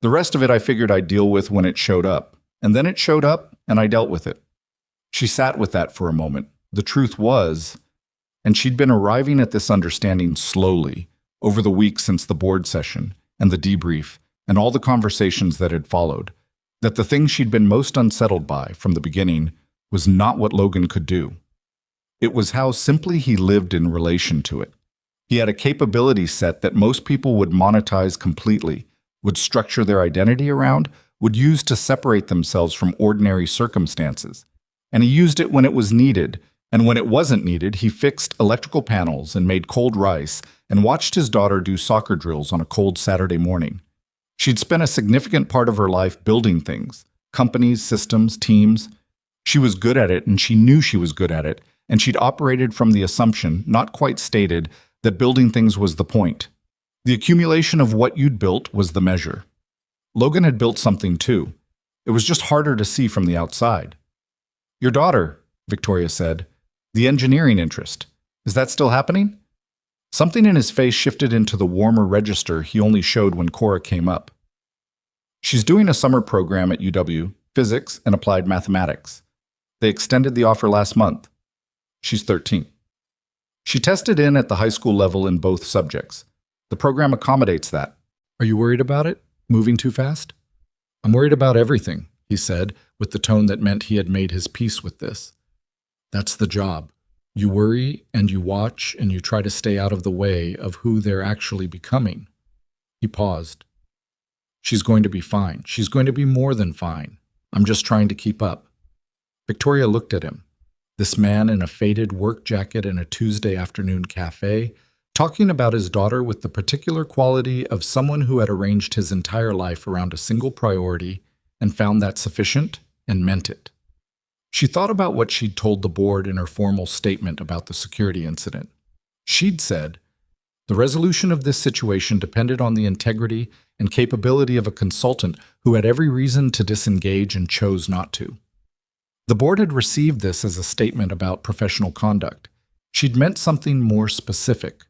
The rest of it I figured I'd deal with when it showed up. And then it showed up, and I dealt with it. She sat with that for a moment. The truth was, and she'd been arriving at this understanding slowly, over the weeks since the board session, and the debrief, and all the conversations that had followed, that the thing she'd been most unsettled by from the beginning was not what Logan could do. It was how simply he lived in relation to it. He had a capability set that most people would monetize completely, would structure their identity around, would use to separate themselves from ordinary circumstances. And he used it when it was needed, and when it wasn't needed, he fixed electrical panels and made cold rice and watched his daughter do soccer drills on a cold Saturday morning. She'd spent a significant part of her life building things, companies, systems, teams. She was good at it, and she knew she was good at it, and she'd operated from the assumption, not quite stated, that building things was the point. The accumulation of what you'd built was the measure. Logan had built something too. It was just harder to see from the outside. Your daughter, Victoria said. The engineering interest. Is that still happening? Something in his face shifted into the warmer register he only showed when Cora came up. She's doing a summer program at UW, physics and applied mathematics. They extended the offer last month. She's 13. She tested in at the high school level in both subjects. The program accommodates that. Are you worried about it? Moving too fast? I'm worried about everything, he said, with the tone that meant he had made his peace with this. That's the job. You worry and you watch and you try to stay out of the way of who they're actually becoming. He paused. She's going to be fine. She's going to be more than fine. I'm just trying to keep up. Victoria looked at him. This man in a faded work jacket in a Tuesday afternoon cafe, talking about his daughter with the particular quality of someone who had arranged his entire life around a single priority and found that sufficient and meant it. She thought about what she'd told the board in her formal statement about the security incident. She'd said, the resolution of this situation depended on the integrity and capability of a consultant who had every reason to disengage and chose not to. The board had received this as a statement about professional conduct. She'd meant something more specific.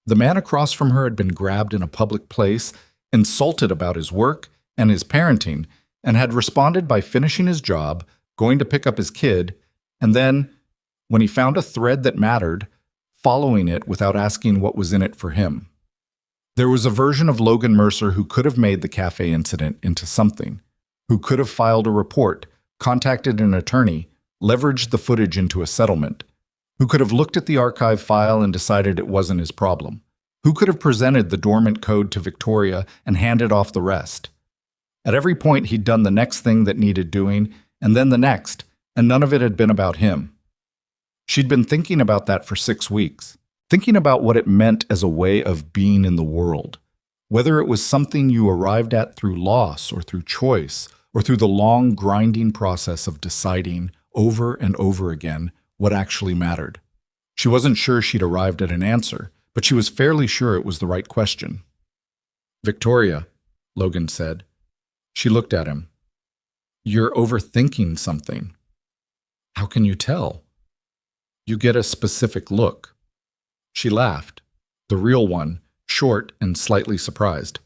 The man across from her had been grabbed in a public place, insulted about his work and his parenting, and had responded by finishing his job, going to pick up his kid, and then, when he found a thread that mattered, following it without asking what was in it for him. There was a version of Logan Mercer who could have made the cafe incident into something, who could have filed a report, contacted an attorney, leveraged the footage into a settlement, who could have looked at the archive file and decided it wasn't his problem, who could have presented the dormant code to Victoria and handed off the rest. At every point, he'd done the next thing that needed doing, and then the next, and none of it had been about him. She'd been thinking about that for 6 weeks, thinking about what it meant as a way of being in the world, whether it was something you arrived at through loss or through choice, or through the long, grinding process of deciding over and over again what actually mattered. She wasn't sure she'd arrived at an answer, but she was fairly sure it was the right question. Victoria, Logan said. She looked at him. You're overthinking something. How can you tell? You get a specific look. She laughed, the real one, short and slightly surprised.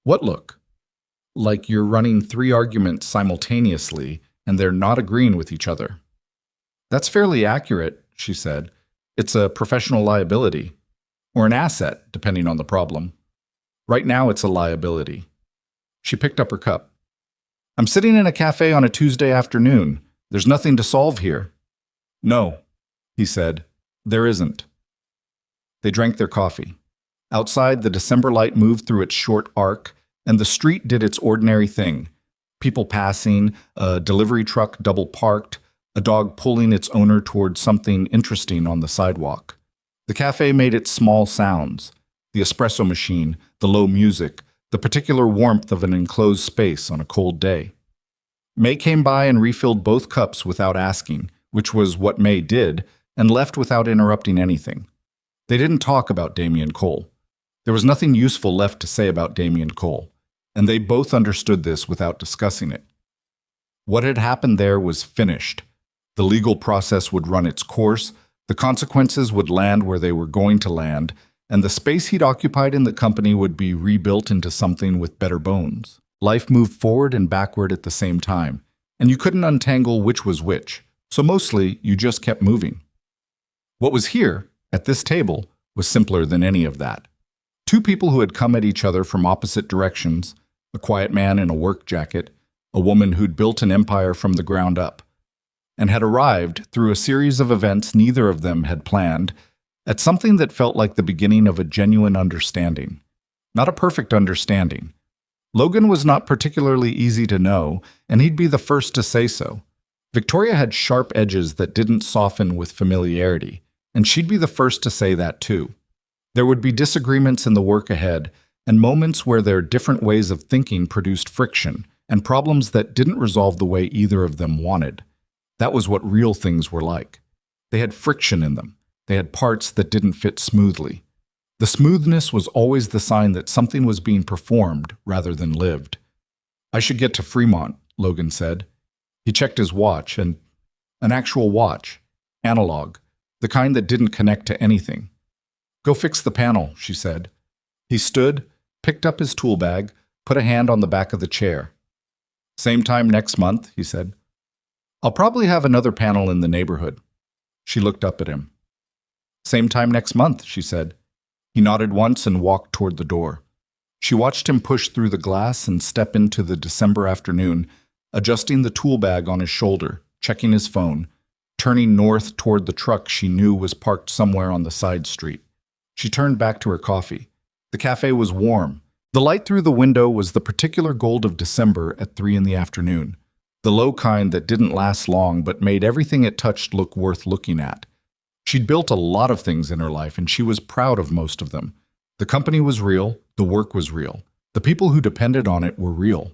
What look? Like you're running 3 arguments simultaneously and they're not agreeing with each other. That's fairly accurate, she said. It's a professional liability, or an asset, depending on the problem. Right now it's a liability. She picked up her cup. I'm sitting in a cafe on a Tuesday afternoon. There's nothing to solve here. No, he said. There isn't. They drank their coffee. Outside, the December light moved through its short arc, and the street did its ordinary thing. People passing, a delivery truck double parked, a dog pulling its owner toward something interesting on the sidewalk. The cafe made its small sounds, the espresso machine, the low music, the particular warmth of an enclosed space on a cold day. May came by and refilled both cups without asking, which was what May did, and left without interrupting anything. They didn't talk about Damian Cole. There was nothing useful left to say about Damian Cole, and they both understood this without discussing it. What had happened there was finished. The legal process would run its course, the consequences would land where they were going to land, and the space he'd occupied in the company would be rebuilt into something with better bones. Life moved forward and backward at the same time, and you couldn't untangle which was which, so mostly you just kept moving. What was here, at this table, was simpler than any of that. 2 people who had come at each other from opposite directions, a quiet man in a work jacket, a woman who'd built an empire from the ground up, and had arrived, through a series of events neither of them had planned, at something that felt like the beginning of a genuine understanding. Not a perfect understanding. Logan was not particularly easy to know, and he'd be the first to say so. Victoria had sharp edges that didn't soften with familiarity, and she'd be the first to say that too. There would be disagreements in the work ahead, and moments where their different ways of thinking produced friction, and problems that didn't resolve the way either of them wanted. That was what real things were like. They had friction in them. They had parts that didn't fit smoothly. The smoothness was always the sign that something was being performed rather than lived. I should get to Fremont, Logan said. He checked his watch, and an actual watch, analog, the kind that didn't connect to anything. Go fix the panel, she said. He stood, picked up his tool bag, put a hand on the back of the chair. Same time next month, he said. I'll probably have another panel in the neighborhood. She looked up at him. Same time next month, she said. He nodded once and walked toward the door. She watched him push through the glass and step into the December afternoon, adjusting the tool bag on his shoulder, checking his phone, turning north toward the truck she knew was parked somewhere on the side street. She turned back to her coffee. The cafe was warm. The light through the window was the particular gold of December at 3 in the afternoon, the low kind that didn't last long but made everything it touched look worth looking at. She'd built a lot of things in her life, and she was proud of most of them. The company was real, the work was real, the people who depended on it were real.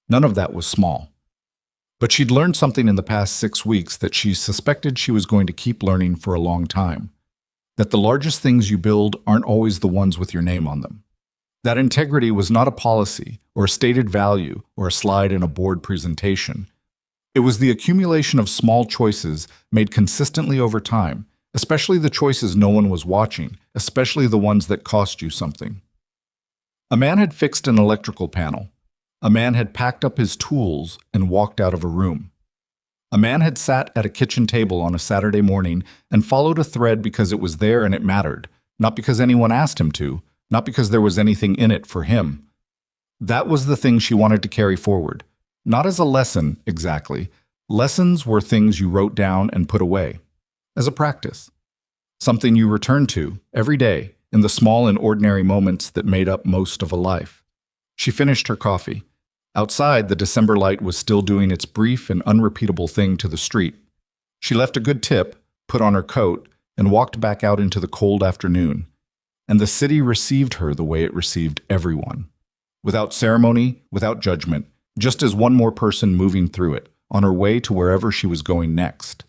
None of that was small. But she'd learned something in the past 6 weeks that she suspected she was going to keep learning for a long time. That the largest things you build aren't always the ones with your name on them. That integrity was not a policy, or a stated value, or a slide in a board presentation. It was the accumulation of small choices made consistently over time, especially the choices no one was watching, especially the ones that cost you something. A man had fixed an electrical panel. A man had packed up his tools and walked out of a room. A man had sat at a kitchen table on a Saturday morning and followed a thread because it was there and it mattered, not because anyone asked him to, not because there was anything in it for him. That was the thing she wanted to carry forward. Not as a lesson, exactly. Lessons were things you wrote down and put away. As a practice. Something you returned to, every day, in the small and ordinary moments that made up most of a life. She finished her coffee. Outside, the December light was still doing its brief and unrepeatable thing to the street. She left a good tip, put on her coat, and walked back out into the cold afternoon. And the city received her the way it received everyone. Without ceremony, without judgment, just as one more person moving through it, on her way to wherever she was going next.